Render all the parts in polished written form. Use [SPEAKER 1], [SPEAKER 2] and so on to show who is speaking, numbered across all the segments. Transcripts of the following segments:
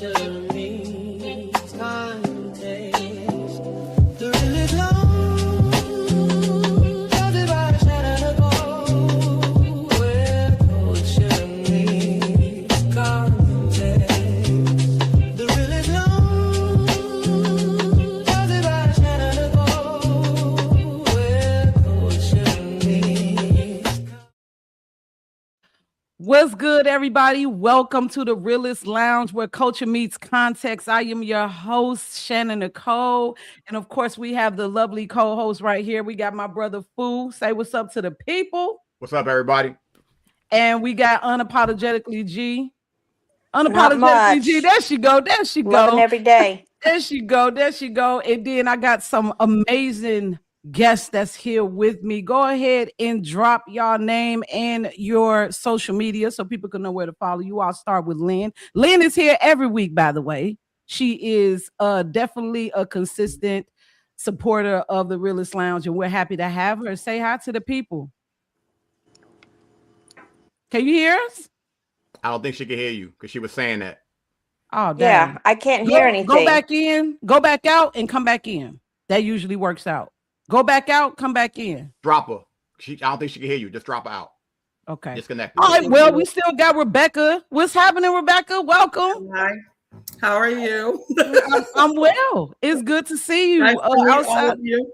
[SPEAKER 1] culture meets context. The real is long, judged by shadow gold, where culture meets context. The real is long, judged by shadow gold, where culture meets.
[SPEAKER 2] What's good, everybody? Welcome to the Realist Lounge where culture meets context. I am your host, Shannon Nicole. And of course, we have the lovely co-host right here. We got my brother Fu. Say what's up to the people.
[SPEAKER 3] What's up, everybody?
[SPEAKER 2] And we got Unapologetically G.
[SPEAKER 4] Not
[SPEAKER 2] Unapologetically G.
[SPEAKER 4] much.
[SPEAKER 2] There she go. There she
[SPEAKER 4] Loving
[SPEAKER 2] go.
[SPEAKER 4] every day.
[SPEAKER 2] There she go. There she go. And then I got some amazing guests that's here with me. Go ahead and drop y'all name and your social media so people can know where to follow you. I'll start with Lynn. Lynn is here every week, by the way. She is definitely a consistent supporter of the Realist Lounge, and we're happy to have her. Say hi to the people. Can you hear us?
[SPEAKER 3] I don't think she can hear you because she was saying that.
[SPEAKER 2] Oh,
[SPEAKER 4] Yeah,
[SPEAKER 2] dang.
[SPEAKER 4] I can't hear anything.
[SPEAKER 2] Go back in, go back out, and come back in. That usually works out. Go back out, come back in.
[SPEAKER 3] Drop her. I don't think she can hear you. Just drop her out.
[SPEAKER 2] Okay.
[SPEAKER 3] Disconnect.
[SPEAKER 2] All right. Well, we still got Rebecca. What's happening, Rebecca? Welcome.
[SPEAKER 5] Hi. How are you?
[SPEAKER 2] I'm well. It's good to see you
[SPEAKER 5] Nice to meet all
[SPEAKER 2] outside.
[SPEAKER 5] of you.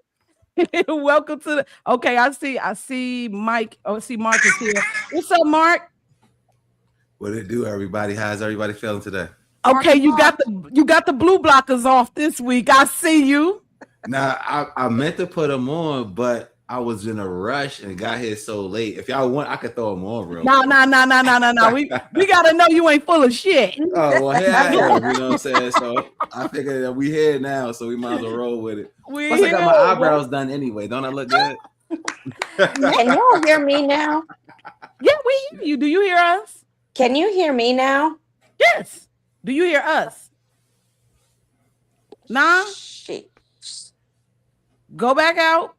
[SPEAKER 2] Welcome to the. Okay, I see Mike. Oh, I see Mark is here. What's up, Mark?
[SPEAKER 6] What it do, everybody? How's everybody feeling today?
[SPEAKER 2] Okay, you got the blue blockers off this week. I see you.
[SPEAKER 6] Now, I meant to put them on, but I was in a rush and got here so late. If y'all want, I could throw them on real
[SPEAKER 2] No.
[SPEAKER 6] quick.
[SPEAKER 2] We gotta know you ain't full of shit.
[SPEAKER 6] Oh, well, here I am. You know what I'm saying? So I figured that we here now, so we might as well roll with it. Plus, I got my eyebrows done anyway. Don't I look good?
[SPEAKER 4] Can y'all hear me now?
[SPEAKER 2] Yeah, we hear you. Do you hear us?
[SPEAKER 4] Can you hear me now?
[SPEAKER 2] Yes. Do you hear us? Nah.
[SPEAKER 4] Shit.
[SPEAKER 2] Go back out.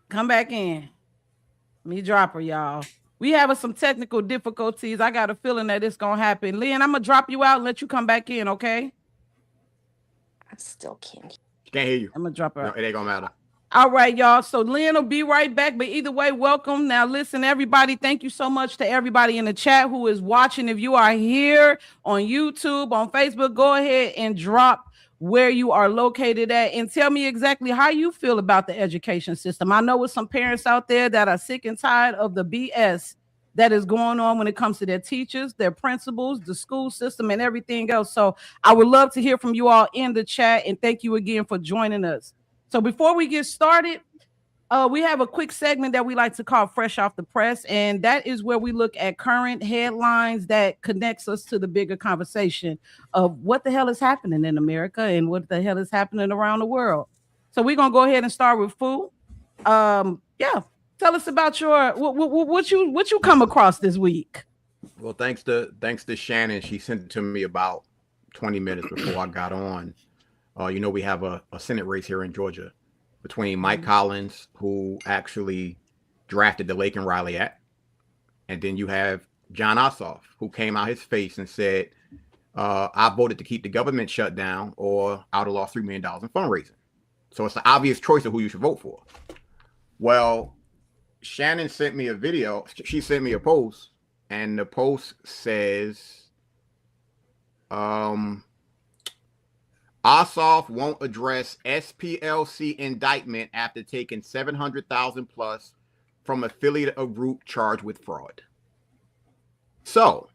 [SPEAKER 2] Come back in. Me drop her, y'all. We having some technical difficulties. I got a feeling that it's gonna happen. Lynn, I'm gonna drop you out and let you come back in, okay?
[SPEAKER 4] I still can't.
[SPEAKER 3] She can't hear you.
[SPEAKER 2] I'm gonna drop her
[SPEAKER 3] No,
[SPEAKER 2] out.
[SPEAKER 3] it ain't gonna matter.
[SPEAKER 2] All right, y'all. So Lynn will be right back. But either way, welcome. Now, listen, everybody, thank you so much to everybody in the chat who is watching. If you are here on YouTube, on Facebook, go ahead and drop where you are located at and tell me exactly how you feel about the education system. I know with some parents out there that are sick and tired of the BS that is going on when it comes to their teachers, their principals, the school system, and everything else. So I would love to hear from you all in the chat, and thank you again for joining us. So before we get started, we have a quick segment that we like to call Fresh Off the Press, and that is where we look at current headlines that connects us to the bigger conversation of what the hell is happening in America and what the hell is happening around the world. So we're gonna go ahead and start with Fu. Yeah, tell us about your what you come across this week.
[SPEAKER 3] Well, thanks to Shannon. She sent it to me about 20 minutes before I got on. We have a Senate race here in Georgia between Mike Collins, who actually drafted the Laken Riley Act, and then you have Jon Ossoff, who came out his face and said, I voted to keep the government shut down or I would have lost $3 million in fundraising. So it's the obvious choice of who you should vote for. Well, Shannon sent me a video. She sent me a post, and the post says, Ossoff won't address SPLC indictment after taking $700,000 plus from affiliate of group charged with fraud. So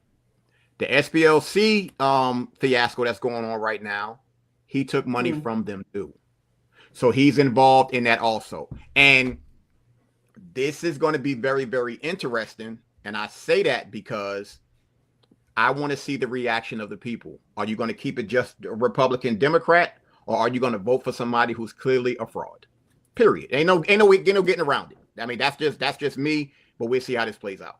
[SPEAKER 3] the SPLC fiasco that's going on right now, he took money from them too. So he's involved in that also. And this is going to be very, very interesting. And I say that because I want to see the reaction of the people. Are you going to keep it just a Republican Democrat, or are you going to vote for somebody who's clearly a fraud? Period. Ain't no getting around it. I mean, that's just me, but we'll see how this plays out.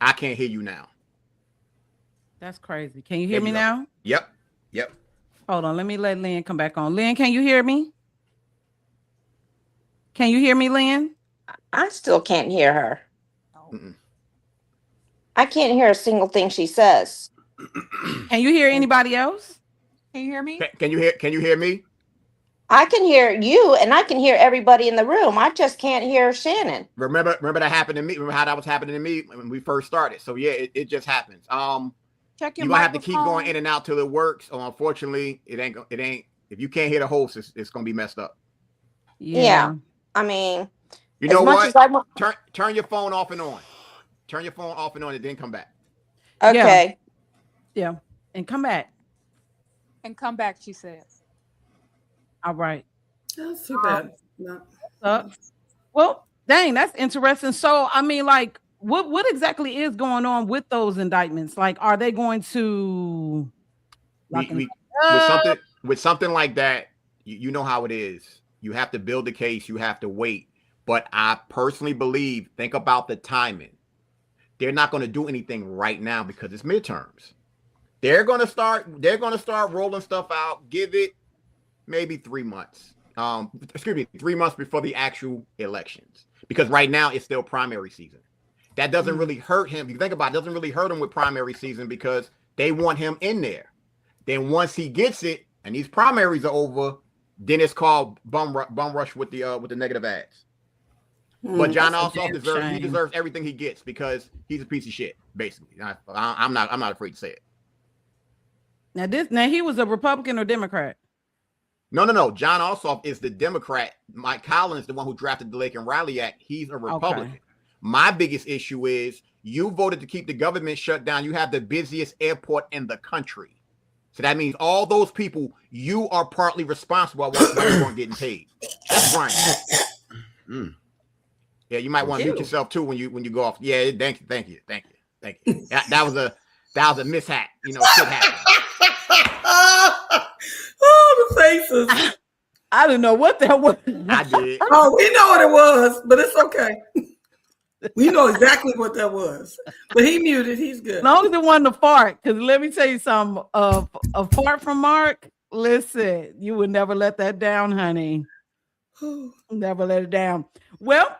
[SPEAKER 3] I can't hear you now.
[SPEAKER 2] That's crazy. Can you hear me now?
[SPEAKER 3] Yep.
[SPEAKER 2] Hold on. Let me let Lynn come back on. Lynn, can you hear me? Can you hear me, Lynn?
[SPEAKER 4] I still can't hear her.
[SPEAKER 3] Mm-mm.
[SPEAKER 4] I can't hear a single thing she says.
[SPEAKER 2] Can you hear anybody else?
[SPEAKER 7] Can you hear me?
[SPEAKER 3] Can you hear me?
[SPEAKER 4] I can hear you and I can hear everybody in the room. I just can't hear Shannon.
[SPEAKER 3] Remember that happened to me. Remember how that was happening to me when we first started. So yeah, it just happens.
[SPEAKER 7] Check your
[SPEAKER 3] You're gonna have to keep
[SPEAKER 7] microphone.
[SPEAKER 3] going in and out till it works. Unfortunately, it ain't. If you can't hear the host, it's gonna be messed up.
[SPEAKER 4] Yeah. I mean,
[SPEAKER 3] You
[SPEAKER 4] as
[SPEAKER 3] know
[SPEAKER 4] much
[SPEAKER 3] what?
[SPEAKER 4] as I want.
[SPEAKER 3] Turn your phone off and on. Turn your phone off and on, and then come back.
[SPEAKER 4] Okay.
[SPEAKER 2] Yeah. And come back.
[SPEAKER 7] And come back, she says.
[SPEAKER 2] All right.
[SPEAKER 5] That's too bad. No.
[SPEAKER 2] Well, dang, that's interesting. So, I mean, like, what exactly is going on with those indictments? Like, are they going to
[SPEAKER 3] with something like that? You know how it is. You have to build a case. You have to wait. But I personally believe, think about the timing. They're not going to do anything right now because it's midterms. They're going to start rolling stuff out. Give it maybe 3 months. 3 months before the actual elections. Because right now it's still primary season. That doesn't really hurt him. If you think about it, doesn't really hurt him with primary season because they want him in there. Then once he gets it and these primaries are over, then it's called bum rush with the negative ads. But John Ossoff deserves everything he gets because he's a piece of shit, basically. I'm not afraid to say it.
[SPEAKER 2] Now he was a Republican or Democrat?
[SPEAKER 3] No. John Ossoff is the Democrat. Mike Collins, the one who drafted the Lake and Riley Act, he's a Republican. Okay. My biggest issue is you voted to keep the government shut down. You have the busiest airport in the country. So that means all those people, you are partly responsible for why they weren't getting paid. That's Brian. Yeah, you might want to mute yourself too when you go off. Yeah, thank you. That was a mishap. You know, shit happened.
[SPEAKER 5] Oh, the faces.
[SPEAKER 2] I didn't know what that was.
[SPEAKER 3] I did.
[SPEAKER 5] Oh, we know what it was, but it's okay. We know exactly what that was. But he muted. He's good.
[SPEAKER 2] As long as it wasn't a fart, because let me tell you something. A fart from Mark, listen, you would never let that down, honey. Never let it down. Well,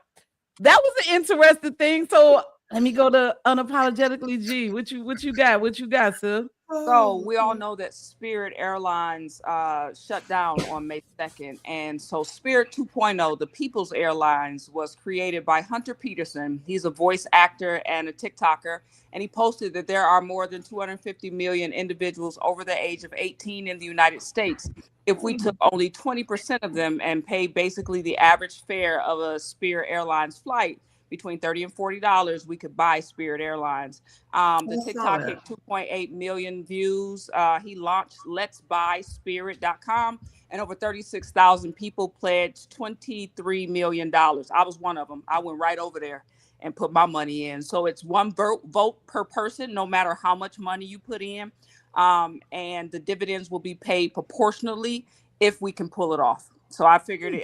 [SPEAKER 2] that was an interesting thing. So let me go to Unapologetically G. What you got? What you got, sir?
[SPEAKER 7] So we all know that Spirit Airlines shut down on May 2nd. And so Spirit 2.0, the People's Airlines, was created by Hunter Peterson. He's a voice actor and a TikToker. And he posted that there are more than 250 million individuals over the age of 18 in the United States. If we took only 20% of them and paid basically the average fare of a Spirit Airlines flight, between $30 and $40, we could buy Spirit Airlines. The TikTok hit 2.8 million views. He launched letsbuyspirit.com, and over 36,000 people pledged $23 million. I was one of them. I went right over there and put my money in. So it's one vote per person, no matter how much money you put in. And the dividends will be paid proportionally if we can pull it off. So I figured, you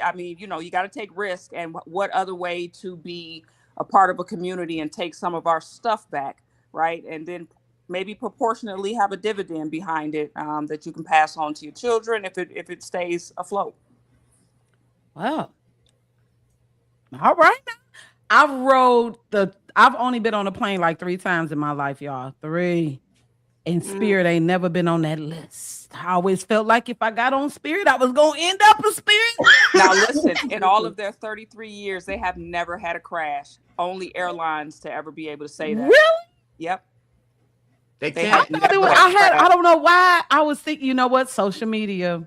[SPEAKER 7] got to take risk, and what other way to be a part of a community and take some of our stuff back, right? And then maybe proportionately have a dividend behind it that you can pass on to your children if it stays afloat.
[SPEAKER 2] Wow. All right. I've only been on a plane like 3 times in my life, y'all. 3. And Spirit ain't never been on that list. I always felt like if I got on Spirit, I was going to end up a Spirit.
[SPEAKER 7] Now, listen, in all of their 33 years, they have never had a crash. Only airlines to ever be able to say that.
[SPEAKER 2] Really?
[SPEAKER 7] Yep.
[SPEAKER 3] They can't.
[SPEAKER 2] I don't know why. I was thinking, you know what? Social media.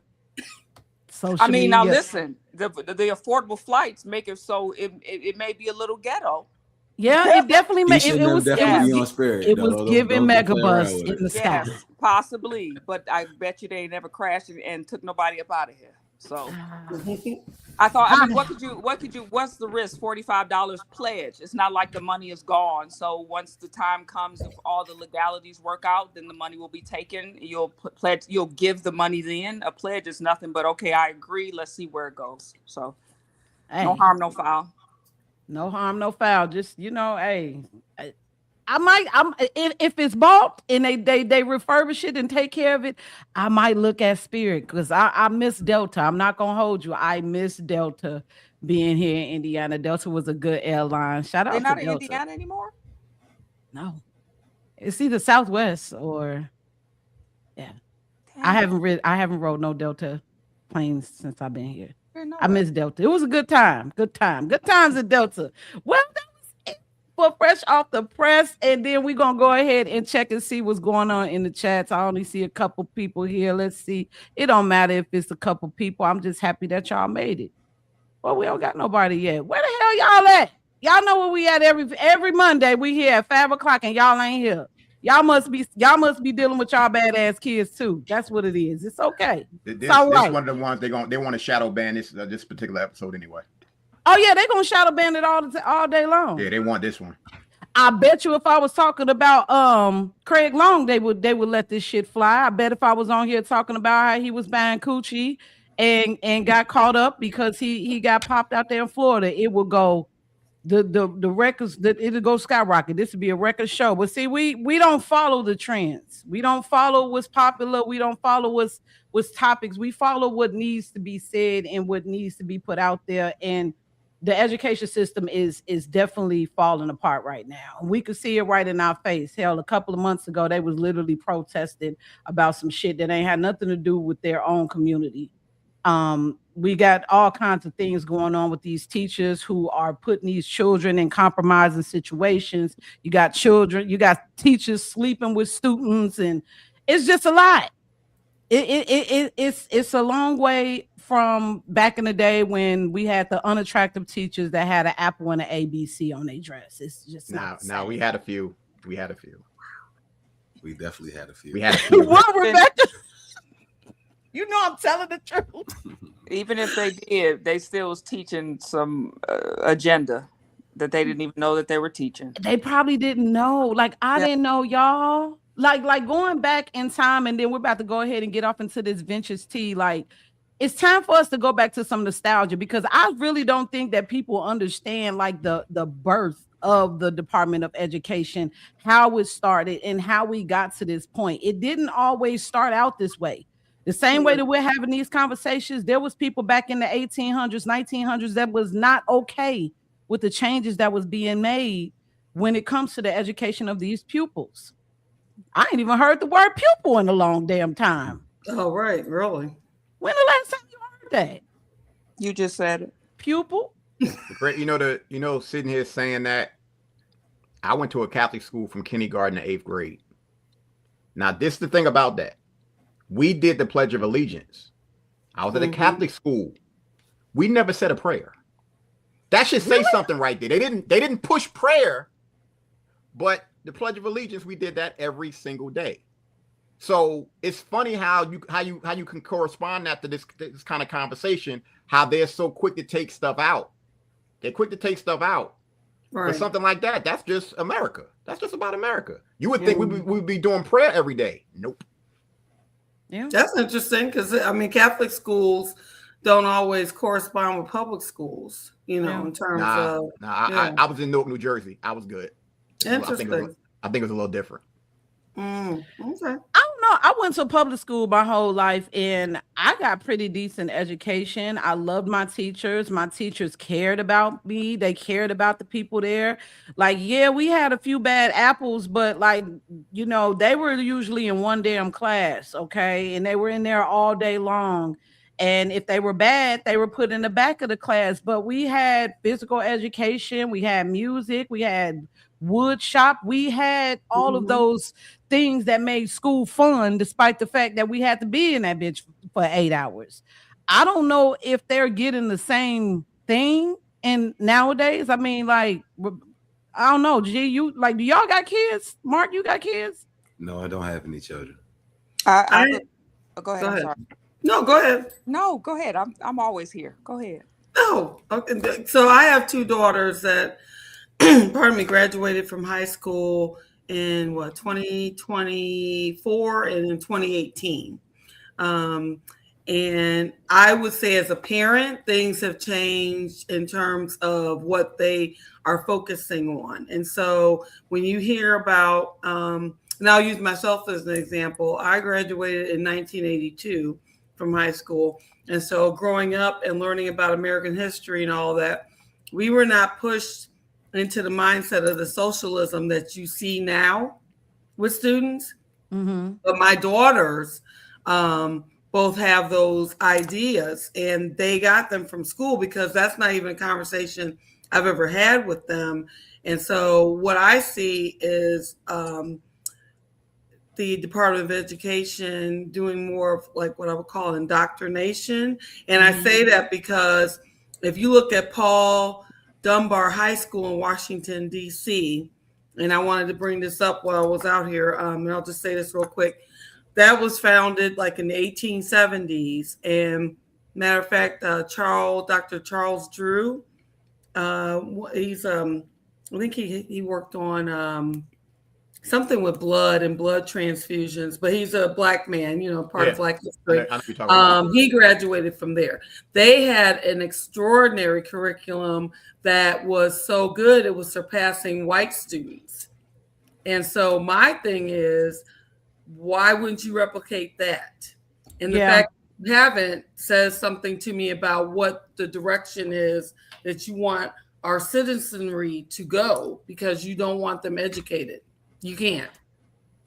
[SPEAKER 7] Now listen, the affordable flights make it so it may be a little ghetto.
[SPEAKER 2] Yeah, it definitely made it.
[SPEAKER 6] Was definitely on Spirit.
[SPEAKER 2] It was giving Megabus in the sky.
[SPEAKER 7] Possibly, but I bet you they never crashed and took nobody up out of here. So I thought, what's the risk? $45 pledge. It's not like the money is gone. So once the time comes, if all the legalities work out, then the money will be taken. You'll pledge. You'll give the money then. A pledge is nothing but, okay, I agree. Let's see where it goes. So no harm, no foul.
[SPEAKER 2] No harm, no foul. Just, hey, if it's bought and they refurbish it and take care of it, I might look at Spirit because I miss Delta. I'm not going to hold you. I miss Delta being here in Indiana. Delta was a good airline. Shout out to Delta.
[SPEAKER 7] They're not in Indiana anymore?
[SPEAKER 2] No. It's either Southwest or I haven't rode no Delta planes since I've been here. I miss Delta. It was a good time. Good times at Delta. Well, that was it for Fresh Off the Press. And then we're going to go ahead and check and see what's going on in the chats. I only see a couple people here. Let's see. It don't matter if it's a couple people. I'm just happy that y'all made it. Well, we don't got nobody yet. Where the hell y'all at? Y'all know where we at every Monday. We here at 5:00 and y'all ain't here. Y'all must be dealing with y'all badass kids too. That's what it is. It's okay.
[SPEAKER 3] This one of the ones they want to shadow ban this particular episode anyway.
[SPEAKER 2] Oh yeah, they're gonna shadow ban it all day long.
[SPEAKER 3] Yeah, they want this one.
[SPEAKER 2] I bet you if I was talking about Craig Long, they would let this shit fly. I bet if I was on here talking about how he was buying coochie and got caught up because he got popped out there in Florida, it would go. The records that it'll go skyrocket. This would be a record show. But see, we don't follow the trends. We don't follow what's popular. We don't follow what's topics. We follow what needs to be said and what needs to be put out there. And the education system is definitely falling apart right now. We could see it right in our face. Hell, a couple of months ago, they was literally protesting about some shit that ain't had nothing to do with their own community. We got all kinds of things going on with these teachers who are putting these children in compromising situations. You got teachers sleeping with students, and it's just a lot. It's a long way from back in the day when we had the unattractive teachers that had an apple and an ABC on their dress. It's just
[SPEAKER 3] now we had a few. We
[SPEAKER 6] We definitely had a few.
[SPEAKER 3] We had a few.
[SPEAKER 2] What, Rebecca? You know I'm telling the truth.
[SPEAKER 7] Even if they did, they still was teaching some agenda that they didn't even know that they were teaching.
[SPEAKER 2] They probably didn't know. Like I didn't know, y'all. Like going back in time, and then we're about to go ahead and get off into this vintage tea. Like it's time for us to go back to some nostalgia because I really don't think that people understand like the birth of the Department of Education, how it started, and how we got to this point. It didn't always start out this way. The same way that we're having these conversations, there was people back in the 1800s, 1900s that was not okay with the changes that was being made when it comes to the education of these pupils. I ain't even heard the word pupil in a long damn time.
[SPEAKER 5] Oh, right. Really?
[SPEAKER 2] When the last time you heard that?
[SPEAKER 7] You just said it.
[SPEAKER 2] Pupil?
[SPEAKER 3] Sitting here saying that, I went to a Catholic school from kindergarten to 8th grade. Now, this is the thing about that. We did the Pledge of Allegiance. I was at a Catholic school. We never said a prayer. That should say something right there. They didn't push prayer, but the Pledge of Allegiance, we did that every single day. So it's funny how you can correspond that to this kind of conversation, how they're so quick to take stuff out. They're quick to take stuff out. Right. For something like that. That's just America. That's just about America. You would think we'd be doing prayer every day. Nope.
[SPEAKER 5] Yeah, that's interesting because Catholic schools don't always correspond with public schools, in terms of.
[SPEAKER 3] I was in Newark, New Jersey. I was good.
[SPEAKER 5] Interesting.
[SPEAKER 3] I think it was a little different.
[SPEAKER 5] Okay.
[SPEAKER 2] I don't know. I went to public school my whole life and I got pretty decent education. I loved my teachers. My teachers cared about me. They cared about the people there. Like, yeah, we had a few bad apples, but they were usually in one damn class. Okay. And they were in there all day long. And if they were bad, they were put in the back of the class. But we had physical education. We had music. We had wood shop. We had all of those things that made school fun, despite the fact that we had to be in that bitch for 8 hours. I don't know if they're getting the same thing. And nowadays, I don't know. G, do y'all got kids? Mark, you got kids?
[SPEAKER 6] No, I don't have any children.
[SPEAKER 7] Go ahead.
[SPEAKER 5] Go ahead.
[SPEAKER 7] I'm sorry.
[SPEAKER 5] No, go ahead.
[SPEAKER 7] No, go ahead. I'm always here. Go ahead.
[SPEAKER 5] Oh, okay. So I have two daughters that, graduated from high school in 2024 and in 2018. And I would say as a parent, things have changed in terms of what they are focusing on. And so when you hear about, and I'll use myself as an example, I graduated in 1982 from high school. And so growing up and learning about American history and all that, we were not pushed into the mindset of the socialism that you see now with students.
[SPEAKER 2] Mm-hmm.
[SPEAKER 5] But my daughters both have those ideas, and they got them from school because that's not even a conversation I've ever had with them. And so what I see is the Department of Education doing more of like what I would call indoctrination. And I say that because if you look at Paul Dunbar High School in Washington, D.C., and I wanted to bring this up while I was out here, and I'll just say this real quick. That was founded like in the 1870s. And matter of fact, Dr. Charles Drew, he's, I think he worked on something with blood and blood transfusions, but he's a Black man, part of Black history. He graduated from there. They had an extraordinary curriculum that was so good, it was surpassing white students. And so my thing is, why wouldn't you replicate that? And the fact you haven't says something to me about what the direction is that you want our citizenry to go, because you don't want them educated. You can't.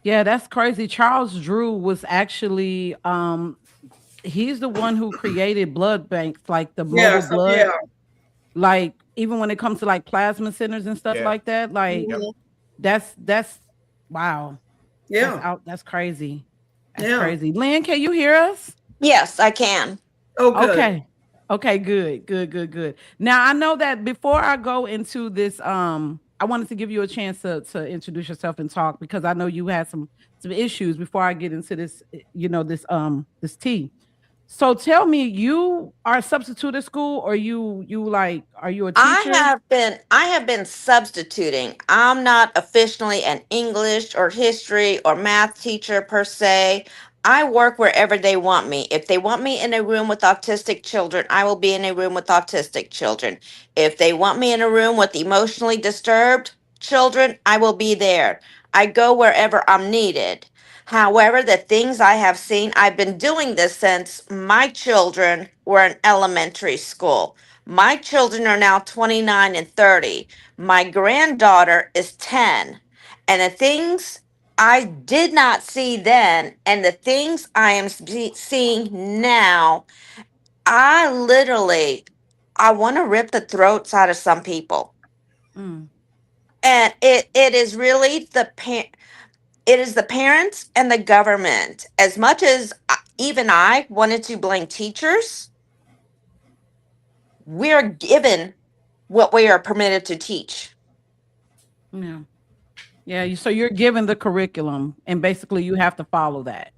[SPEAKER 2] Yeah, that's crazy. Charles Drew was actually he's the one who created blood banks, like the mobile blood. Yeah. Like even when it comes to like plasma centers and stuff like that, like that's wow. Yeah, that's crazy. That's crazy. Lynn, can you hear us?
[SPEAKER 4] Yes, I can.
[SPEAKER 5] Oh, good.
[SPEAKER 2] Okay, good. Now I know that before I go into this, I wanted to give you a chance to introduce yourself and talk, because I know you had some issues before I get into this, this tea. So tell me, you are a substitute at school, or are you a teacher?
[SPEAKER 4] I have been substituting. I'm not officially an English or history or math teacher per se. I work wherever they want me. If they want me in a room with autistic children, I will be in a room with autistic children. If they want me in a room with emotionally disturbed children, I will be there. I go wherever I'm needed. However, the things I have seen, I've been doing this since my children were in elementary school. My children are now 29 and 30. My granddaughter is 10. And the things I did not see then and the things I am seeing now, I want to rip the throats out of some people. And it is really it is the parents and the government. As much as even I wanted to blame teachers, we're given what we are permitted to teach.
[SPEAKER 2] Yeah. So you're given the curriculum, and basically you have to follow that.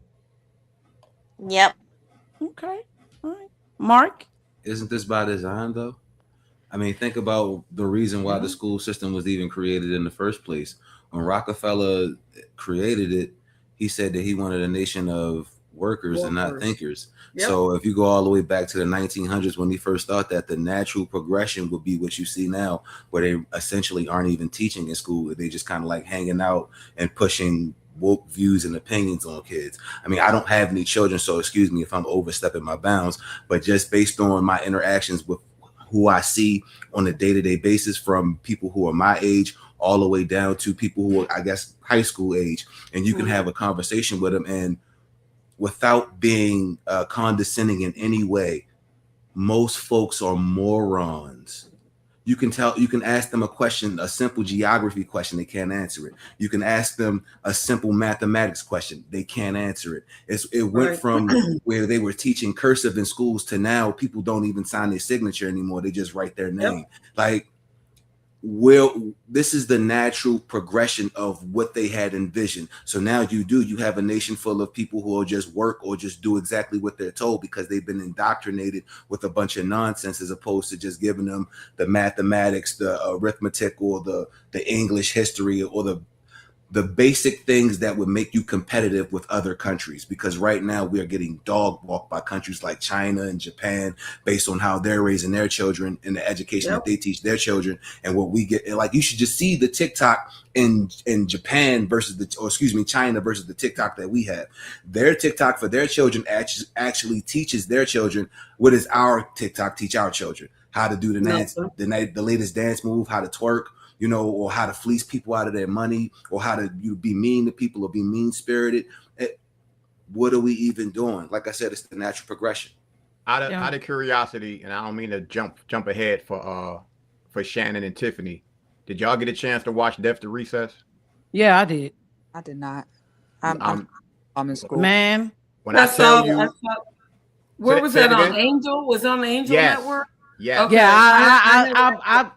[SPEAKER 4] Yep.
[SPEAKER 2] Okay. All right. Mark?
[SPEAKER 6] Isn't this by design, though? I mean, think about the reason why the school system was even created in the first place. When Rockefeller created it, he said that he wanted a nation of workers and not thinkers. Yep. So if you go all the way back to the 1900s, when he first thought that, the natural progression would be what you see now, where they essentially aren't even teaching in school. They just kind of like hanging out and pushing woke views and opinions on kids. I mean, I don't have any children, so excuse me if I'm overstepping my bounds, but just based on my interactions with who I see on a day-to-day basis, from people who are my age all the way down to people who are, I guess, high school age, and you can have a conversation with them, and without being condescending in any way, most folks are morons. You can ask them a question, a simple geography question, they can't answer it. You can ask them a simple mathematics question, they can't answer it. It went from where they were teaching cursive in schools to now people don't even sign their signature anymore. They just write their name. Like, this is the natural progression of what they had envisioned. So now you have a nation full of people who will just work or just do exactly what they're told, because they've been indoctrinated with a bunch of nonsense, as opposed to just giving them the mathematics, the arithmetic, or the English history, or the basic things that would make you competitive with other countries. Because right now we are getting dog walked by countries like China and Japan based on how they're raising their children and the education that they teach their children, and what we get. Like, you should just see the TikTok in Japan versus China versus the TikTok that we have. Their TikTok for their children actually teaches their children what does our TikTok teach our children: how to do the dance, the latest dance move, how to twerk. you know, or how to fleece people out of their money, or how to be mean to people or be mean spirited. What are we even doing? Like I said, it's the natural progression.
[SPEAKER 3] Out of curiosity, and I don't mean to jump ahead for Shannon and Tiffany. Did y'all get a chance to watch Death to Recess?
[SPEAKER 2] Yeah, I did.
[SPEAKER 7] I did not. I'm in school.
[SPEAKER 2] Man,
[SPEAKER 3] when I tell you,
[SPEAKER 5] where was that on
[SPEAKER 3] again?
[SPEAKER 5] Angel? Was it on the Angel
[SPEAKER 3] Yes.
[SPEAKER 5] Network?
[SPEAKER 3] Yeah.
[SPEAKER 5] Okay.
[SPEAKER 2] yeah,
[SPEAKER 5] I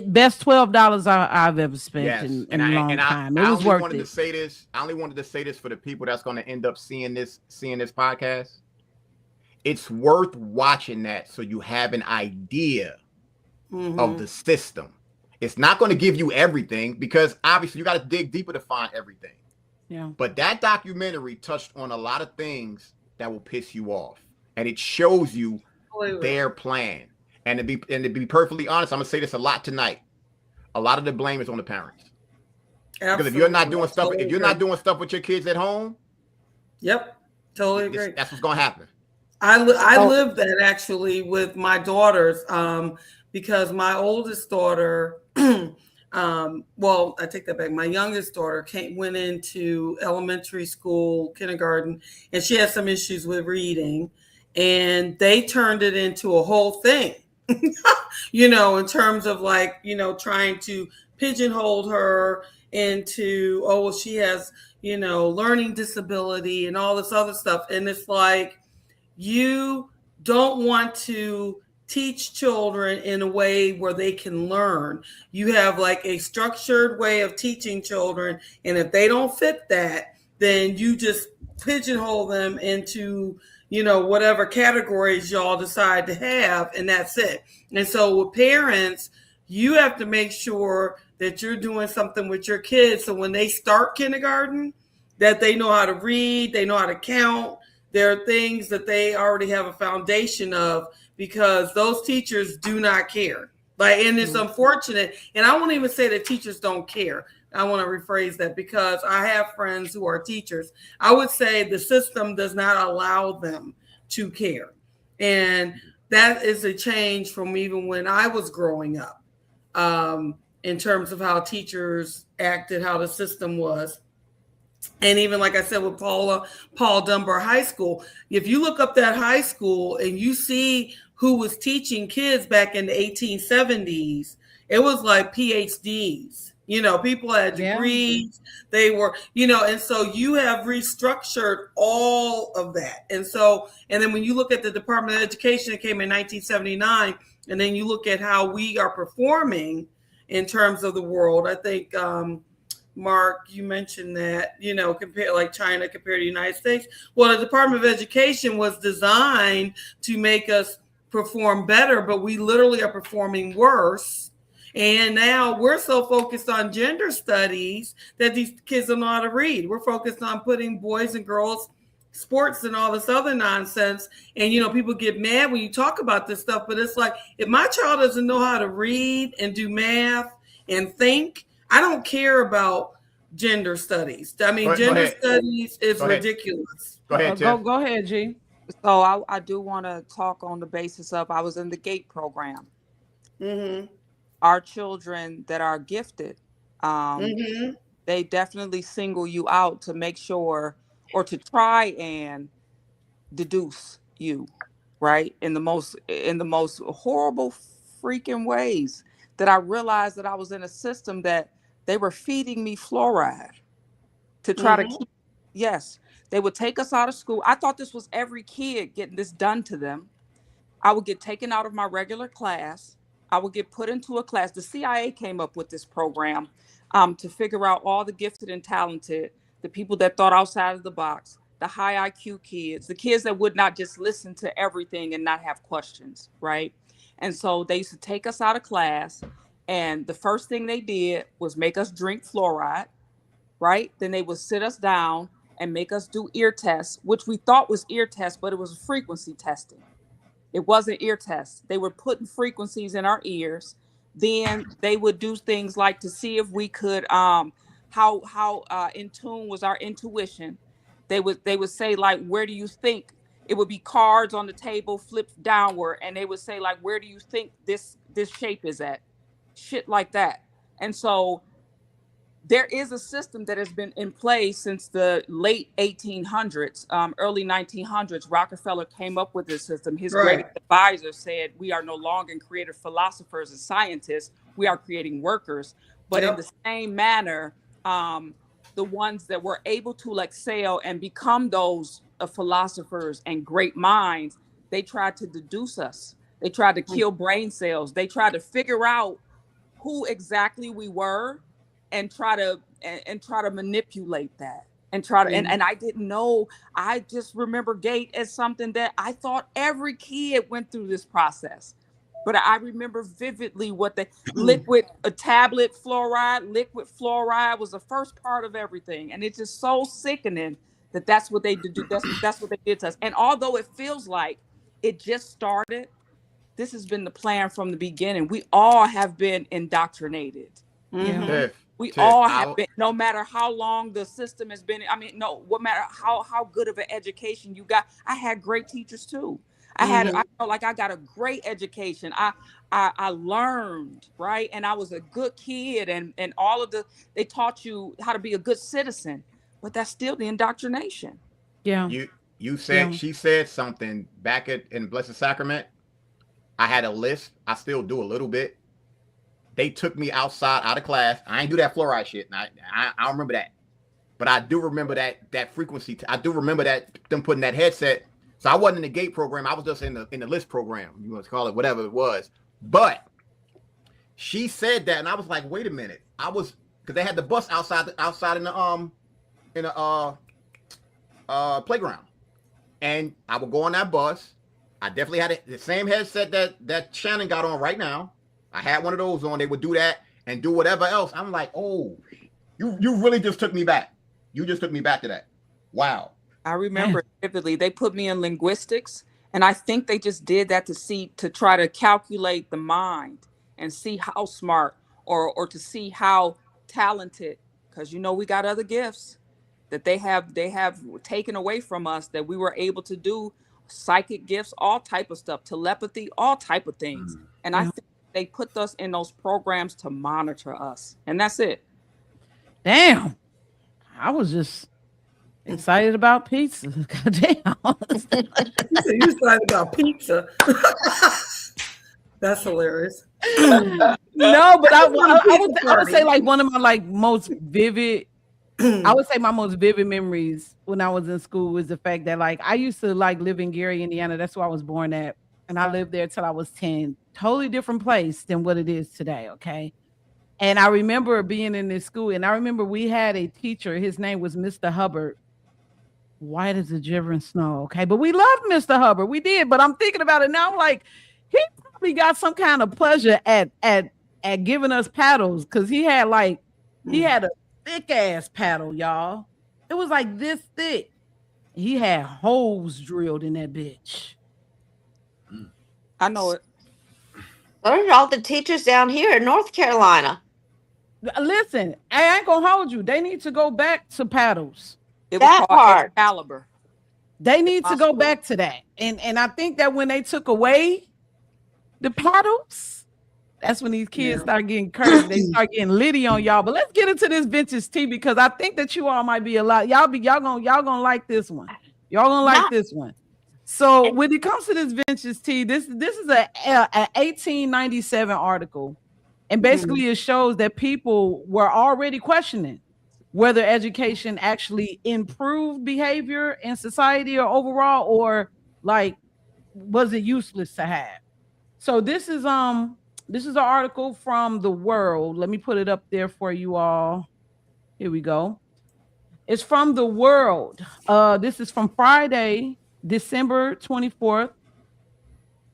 [SPEAKER 2] best $12 I've ever spent
[SPEAKER 3] Yes.
[SPEAKER 2] in
[SPEAKER 3] And
[SPEAKER 2] a
[SPEAKER 3] I-
[SPEAKER 2] long
[SPEAKER 3] and I-
[SPEAKER 2] time.
[SPEAKER 3] I
[SPEAKER 2] It was
[SPEAKER 3] only
[SPEAKER 2] worth
[SPEAKER 3] wanted to
[SPEAKER 2] it.
[SPEAKER 3] say this. I only wanted to say this for the people that's going to end up seeing this podcast. It's worth watching that so you have an idea of the system. It's not going to give you everything, because obviously you got to dig deeper to find everything.
[SPEAKER 2] Yeah.
[SPEAKER 3] But that documentary touched on a lot of things that will piss you off, and it shows you their plan. And to be perfectly honest, I'm gonna say this a lot tonight. A lot of the blame is on the parents. Because if you're not doing stuff, if you're not doing stuff with your kids at home,
[SPEAKER 5] yep, totally agree.
[SPEAKER 3] That's what's gonna happen.
[SPEAKER 5] I lived that actually with my daughters, because my oldest daughter, well, I take that back. My youngest daughter went into elementary school, kindergarten, and she had some issues with reading, and they turned it into a whole thing, you know, in terms of like, you know, trying to pigeonhole her into, oh, well, she has, you know, learning disability and all this other stuff. And it's like, you don't want to teach children in a way where they can learn. You have like a structured way of teaching children. And if they don't fit that, then you just pigeonhole them into, you know, whatever categories y'all decide to have, and that's it. And so with parents, you have to make sure that you're doing something with your kids. So when they start kindergarten, that they know how to read, they know how to count. There are things that they already have a foundation of, because those teachers do not care. Like, and it's unfortunate. And I won't even say that teachers don't care. I want to rephrase that, because I have friends who are teachers. I would say the system does not allow them to care. And that is a change from even when I was growing up, in terms of how teachers acted, how the system was. And even like I said, with Paul Dunbar High School, if you look up that high school and you see who was teaching kids back in the 1870s, it was like PhDs. You know, people had degrees, they were, you know, and so you have restructured all of that. And so, and then when you look at the Department of Education, it came in 1979, and then you look at how we are performing in terms of the world. I think, Mark, you mentioned that, you know, compare like China compared to the United States. Well, the Department of Education was designed to make us perform better, but we literally are performing worse. And now we're so focused on gender studies that these kids don't know how to read. We're focused on putting boys and girls sports and all this other nonsense. And, you know, people get mad when you talk about this stuff, but it's like, if my child doesn't know how to read and do math and think, I don't care about gender studies. I mean, gender studies is ridiculous.
[SPEAKER 3] Go ahead, Tim.
[SPEAKER 2] Go ahead, G.
[SPEAKER 7] So I do want to talk on the basis of, I was in the GATE program.
[SPEAKER 5] Mm-hmm.
[SPEAKER 7] Our children that are gifted, they definitely single you out to make sure, or to try and deduce you, right? In the most horrible freaking ways, that I realized that I was in a system that they were feeding me fluoride to try to keep. Yes, they would take us out of school. I thought this was every kid getting this done to them. I would get taken out of my regular class. I would get put into a class. The CIA came up with this program to figure out all the gifted and talented, the people that thought outside of the box, the high IQ kids, the kids that would not just listen to everything and not have questions, right? And so they used to take us out of class, and the first thing they did was make us drink fluoride, right? Then they would sit us down and make us do ear tests, which we thought was ear tests, but it was frequency testing. It wasn't ear tests. They were putting frequencies in our ears. Then they would do things like to see if we could, how in tune was our intuition. They would say, like, where do you think? It would be cards on the table flipped downward, and they would say, like, where do you think this shape is at? Shit like that. And so there is a system that has been in place since the late 1800s, early 1900s. Rockefeller came up with this system. His greatest advisor said, we are no longer creative philosophers and scientists. We are creating workers. But in the same manner, the ones that were able to excel and become those philosophers and great minds, they tried to deduce us. They tried to kill brain cells. They tried to figure out who exactly we were and try to manipulate that and try to and I didn't know. I just remember GATE as something that I thought every kid went through this process. But I remember vividly what the liquid fluoride was the first part of everything. And it's just so sickening that that's what they did. That's what they did to us. And although it feels like it just started, this has been the plan from the beginning. We all have been indoctrinated. We all have been, no matter how long the system has been. I mean, no matter how good of an education you got. I had great teachers too. I felt like I got a great education. I learned, right? And I was a good kid, and all of they taught you how to be a good citizen, but that's still the indoctrination.
[SPEAKER 2] Yeah.
[SPEAKER 3] You said, she said something back in Blessed Sacrament. I had a list. I still do a little bit. They took me outside, out of class. I ain't do that fluoride shit. I don't remember that. But I do remember that frequency. I do remember that them putting that headset. So I wasn't in the GATE program. I was just in the LIST program. You want to call it whatever it was. But she said that, and I was like, wait a minute. Because they had the bus outside in the playground. And I would go on that bus. I definitely had the same headset that Shannon got on right now. I had one of those on. They would do that and do whatever else. I'm like, oh, you really just took me back. You just took me back to that. Wow.
[SPEAKER 7] I remember vividly. They put me in linguistics, and I think they just did that to try to calculate the mind and see how smart or to see how talented, because we got other gifts that they have taken away from us that we were able to do, psychic gifts, all type of stuff, telepathy, all type of things. And I think they put us in those programs to monitor us, and that's it.
[SPEAKER 2] Damn. I was just excited about pizza. Goddamn.
[SPEAKER 5] You excited about pizza? That's hilarious.
[SPEAKER 2] No, but I would say like one of my most vivid. I would say my most vivid memories when I was in school was the fact that I used to live in Gary, Indiana. That's where I was born at, and I lived there till I was 10. Totally different place than what it is today. Okay. And I remember being in this school, and I remember we had a teacher. His name was Mr. Hubbard. White as the gibbering snow. Okay. But we loved Mr. Hubbard. We did. But I'm thinking about it now. I'm like, he probably got some kind of pleasure at giving us paddles. Cause he had a thick ass paddle, y'all. It was like this thick. He had holes drilled in that bitch.
[SPEAKER 7] I know it.
[SPEAKER 4] Those are all the teachers down here in North Carolina.
[SPEAKER 2] Listen, I ain't gonna hold you. They need to go back to paddles.
[SPEAKER 7] It was
[SPEAKER 4] That
[SPEAKER 7] called
[SPEAKER 4] part.
[SPEAKER 7] Excalibur.
[SPEAKER 2] They need to go back to that. And I think that when they took away the paddles, that's when these kids start getting cursed. They start getting litty on y'all. But let's get into this vintage tea, because I think that you all might be a lot. Y'all gonna like this one. Y'all gonna like this one. So when it comes to this vintage tea, this is a 1897 article, and basically it shows that people were already questioning whether education actually improved behavior in society or overall, or was it useless to have. So this is an article from The World. Let me put it up there for you all. Here we go. It's from The World. This is from Friday, December 24th,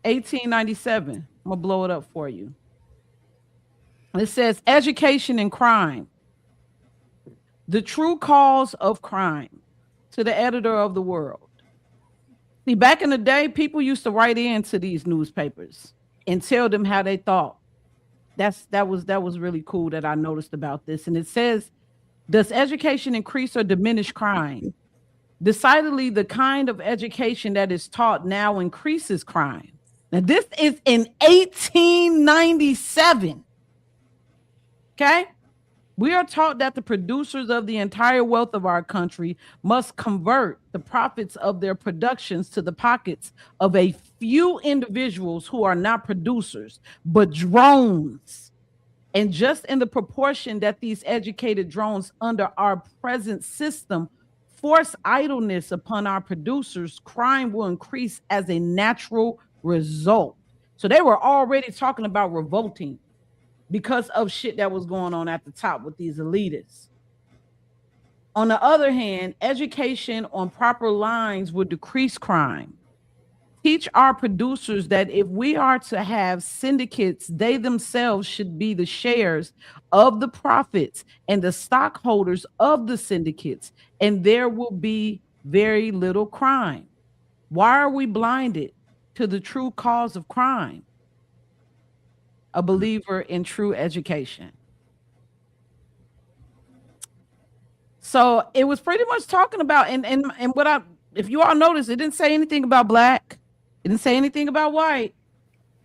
[SPEAKER 2] 1897. I'm gonna blow it up for you. It says, education and crime, the true cause of crime, to the editor of The World. See, back in the day, people used to write into these newspapers and tell them how they thought. That was really cool that I noticed about this. And it says, does education increase or diminish crime? Decidedly, the kind of education that is taught now increases crime. Now, this is in 1897. Okay? We are taught that the producers of the entire wealth of our country must convert the profits of their productions to the pockets of a few individuals who are not producers, but drones. And just in the proportion that these educated drones under our present system force idleness upon our producers, crime will increase as a natural result. So they were already talking about revolting because of shit that was going on at the top with these elitists. On the other hand, education on proper lines would decrease crime. Teach our producers that if we are to have syndicates, they themselves should be the shares of the profits and the stockholders of the syndicates, and there will be very little crime. Why are we blinded to the true cause of crime? A believer in true education. So it was pretty much talking about, and what if you all notice, it didn't say anything about black. It didn't say anything about white.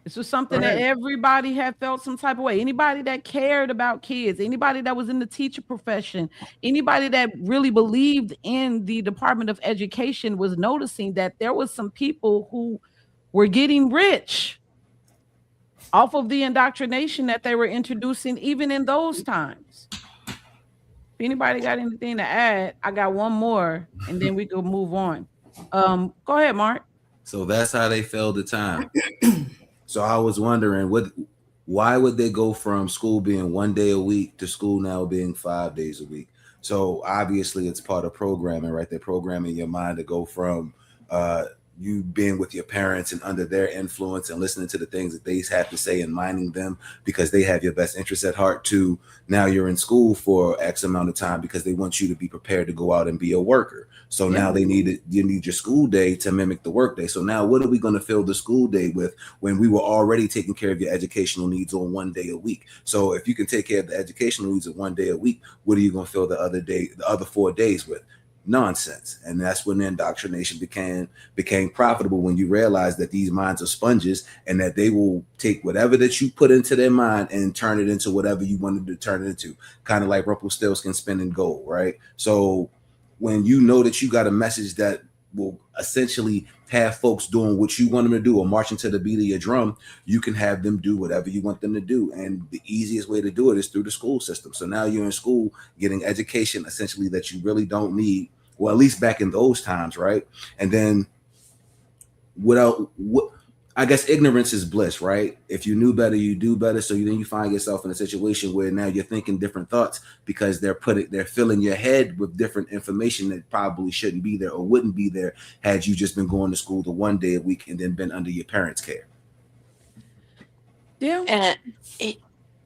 [SPEAKER 2] This was something that everybody had felt some type of way. Anybody that cared about kids, anybody that was in the teacher profession, anybody that really believed in the Department of Education was noticing that there was some people who were getting rich off of the indoctrination that they were introducing even in those times. If anybody got anything to add, I got one more and then we can move on. Go ahead, Mark.
[SPEAKER 6] So that's how they filled the time. So I was wondering, why would they go from school being 1 day a week to school now being 5 days a week? So obviously it's part of programming, right? They're programming your mind to go from you being with your parents and under their influence and listening to the things that they have to say and minding them because they have your best interests at heart, to now you're in school for X amount of time because they want you to be prepared to go out and be a worker. So now you need your school day to mimic the work day. So now what are we going to fill the school day with when we were already taking care of your educational needs on 1 day a week? So if you can take care of the educational needs of 1 day a week, what are you going to fill the other 4 days with? Nonsense. And that's when the indoctrination became profitable, when you realize that these minds are sponges and that they will take whatever that you put into their mind and turn it into whatever you wanted to turn it into, kind of like Rumpelstiltskin spinning gold, right? So when you know that you got a message that will essentially have folks doing what you want them to do or marching to the beat of your drum, you can have them do whatever you want them to do. And the easiest way to do it is through the school system. So now you're in school getting education essentially that you really don't need, well, at least back in those times, right? And then I guess ignorance is bliss, right? If you knew better, you do better. So then you find yourself in a situation where now you're thinking different thoughts because they're filling your head with different information that probably shouldn't be there or wouldn't be there had you just been going to school the 1 day a week and then been under your parents' care.
[SPEAKER 2] Yeah.
[SPEAKER 4] And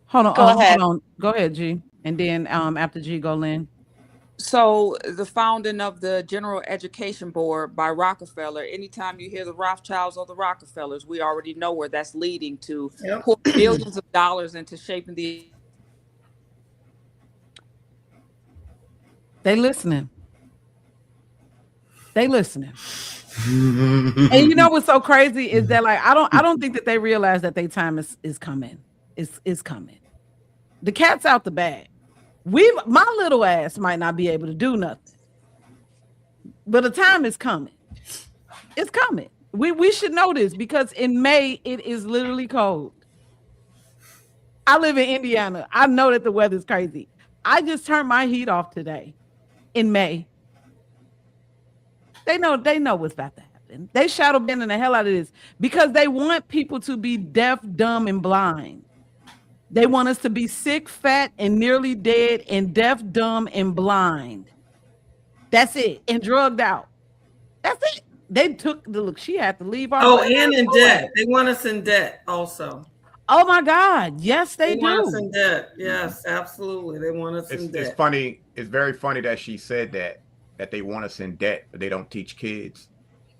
[SPEAKER 2] Hold on.
[SPEAKER 4] Go ahead.
[SPEAKER 2] Hold on. Go ahead, G. And then after G, go Lynn.
[SPEAKER 7] So the founding of the General Education Board by Rockefeller, anytime you hear the Rothschilds or the Rockefellers, we already know where that's leading to. Pour billions of dollars into shaping the.
[SPEAKER 2] They listening. And you know what's so crazy is that, like, I don't think that they realize that their time is coming. It's coming. The cat's out the bag. My little ass might not be able to do nothing, but the time is coming. It's coming. We should know this because in May it is literally cold. I live in Indiana. I know that the weather's crazy. I just turned my heat off today in May. They know what's about to happen. They shadow bending the hell out of this because they want people to be deaf, dumb, and blind. They want us to be sick, fat, and nearly dead, and deaf, dumb, and blind. That's it. And drugged out. That's it. They took the look. She had to leave.
[SPEAKER 5] And in debt. They want us in debt also.
[SPEAKER 2] Oh my God. Yes, they do.
[SPEAKER 5] Want us in debt. Yes, absolutely. They want us in debt.
[SPEAKER 3] It's funny. It's very funny that she said that they want us in debt, but they don't teach kids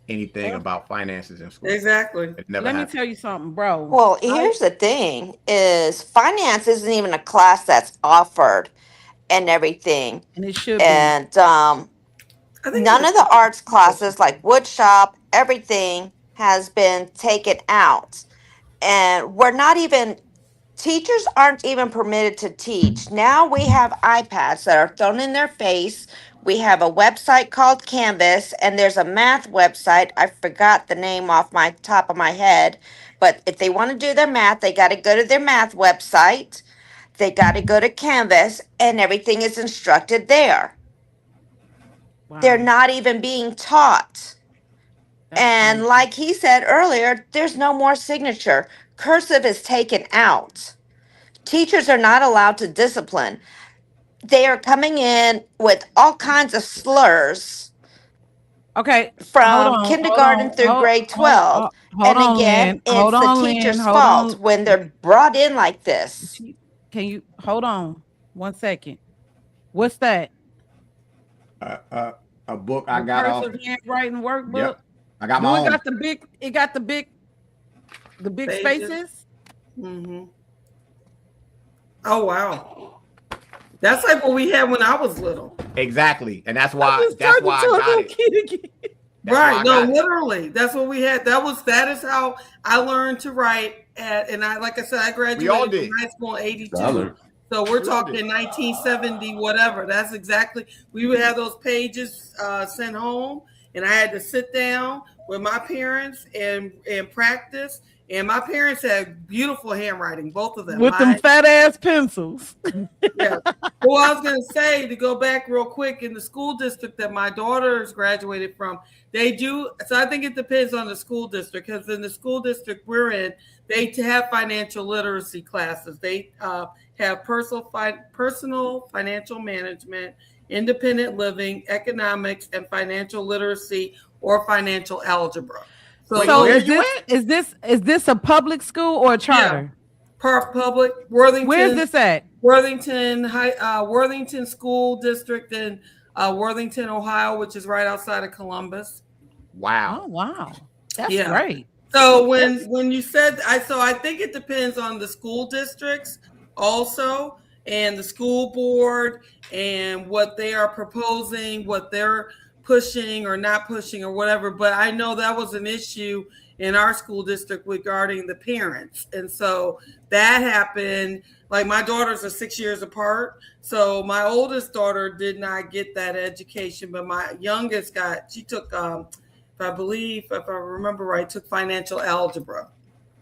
[SPEAKER 3] anything about finances in school.
[SPEAKER 5] Exactly.
[SPEAKER 2] Let me tell you something, bro.
[SPEAKER 4] Well, here's the thing: is finance isn't even a class that's offered, and everything.
[SPEAKER 2] And it should
[SPEAKER 4] And none of the arts classes, like wood shop, everything has been taken out, and we're not even Teachers aren't even permitted to teach. Now we have iPads that are thrown in their face. We have a website called Canvas, and there's a math website. I forgot the name off my top of my head. But if they want to do their math, they got to go to their math website. They got to go to Canvas, and everything is instructed there.
[SPEAKER 2] Wow.
[SPEAKER 4] They're not even being taught.
[SPEAKER 2] That's
[SPEAKER 4] And
[SPEAKER 2] crazy.
[SPEAKER 4] like he said earlier, there's no more signature. Cursive is taken out. Teachers are not allowed to discipline. They are coming in with all kinds of slurs
[SPEAKER 2] Okay, hold
[SPEAKER 4] from
[SPEAKER 2] on,
[SPEAKER 4] kindergarten through grade 12.
[SPEAKER 2] hold
[SPEAKER 4] And
[SPEAKER 2] on,
[SPEAKER 4] again,
[SPEAKER 2] Lynn. Hold
[SPEAKER 4] it's the
[SPEAKER 2] on, Lynn.
[SPEAKER 4] teacher's
[SPEAKER 2] Hold
[SPEAKER 4] fault
[SPEAKER 2] on.
[SPEAKER 4] when they're brought in like this.
[SPEAKER 2] Can you hold on 1 second? What's that?
[SPEAKER 3] A book I
[SPEAKER 2] The
[SPEAKER 3] got off.
[SPEAKER 2] cursive handwriting workbook.
[SPEAKER 3] Yep. I got
[SPEAKER 2] Do
[SPEAKER 3] my
[SPEAKER 2] it
[SPEAKER 3] own.
[SPEAKER 2] got the big? It got the big
[SPEAKER 5] Pages.
[SPEAKER 2] spaces.
[SPEAKER 5] Mm-hmm. Oh wow, that's like what we had when I was little.
[SPEAKER 3] Exactly, and that's
[SPEAKER 2] I
[SPEAKER 3] why
[SPEAKER 2] just
[SPEAKER 3] that's
[SPEAKER 2] turned
[SPEAKER 3] why
[SPEAKER 2] into a
[SPEAKER 3] I got
[SPEAKER 2] little
[SPEAKER 3] it.
[SPEAKER 2] kid again.
[SPEAKER 3] That's why I
[SPEAKER 5] Right? No,
[SPEAKER 3] got it.
[SPEAKER 5] literally, that's what we had. That is how I learned to write. And I, like I said, I
[SPEAKER 3] We all
[SPEAKER 5] graduated
[SPEAKER 3] did.
[SPEAKER 5] from high school in '82.
[SPEAKER 6] Dollar.
[SPEAKER 5] So we're
[SPEAKER 3] We all
[SPEAKER 5] talking
[SPEAKER 3] did.
[SPEAKER 5] 1970, whatever. That's exactly. We would have those pages sent home, and I had to sit down with my parents and practice. And my parents had beautiful handwriting, both of them.
[SPEAKER 2] With them fat ass pencils.
[SPEAKER 5] Yeah. Well, I was going to say, to go back real quick, in the school district that my daughters graduated from, they do. So I think it depends on the school district, because in the school district we're in, they have financial literacy classes. They have personal financial management, independent living, economics, and financial literacy or financial algebra.
[SPEAKER 2] So
[SPEAKER 3] where
[SPEAKER 2] is
[SPEAKER 3] you
[SPEAKER 2] this a public school or a charter?
[SPEAKER 5] Park Public, Worthington.
[SPEAKER 2] Where's this at?
[SPEAKER 5] Worthington Worthington School District in Worthington, Ohio, which is right outside of Columbus.
[SPEAKER 3] Wow.
[SPEAKER 2] Oh wow, that's
[SPEAKER 5] Yeah.
[SPEAKER 2] great.
[SPEAKER 5] So when you said I think it depends on the school districts also, and the school board, and what they are proposing, what they're pushing or not pushing or whatever. But I know that was an issue in our school district regarding the parents. And so that happened. Like, my daughters are 6 years apart. So my oldest daughter did not get that education, but my youngest she took, if I remember right, took financial algebra.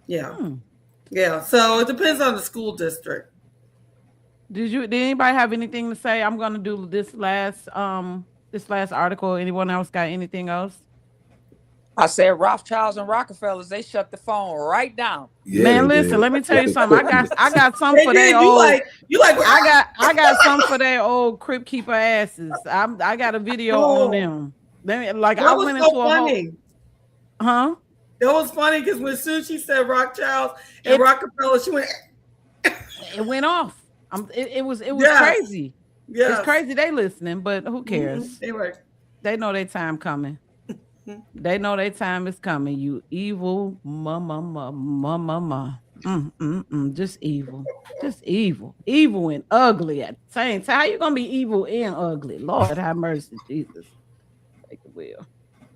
[SPEAKER 5] Yeah. Yeah. So it depends on the school district.
[SPEAKER 2] Did anybody have anything to say? I'm gonna do this last article. Anyone else got anything else?
[SPEAKER 7] I said Rothschilds and Rockefellers, they shut the phone right down.
[SPEAKER 6] Yeah,
[SPEAKER 2] Man,
[SPEAKER 6] they
[SPEAKER 2] listen,
[SPEAKER 6] did.
[SPEAKER 2] let me tell you something. I got something for
[SPEAKER 5] They
[SPEAKER 2] their
[SPEAKER 5] did.
[SPEAKER 2] old. I
[SPEAKER 5] I
[SPEAKER 2] got something for their old Crypt Keeper asses. I got a video on them. I
[SPEAKER 5] That was
[SPEAKER 2] went
[SPEAKER 5] so
[SPEAKER 2] into a
[SPEAKER 5] funny.
[SPEAKER 2] huh?
[SPEAKER 5] It was funny because when soon she said Rothschilds and Rockefeller, she went.
[SPEAKER 2] It went off. It was
[SPEAKER 5] Yes.
[SPEAKER 2] crazy.
[SPEAKER 5] Yeah,
[SPEAKER 2] It's crazy they listening, but who cares?
[SPEAKER 5] Anyway,
[SPEAKER 2] They know their time coming. They know their time is coming. You evil mama. Just evil. Evil and ugly at the same time. How you gonna be evil and ugly? Lord have mercy, Jesus. Take the wheel.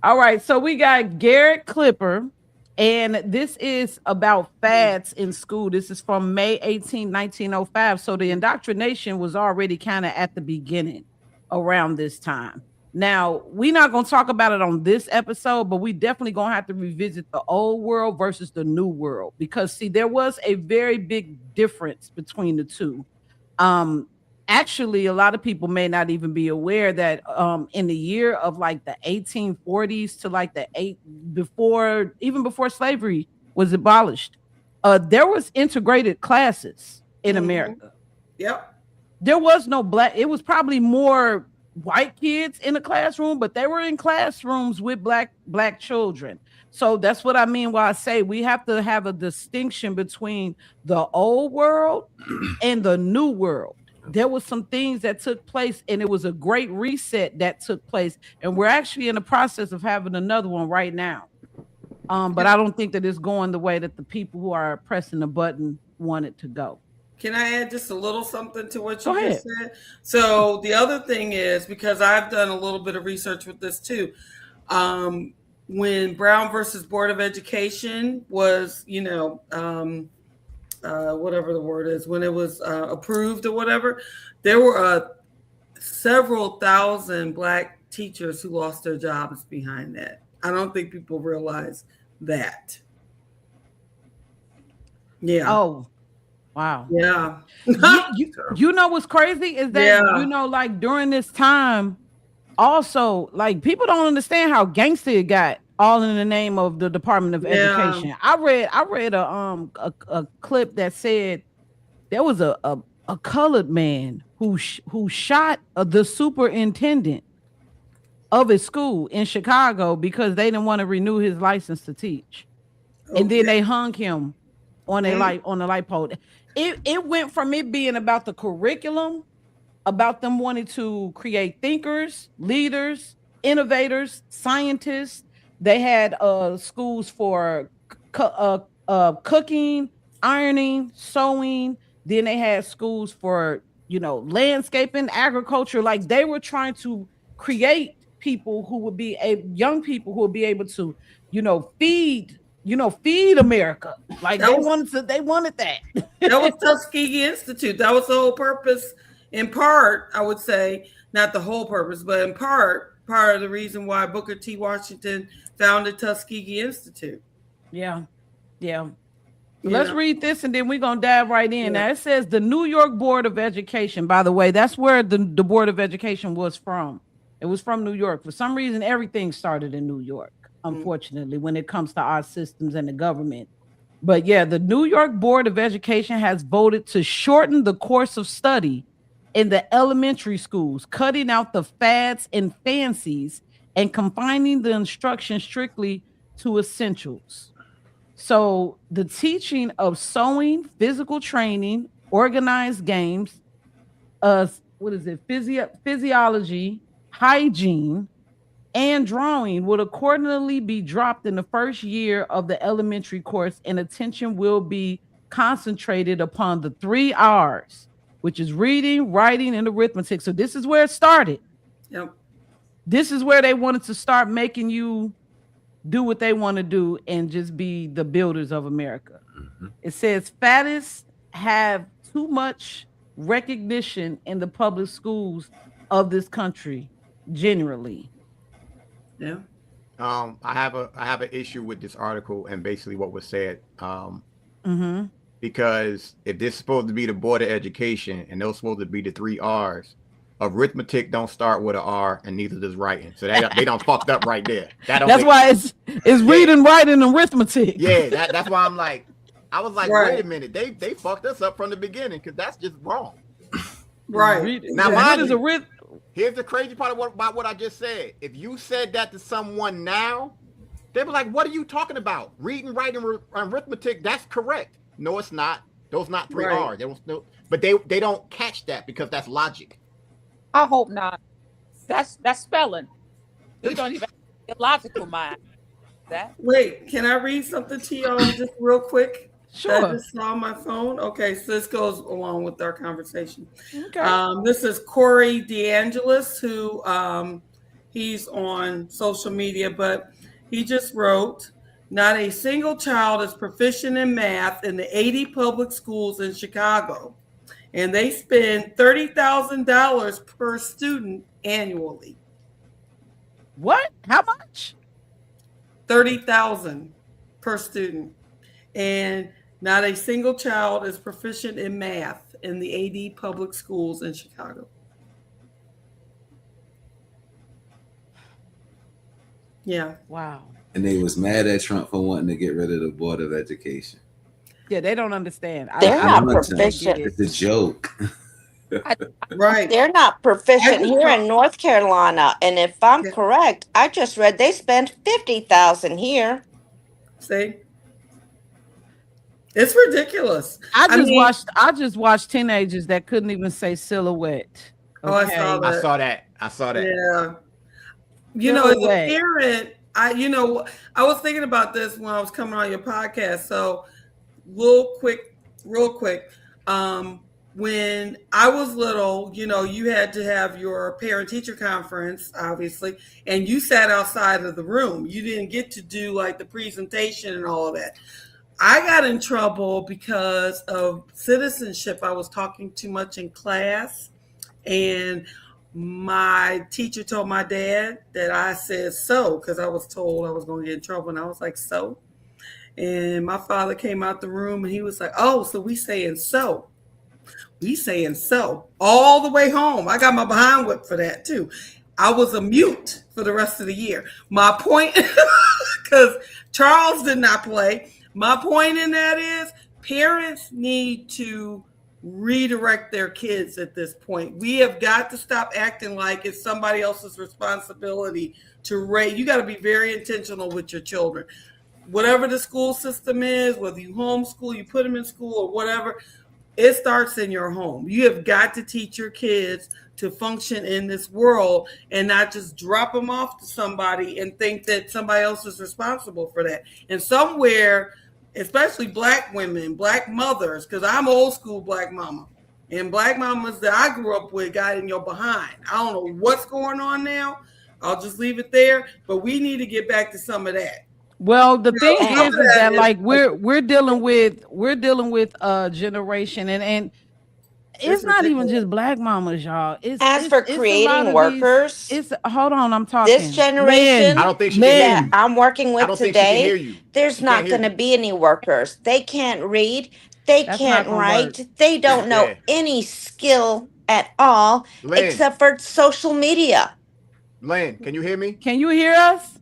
[SPEAKER 2] All right, so we got Garrett Clipper, and this is about fads in school. This is from May 18, 1905. So the indoctrination was already kind of at the beginning around this time. Now, we're not going to talk about it on this episode, but we definitely going to have to revisit the old world versus the new world, because see, there was a very big difference between the two. Actually, a lot of people may not even be aware that in the year of like the 1840s to like before slavery was abolished, there was integrated classes in America.
[SPEAKER 5] Yep.
[SPEAKER 2] There was no black. It was probably more white kids in the classroom, but they were in classrooms with black children. So that's what I mean when I say we have to have a distinction between the old world and the new world. There was some things that took place, and it was a great reset that took place, and we're actually in the process of having another one right now. But I don't think that it's going the way that the people who are pressing the button want it to go.
[SPEAKER 5] Can I add just a little something to what you
[SPEAKER 2] Go
[SPEAKER 5] just said? So the other thing is, because I've done a little bit of research with this too, when Brown versus Board of Education was, whatever the word is, when it was approved or whatever, there were several thousand Black teachers who lost their jobs behind that. I don't think people realize that. Yeah.
[SPEAKER 2] Oh, wow.
[SPEAKER 5] Yeah.
[SPEAKER 2] You know what's crazy is that,
[SPEAKER 5] Yeah.
[SPEAKER 2] you know, like during this time, also, like people don't understand how gangster it got all in the name of the Department of
[SPEAKER 5] Yeah.
[SPEAKER 2] Education. I read a clip that said there was a colored man who shot the superintendent of his school in Chicago because they didn't want to renew his license to teach. And then they hung him on a light pole. It went from it being about the curriculum, about them wanting to create thinkers, leaders, innovators, scientists. They had schools for cooking, ironing, sewing. Then they had schools for, you know, landscaping, agriculture. Like they were trying to create people who would be young people who would be able to, you know, feed America. Like they wanted that.
[SPEAKER 5] That was Tuskegee Institute. That was the whole purpose, in part, I would say, not the whole purpose, but in part of the reason why Booker T. Washington founded Tuskegee Institute.
[SPEAKER 2] Yeah. Let's read this and then we're going to dive right in. Now it says the New York Board of Education. By the way, that's where the Board of Education was from. It was from New York. For some reason, everything started in New York, unfortunately, when it comes to our systems and the government. But yeah, the New York Board of Education has voted to shorten the course of study in the elementary schools, cutting out the fads and fancies and confining the instruction strictly to essentials. So the teaching of sewing, physical training, organized games, physiology, hygiene, and drawing would accordingly be dropped in the first year of the elementary course, and attention will be concentrated upon the 3 R's, which is reading, writing, and arithmetic. So this is where it started.
[SPEAKER 5] Yep.
[SPEAKER 2] This is where they wanted to start making you do what they want to do and just be the builders of America. Mm-hmm. It says faddists have too much recognition in the public schools of this country generally.
[SPEAKER 5] Yeah.
[SPEAKER 3] I have an issue with this article and basically what was said. Because if this is supposed to be the Board of Education and those supposed to be the 3 R's, arithmetic don't start with an R and neither does writing. So they don't fucked up right there.
[SPEAKER 2] That's why it's reading, writing, and arithmetic.
[SPEAKER 3] Yeah, that's why I'm like, I was like, wait a minute, they fucked us up from the beginning because that's just wrong.
[SPEAKER 5] Right.
[SPEAKER 3] Now, here's the crazy part about what I just said. If you said that to someone now, they'd be like, what are you talking about? Reading, writing, arithmetic, that's correct. No, it's not. Those not 3 R's. But they don't catch that because that's logic.
[SPEAKER 7] I hope not. That's spelling. We don't even have a logical mind.
[SPEAKER 5] Wait, can I read something to y'all just real quick?
[SPEAKER 2] Sure.
[SPEAKER 5] I just saw on my phone. Okay, so this goes along with our conversation.
[SPEAKER 2] Okay.
[SPEAKER 5] This is Corey DeAngelis, who he's on social media, but he just wrote, not a single child is proficient in math in the 80 public schools in Chicago, and they spend $30,000 per student annually.
[SPEAKER 2] What? How much?
[SPEAKER 5] $30,000 per student. And not a single child is proficient in math in the 80 public schools in Chicago. Yeah.
[SPEAKER 2] Wow.
[SPEAKER 6] And they was mad at Trump for wanting to get rid of the Board of Education.
[SPEAKER 2] Yeah, they don't understand.
[SPEAKER 4] They're not
[SPEAKER 6] I'm
[SPEAKER 4] proficient.
[SPEAKER 6] It's a joke.
[SPEAKER 5] Right.
[SPEAKER 4] They're not proficient here in North Carolina. And if I'm correct, I just read they spend $50,000 here.
[SPEAKER 5] See? It's ridiculous.
[SPEAKER 2] I just watched teenagers that couldn't even say silhouette.
[SPEAKER 5] Oh, I saw that.
[SPEAKER 3] I saw that.
[SPEAKER 5] Yeah. You know, as a parent, I was thinking about this when I was coming on your podcast. So real quick. When I was little, you had to have your parent-teacher conference, obviously, and you sat outside of the room. You didn't get to do like the presentation and all of that. I got in trouble because of citizenship. I was talking too much in class, and my teacher told my dad that I said so because I was told I was going to get in trouble, and I was like, so? And my father came out the room, and he was like, oh, so we saying so. We saying so all the way home. I got my behind whipped for that, too. I was a mute for the rest of the year. My point, because Charles did not play, my point in that is parents need to redirect their kids at this point. We have got to stop acting like it's somebody else's responsibility to raise. You got to be very intentional with your children. Whatever the school system is, whether you homeschool, you put them in school or whatever, it starts in your home. You have got to teach your kids to function in this world and not just drop them off to somebody and think that somebody else is responsible for that. And somewhere, especially Black women, Black mothers, because I'm old school Black mama, and Black mamas that I grew up with got in your behind. I don't know what's going on now. I'll just leave it there. But we need to get back to some of that.
[SPEAKER 2] Well, the thing is that like we're dealing with a generation and it's not even just Black mamas, y'all.
[SPEAKER 4] As for creating workers,
[SPEAKER 2] hold on, I'm talking.
[SPEAKER 4] This generation,
[SPEAKER 3] I don't think she can hear you.
[SPEAKER 4] I'm working
[SPEAKER 3] I
[SPEAKER 4] with
[SPEAKER 3] don't think she can hear
[SPEAKER 4] today,
[SPEAKER 3] you.
[SPEAKER 4] there's
[SPEAKER 3] She
[SPEAKER 4] not
[SPEAKER 3] can't hear
[SPEAKER 4] going to
[SPEAKER 3] you.
[SPEAKER 4] be any workers. They can't read. They
[SPEAKER 2] That's
[SPEAKER 4] can't
[SPEAKER 2] not gonna
[SPEAKER 4] write.
[SPEAKER 2] work.
[SPEAKER 4] They don't know
[SPEAKER 3] Yeah.
[SPEAKER 4] any skill at all
[SPEAKER 3] Lynn,
[SPEAKER 4] except for social media.
[SPEAKER 3] Lynn, can you hear me?
[SPEAKER 2] Can you hear us?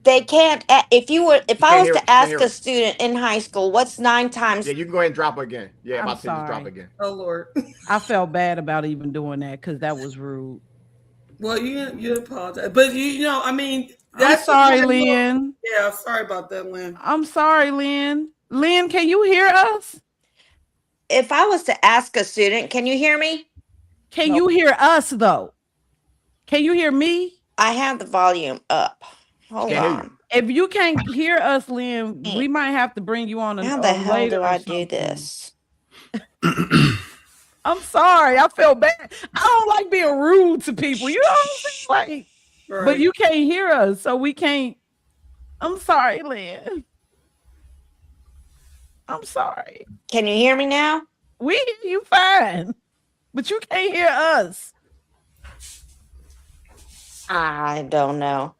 [SPEAKER 4] They can't. If
[SPEAKER 3] She
[SPEAKER 4] I
[SPEAKER 3] can't
[SPEAKER 4] was
[SPEAKER 3] hear-
[SPEAKER 4] to
[SPEAKER 3] she can't
[SPEAKER 4] ask
[SPEAKER 3] hear
[SPEAKER 4] a
[SPEAKER 3] us.
[SPEAKER 4] student in high school, what's 9 times?
[SPEAKER 3] Yeah, you can go ahead and drop again. Yeah,
[SPEAKER 2] I'm
[SPEAKER 3] about to say just drop
[SPEAKER 2] sorry.
[SPEAKER 3] again.
[SPEAKER 5] Oh, Lord.
[SPEAKER 2] I felt bad about even doing that because that was rude.
[SPEAKER 5] Well, you apologize. But, I mean,
[SPEAKER 2] I'm
[SPEAKER 5] that's
[SPEAKER 2] sorry,
[SPEAKER 5] the point.
[SPEAKER 2] Lynn.
[SPEAKER 5] Yeah, sorry about that, Lynn.
[SPEAKER 2] I'm sorry, Lynn. Lynn, can you hear us?
[SPEAKER 4] If I was to ask a student, can you hear me?
[SPEAKER 2] Can you hear us though? Can you hear me?
[SPEAKER 4] I have the volume up. Hold
[SPEAKER 3] Can't hear you.
[SPEAKER 4] on.
[SPEAKER 2] If you can't hear us, Lynn, we might have to bring you on
[SPEAKER 4] How the hell
[SPEAKER 2] later
[SPEAKER 4] do
[SPEAKER 2] or
[SPEAKER 4] I do
[SPEAKER 2] something.
[SPEAKER 4] this?
[SPEAKER 2] I'm sorry. I felt bad. I don't like being rude to people. You know what I'm saying? Like,
[SPEAKER 5] Right.
[SPEAKER 2] but you can't hear us, so we can't. I'm sorry, Lynn. I'm sorry.
[SPEAKER 4] Can you hear me now?
[SPEAKER 2] We hear you fine, but you can't hear us.
[SPEAKER 4] I don't know.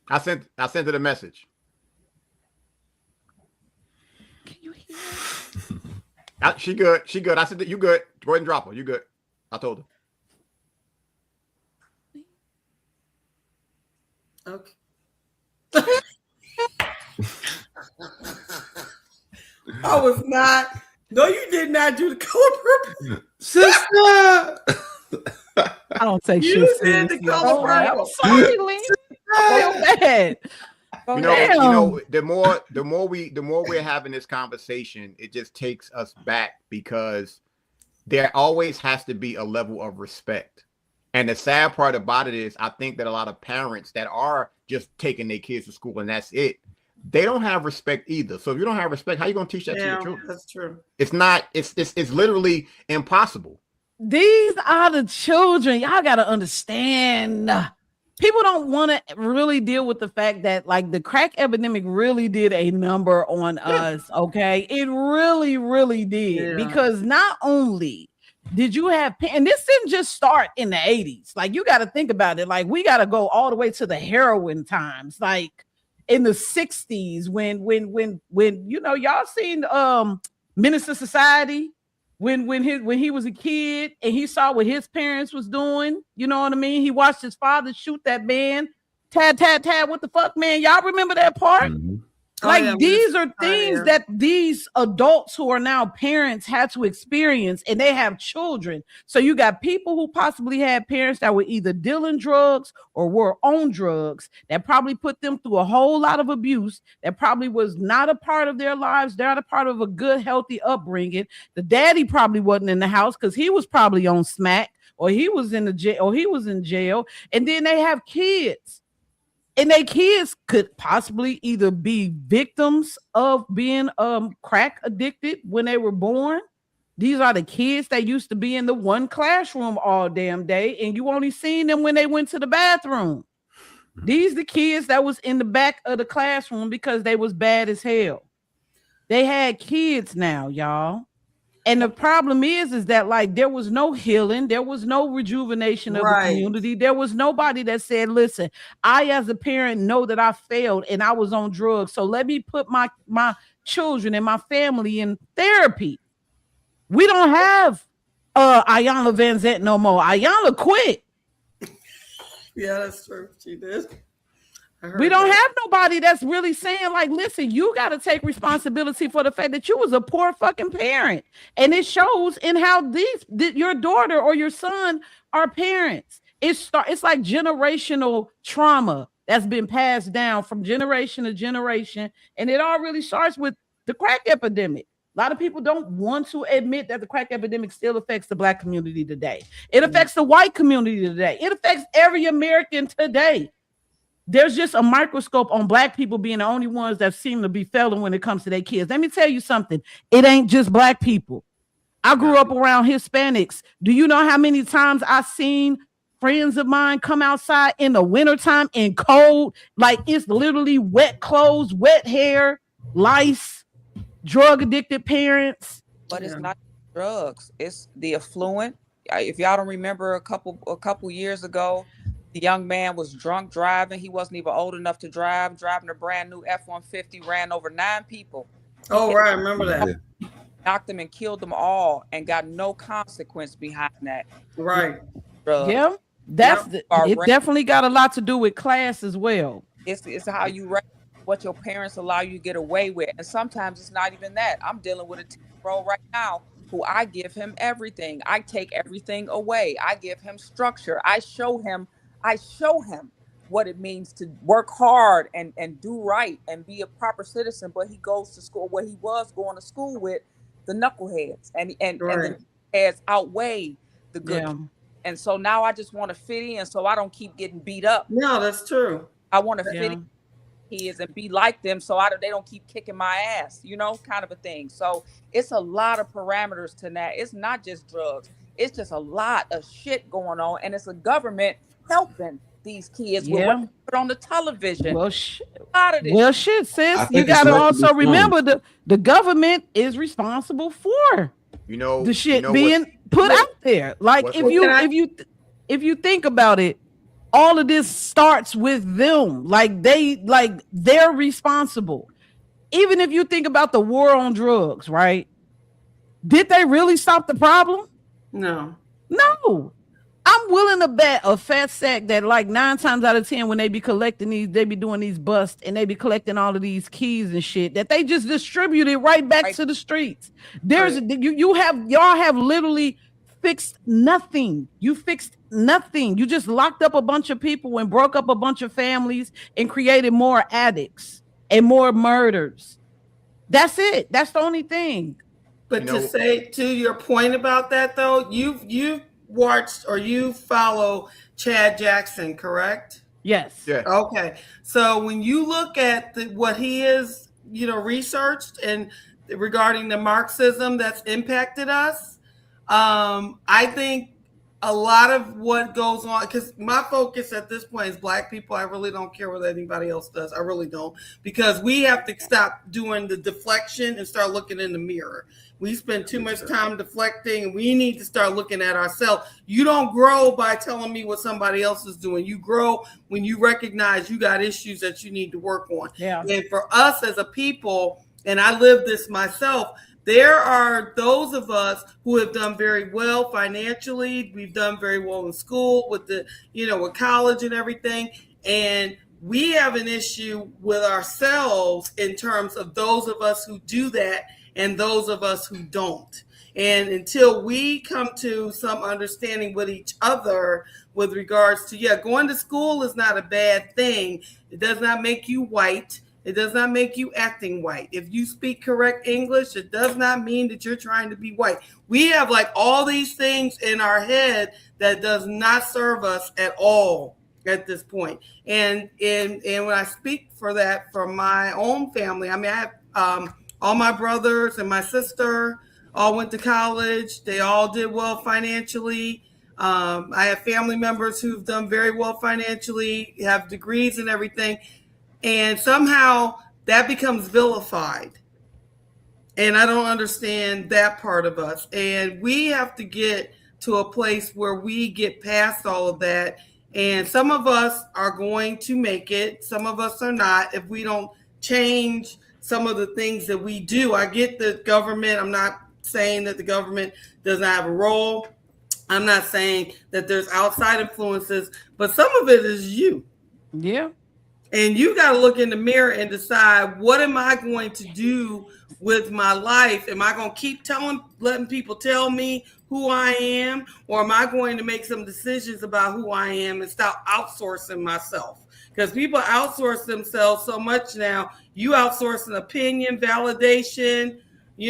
[SPEAKER 3] I sent it a message.
[SPEAKER 2] Can you hear us?
[SPEAKER 3] She good. She good. I said that you good. Go ahead and drop her. You good. I told her.
[SPEAKER 5] Okay. I was not. No, you did not do the color purple.
[SPEAKER 6] Sister.
[SPEAKER 2] I don't take
[SPEAKER 5] You
[SPEAKER 2] shit
[SPEAKER 5] did the
[SPEAKER 2] seriously.
[SPEAKER 5] color
[SPEAKER 2] All right, I'm
[SPEAKER 5] purple.
[SPEAKER 2] sorry, Lynn. I feel bad.
[SPEAKER 3] The more we're having this conversation, it just takes us back because there always has to be a level of respect. And the sad part about it is I think that a lot of parents that are just taking their kids to school and that's it, they don't have respect either. So if you don't have respect, how are you going to teach that to your children?
[SPEAKER 5] That's true.
[SPEAKER 3] It's not, it's literally impossible.
[SPEAKER 2] These are the children. Y'all got to understand. People don't want to really deal with the fact that like the crack epidemic really did a number on us. Okay. It really, really did.
[SPEAKER 5] Yeah.
[SPEAKER 2] Because not only did you have, and this didn't just start in the 80s. Like you got to think about it. Like we got to go all the way to the heroin times. Like in the 60s when y'all seen Minister Society when he was a kid and he saw what his parents was doing, you know what I mean? He watched his father shoot that man. Tad, what the fuck, man? Y'all remember that part?
[SPEAKER 6] Mm-hmm.
[SPEAKER 2] Like these are things that these adults who are now parents had to experience, and they have children. So you got people who possibly had parents that were either dealing drugs or were on drugs that probably put them through a whole lot of abuse that probably was not a part of their lives. They're not a part of a good, healthy upbringing. The daddy probably wasn't in the house because he was probably on smack or he was in the jail or he was in jail. And then they have kids. And their kids could possibly either be victims of being crack addicted when they were born, These are the kids that used to be in the one classroom all damn day, and you only seen them when they went to the bathroom. These the kids that was in the back of the classroom because they was bad as hell. They had kids now, y'all. And the problem is that like there was no healing, there was no rejuvenation of the community. There was nobody that said, listen, I as a parent know that I failed and I was on drugs. So let me put my children and my family in therapy. We don't have Ayanna Van Zant no more. Ayanna quit.
[SPEAKER 5] Yeah, that's true. She did.
[SPEAKER 2] We don't have nobody that's really saying like, listen, you got to take responsibility for the fact that you was a poor fucking parent. And it shows in how your daughter or your son are parents. It's like generational trauma that's been passed down from generation to generation. And it all really starts with the crack epidemic. A lot of people don't want to admit that the crack epidemic still affects the Black community today. It affects the white community today. It affects every American today. There's just a microscope on Black people being the only ones that seem to be failing when it comes to their kids. Let me tell you something. It ain't just Black people. I grew up around Hispanics. Do you know how many times I seen friends of mine come outside in the wintertime in cold? Like it's literally wet clothes, wet hair, lice, drug addicted parents.
[SPEAKER 7] But it's not drugs. It's the affluent. If y'all don't remember a couple years ago, the young man was drunk driving. He wasn't even old enough to drive, driving a brand new F-150, ran over 9 people.
[SPEAKER 5] Oh, right. I remember that.
[SPEAKER 7] Knocked them and killed them all and got no consequence behind that.
[SPEAKER 5] Right.
[SPEAKER 2] Yeah. It definitely got a lot to do with class as well.
[SPEAKER 7] It's how you rate what your parents allow you to get away with. And sometimes it's not even that. I'm dealing with a 10-year-old right now who I give him everything. I take everything away. I give him structure. I show him what it means to work hard and do right and be a proper citizen. But he goes to school where he was going to school with the knuckleheads and the heads outweigh the good. Yeah. And so now I just want to fit in so I don't keep getting beat up.
[SPEAKER 5] No, that's true.
[SPEAKER 7] I want to fit in kids and be like them so they don't keep kicking my ass, kind of a thing. So it's a lot of parameters to that. It's not just drugs. It's just a lot of shit going on. And it's a government helping these kids with what they put on the television.
[SPEAKER 2] Well, shit, sis. You got to also remember the government is responsible for the shit being put out there. Like if you think about it, all of this starts with them. They're responsible. Even if you think about the war on drugs, right? Did they really stop the problem?
[SPEAKER 5] No.
[SPEAKER 2] I'm willing to bet a fat sack that like 9 times out of 10 when they be collecting these, they be doing these busts and they be collecting all of these keys and shit that they just distribute it right back to the streets. Y'all have literally fixed nothing. You fixed nothing. You just locked up a bunch of people and broke up a bunch of families and created more addicts and more murders. That's it. That's the only thing.
[SPEAKER 5] But to say to your point about that though, you've watched or you follow Chad Jackson, correct?
[SPEAKER 2] Yes.
[SPEAKER 3] Yeah.
[SPEAKER 5] Okay. So when you look at what he is, researched and regarding the Marxism that's impacted us, I think a lot of what goes on, because my focus at this point is Black people. I really don't care what anybody else does. I really don't, because we have to stop doing the deflection and start looking in the mirror. We spend too much time deflecting, and we need to start looking at ourselves. You don't grow by telling me what somebody else is doing. You grow when you recognize you got issues that you need to work on.
[SPEAKER 2] Yeah.
[SPEAKER 5] And for us as a people, and I live this myself, there are those of us who have done very well financially. We've done very well in school with with college and everything. And we have an issue with ourselves in terms of those of us who do that and those of us who don't. And until we come to some understanding with each other with regards to, going to school is not a bad thing. It does not make you white. It does not make you acting white. If you speak correct English, it does not mean that you're trying to be white. We have all these things in our head that does not serve us at all at this point. And when I speak for that from my own family, I mean, I have all my brothers and my sister all went to college. They all did well financially. I have family members who've done very well financially, have degrees and everything. And somehow that becomes vilified. And I don't understand that part of us. And we have to get to a place where we get past all of that. And some of us are going to make it. Some of us are not. If we don't change some of the things that we do, I get the government. I'm not saying that the government does not have a role. I'm not saying that there's outside influences, but some of it is you.
[SPEAKER 2] Yeah.
[SPEAKER 5] And you got to look in the mirror and decide, what am I going to do with my life? Am I going to keep letting people tell me who I am? Or am I going to make some decisions about who I am and stop outsourcing myself? Because people outsource themselves so much now. You outsource an opinion, validation,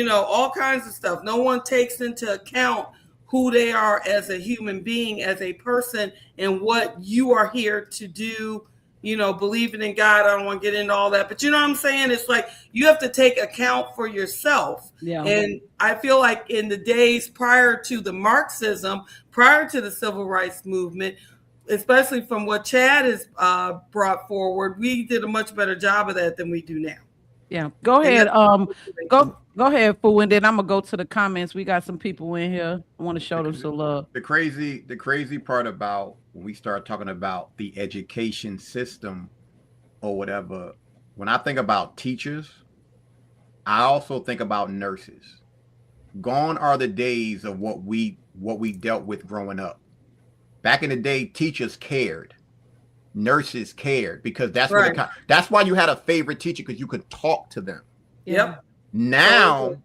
[SPEAKER 5] all kinds of stuff. No one takes into account who they are as a human being, as a person, and what you are here to do. Believing in God. I don't want to get into all that, but you know what I'm saying? It's like you have to take account for yourself.
[SPEAKER 2] Yeah.
[SPEAKER 5] And I feel like in the days prior to the Marxism, prior to the civil rights movement, especially from what Chad has brought forward, we did a much better job of that than we do now.
[SPEAKER 2] Yeah. Go ahead. Go ahead, Fu, and then I'm gonna go to the comments. We got some people in here. I want to show them some love.
[SPEAKER 3] The crazy part about when we start talking about the education system or whatever, when I think about teachers, I also think about nurses. Gone are the days of what we dealt with growing up. Back in the day, teachers cared. Nurses cared, because that's
[SPEAKER 5] right.
[SPEAKER 3] That's why you had a favorite teacher, because you could talk to them.
[SPEAKER 5] Yep.
[SPEAKER 3] Now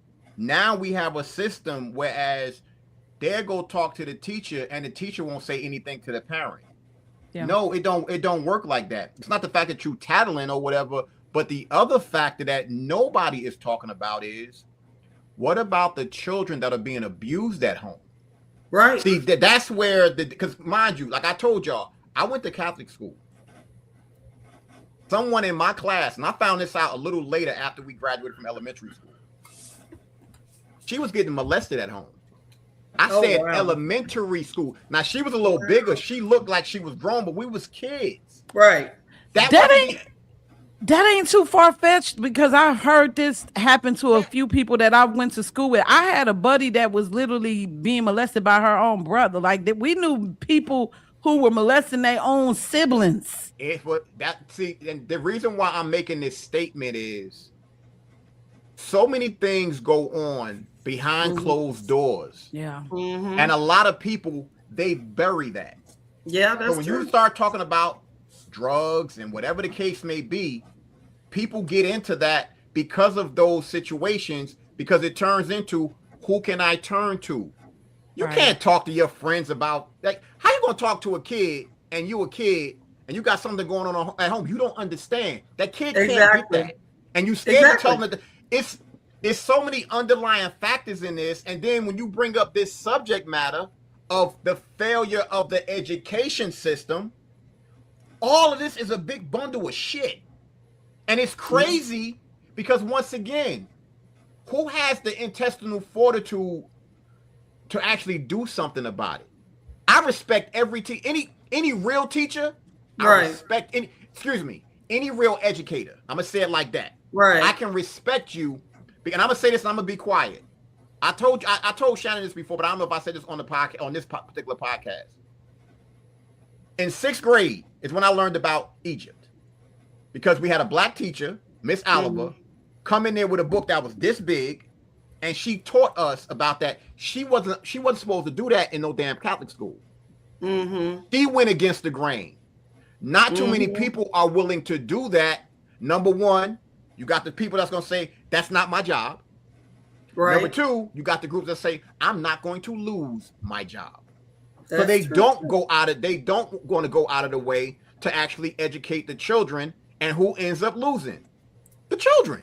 [SPEAKER 3] we have a system whereas they'll go talk to the teacher and the teacher won't say anything to the parent. Yeah. No, it don't work like that. It's not the fact that you tattling or whatever, but the other factor that nobody is talking about is, what about the children that are being abused at home?
[SPEAKER 5] Right.
[SPEAKER 3] See, that's where because mind you, like I told y'all, I went to Catholic school. Someone in my class, and I found this out a little later after we graduated from elementary school, she was getting molested at home. I said wow. Elementary school. Now, she was a little bigger. She looked like she was grown, but we was kids.
[SPEAKER 5] Right.
[SPEAKER 2] That ain't too far-fetched, because I've heard this happen to a few people that I went to school with. I had a buddy that was literally being molested by her own brother. Like, that, we knew people who were molesting their own siblings.
[SPEAKER 3] And the reason why I'm making this statement is so many things go on behind closed doors.
[SPEAKER 2] Yeah.
[SPEAKER 5] Mm-hmm.
[SPEAKER 3] And a lot of people, they bury that.
[SPEAKER 5] Yeah, that's
[SPEAKER 3] so when
[SPEAKER 5] true.
[SPEAKER 3] You start talking about drugs and whatever the case may be, people get into that because of those situations, because it turns into, who can I turn to? You right. can't talk to your friends about, like, how you gonna talk to a kid and you a kid and you got something going on at home? You don't understand. That kid can't get that. And you scared to tell them that it's so many underlying factors in this. And then when you bring up this subject matter of the failure of the education system, all of this is a big bundle of shit. And it's crazy because, once again, who has the intestinal fortitude to actually do something about it? I respect every any real teacher.
[SPEAKER 5] Right.
[SPEAKER 3] I respect any real educator. I'm gonna say it like that.
[SPEAKER 5] Right.
[SPEAKER 3] I can respect you, and I'm gonna say this, and I'm gonna be quiet. I told Shannon this before, but I don't know if I said this on the podcast, on this particular podcast. In 6th grade is when I learned about Egypt, because we had a black teacher, Miss Oliver, come in there with a book that was this big, and she taught us about that. She wasn't supposed to do that in no damn Catholic school.
[SPEAKER 5] Mm-hmm.
[SPEAKER 3] She went against the grain. Not too many people are willing to do that. Number one, you got the people that's gonna say that's not my job. Right. Number two, you got the groups that say I'm not going to lose my job. So they don't go out of the way to actually educate the children, and who ends up losing? The children.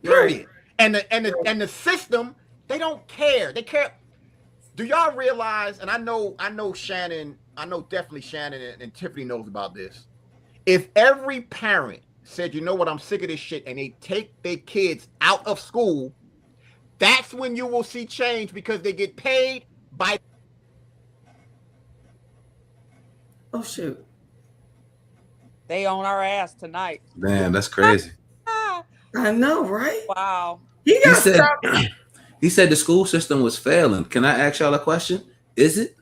[SPEAKER 3] Period. Right. And the system, they don't care. They care. Do y'all realize, and I know Shannon, I know definitely Shannon and Tiffany knows about this. If every parent said, you know what, I'm sick of this shit, and they take their kids out of school, That's when you will see change because they get paid by.
[SPEAKER 5] Oh shoot.
[SPEAKER 7] They on our ass tonight.
[SPEAKER 6] Man, that's crazy.
[SPEAKER 5] I know, right?
[SPEAKER 7] Wow.
[SPEAKER 5] He got stopped.
[SPEAKER 6] He said the school system was failing. Can I ask y'all a question? Is it?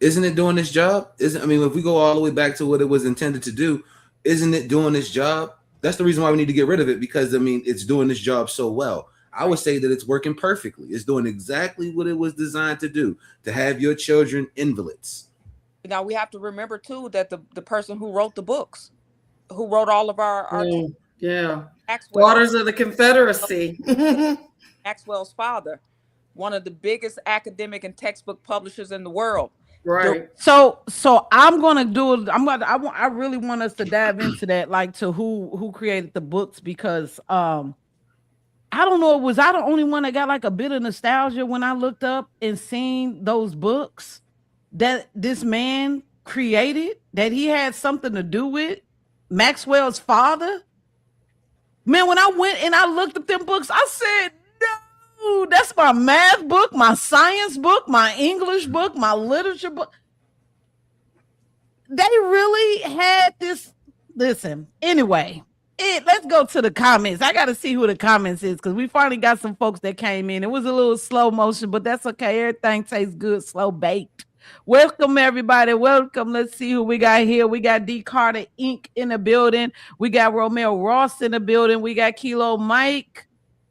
[SPEAKER 6] Isn't it doing this job? I mean, if we go all the way back to what it was intended to do, isn't it doing this job? That's the reason why we need to get rid of it, because I mean, it's doing this job so well. I would say that it's working perfectly. It's doing exactly what it was designed to do, to have your children invalids.
[SPEAKER 7] Now we have to remember too that the person who wrote the books, who wrote all of our
[SPEAKER 5] yeah,
[SPEAKER 7] Maxwell,
[SPEAKER 5] Daughters of the Confederacy.
[SPEAKER 7] Maxwell's father, one of the biggest academic and textbook publishers in the world.
[SPEAKER 5] Right.
[SPEAKER 2] So I'm gonna do it. I really want us to dive into that, like to who created the books, because I don't know, was I the only one that got like a bit of nostalgia when I looked up and seen those books that this man created, that he had something to do with Maxwell's father? Man, when I went and I looked at them books, I said, no, that's my math book, my science book, my English book, my literature book. They really had this. Listen, anyway, let's go to the comments. I got to see who the comments is, because we finally got some folks that came in. It was a little slow motion, but that's okay. Everything tastes good, slow baked. Welcome, everybody. Welcome. Let's see who we got here. We got D. Carter Inc. in the building. We got Romeo Ross in the building. We got Kilo Mike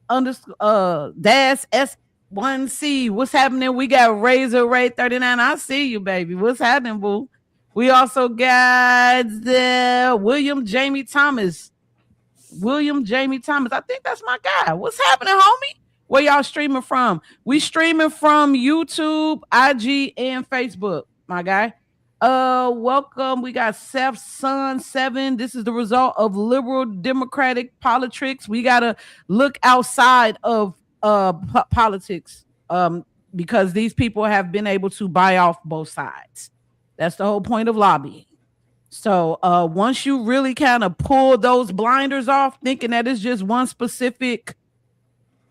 [SPEAKER 2] Das S1C. What's happening? We got Razor Ray 39. I see you, baby. What's happening, boo? We also got William Jamie Thomas. I think that's my guy. What's happening, homie? Where y'all streaming from? We streaming from YouTube, IG, and Facebook, my guy. Welcome. We got Seth Sun 7. This is the result of liberal democratic politics. We gotta look outside of politics, because these people have been able to buy off both sides. That's the whole point of lobbying. So once you really kind of pull those blinders off, thinking that it's just one specific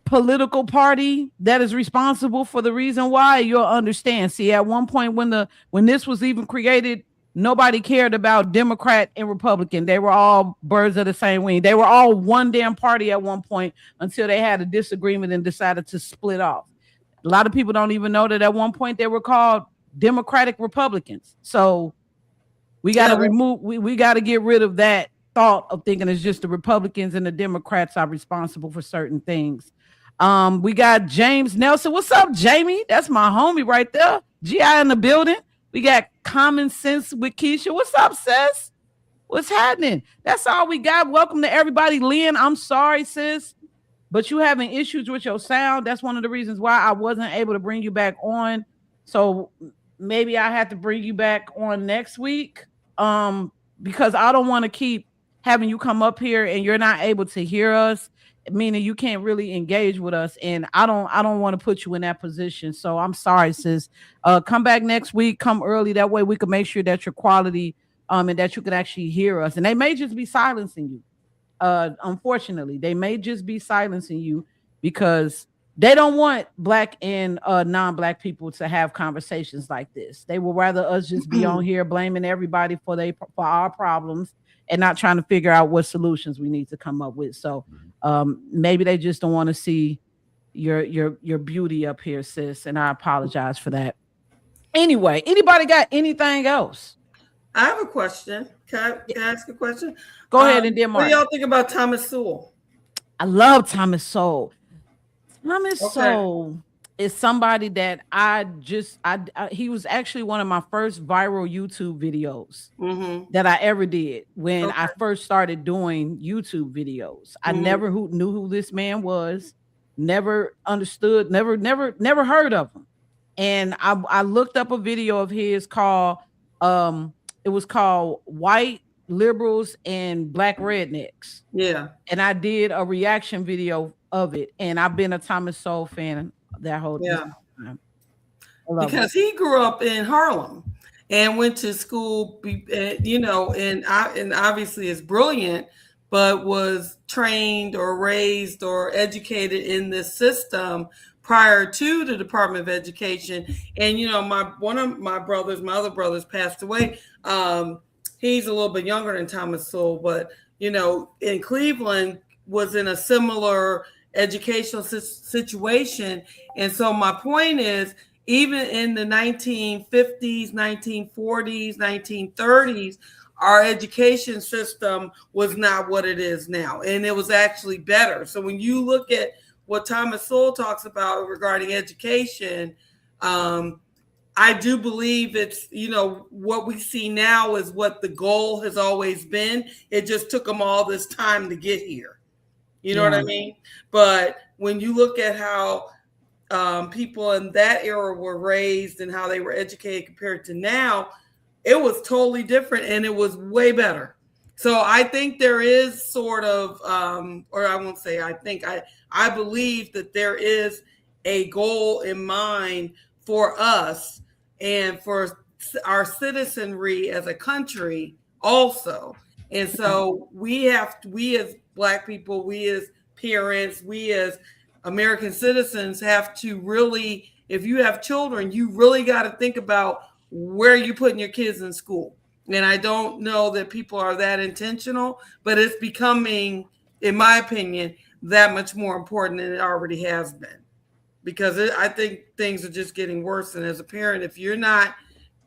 [SPEAKER 2] political party that is responsible for the reason why, you'll understand. See, at one point when this was even created, nobody cared about Democrat and Republican. They were all birds of the same wing. They were all one damn party at one point, until they had a disagreement and decided to split off. A lot of people don't even know that at one point they were called Democratic Republicans. So we got to we got to get rid of that thought of thinking it's just the Republicans and the Democrats are responsible for certain things. We got James Nelson. What's up, Jamie? That's my homie right there. GI in the building. We got Common Sense with Keisha. What's up, sis? What's happening? That's all we got. Welcome to everybody. Lynn, I'm sorry, sis, but you having issues with your sound. That's one of the reasons why I wasn't able to bring you back on. So maybe I have to bring you back on next week, because I don't want to keep having you come up here and you're not able to hear us, meaning you can't really engage with us, and I don't want to put you in that position. So I'm sorry, sis. Come back next week, come early, that way we can make sure that your quality and that you can actually hear us. And they may just be silencing you. Unfortunately, they may just be silencing you because they don't want black and non-black people to have conversations like this. They would rather us just be on here blaming everybody for our problems and not trying to figure out what solutions we need to come up with. So maybe they just don't want to see your beauty up here, sis, and I apologize for that. Anyway, anybody got anything else?
[SPEAKER 5] I have a question. Can I ask a question?
[SPEAKER 2] Go ahead and then Mark.
[SPEAKER 5] What do y'all think about Thomas Sowell?
[SPEAKER 2] I love Thomas Sowell. Thomas Sowell is somebody that he was actually one of my first viral YouTube videos that I ever did when I first started doing YouTube videos. I never knew who this man was, never understood, never heard of him. And I looked up a video of his called, it was called White Liberals and Black Rednecks. Yeah. And I did a reaction video of it. And I've been a Thomas Sowell fan that whole time.
[SPEAKER 5] Because he grew up in Harlem and went to school, and obviously is brilliant, but was trained or raised or educated in this system prior to the Department of Education. And one of my other brothers passed away. He's a little bit younger than Thomas Sowell, but in Cleveland was in a similar educational situation. And so my point is, even in the 1950s, 1940s, 1930s, our education system was not what it is now. And it was actually better. So when you look at what Thomas Sowell talks about regarding education, I do believe it's, what we see now is what the goal has always been. It just took them all this time to get here. You know what I mean? But when you look at how people in that era were raised and how they were educated compared to now, it was totally different and it was way better. So I think there is sort of, or I won't say I think, I believe that there is a goal in mind for us and for our citizenry as a country also. And so we as Black people, we as parents, we as American citizens have to really, if you have children, you really got to think about where you're putting your kids in school. And I don't know that people are that intentional, but it's becoming, in my opinion, that much more important than it already has been. Because I think things are just getting worse. And as a parent, if you're not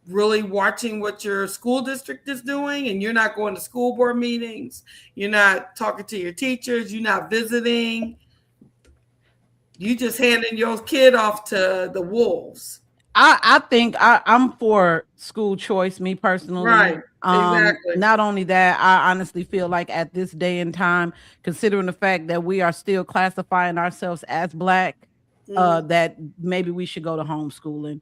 [SPEAKER 5] really watching what your school district is doing and you're not going to school board meetings, you're not talking to your teachers, you're not visiting, you just handing your kid off to the wolves.
[SPEAKER 2] I think I'm for school choice, me personally.
[SPEAKER 5] Right. Exactly.
[SPEAKER 2] Not only that, I honestly feel like at this day and time, considering the fact that we are still classifying ourselves as Black, that maybe we should go to homeschooling.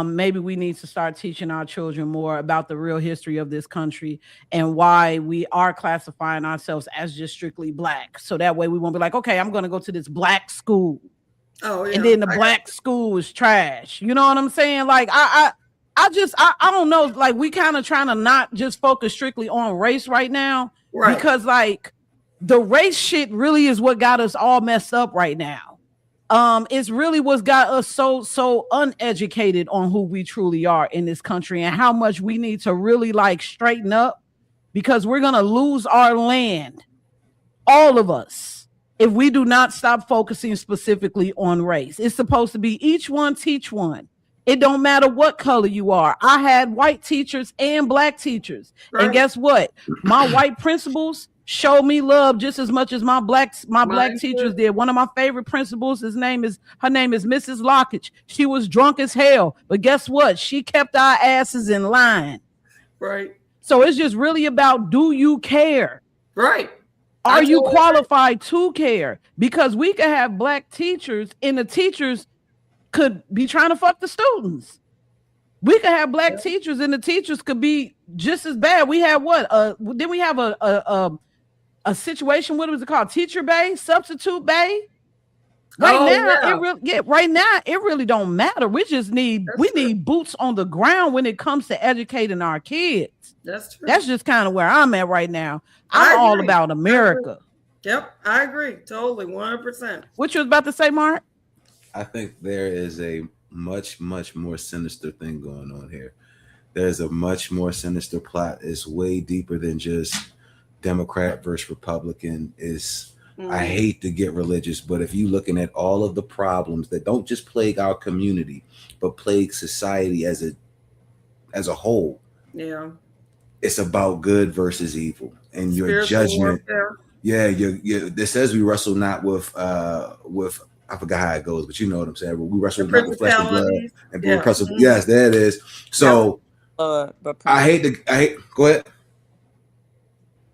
[SPEAKER 2] Maybe we need to start teaching our children more about the real history of this country and why we are classifying ourselves as just strictly Black. So that way we won't be like, okay, I'm going to go to this Black school. Oh, yeah. And then the Black school is trash. You know what I'm saying? Like, I don't know. Like, we kind of trying to not just focus strictly on race right now, right? Because like the race shit really is what got us all messed up right now. It's really what's got us so uneducated on who we truly are in this country and how much we need to really like straighten up, because we're gonna lose our land, all of us, if we do not stop focusing specifically on race. It's supposed to be each one teach one. It don't matter what color you are. I had white teachers and Black teachers. Right. And guess what? My white principals showed me love just as much as my black teachers did. One of my favorite principals, her name is Mrs. Lockage. She was drunk as hell, but guess what? She kept our asses in line. Right. So it's just really about, do you care? Right. Are you qualified to care? Because we could have Black teachers and the teachers could be trying to fuck the students. We could have Black teachers and the teachers could be just as bad. We have then we have a situation, what was it called? Teacher bay, substitute bay. Right now, it really don't matter. We just need boots on the ground when it comes to educating our kids. That's true. That's just kind of where I'm at right now. I'm all about America.
[SPEAKER 5] Yep, I agree. Totally, 100%.
[SPEAKER 2] What you was about to say, Mark?
[SPEAKER 6] I think there is a much, much more sinister thing going on here. There's a much more sinister plot. It's way deeper than just Democrat versus Republican. I hate to get religious, but if you're looking at all of the problems that don't just plague our community, but plague society as a whole, it's about good versus evil, and your judgment. Warfare. Yeah, it says we wrestle not with I forgot how it goes, but you know what I'm saying. We wrestle not with flesh and blood, and yes, there it is. So I hate. Go ahead.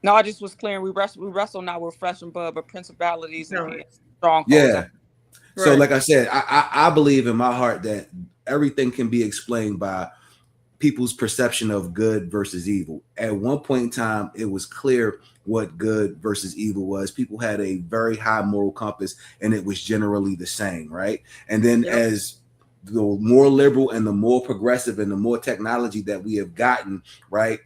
[SPEAKER 7] No, I just was clearing. We wrestle not with flesh and blood, but principalities and strongholds.
[SPEAKER 6] Yeah. Right. So, like I said, I believe in my heart that everything can be explained by people's perception of good versus evil. At one point in time, it was clear what good versus evil was. People had a very high moral compass, and it was generally the same, right? And then as the more liberal and the more progressive and the more technology that we have gotten, right,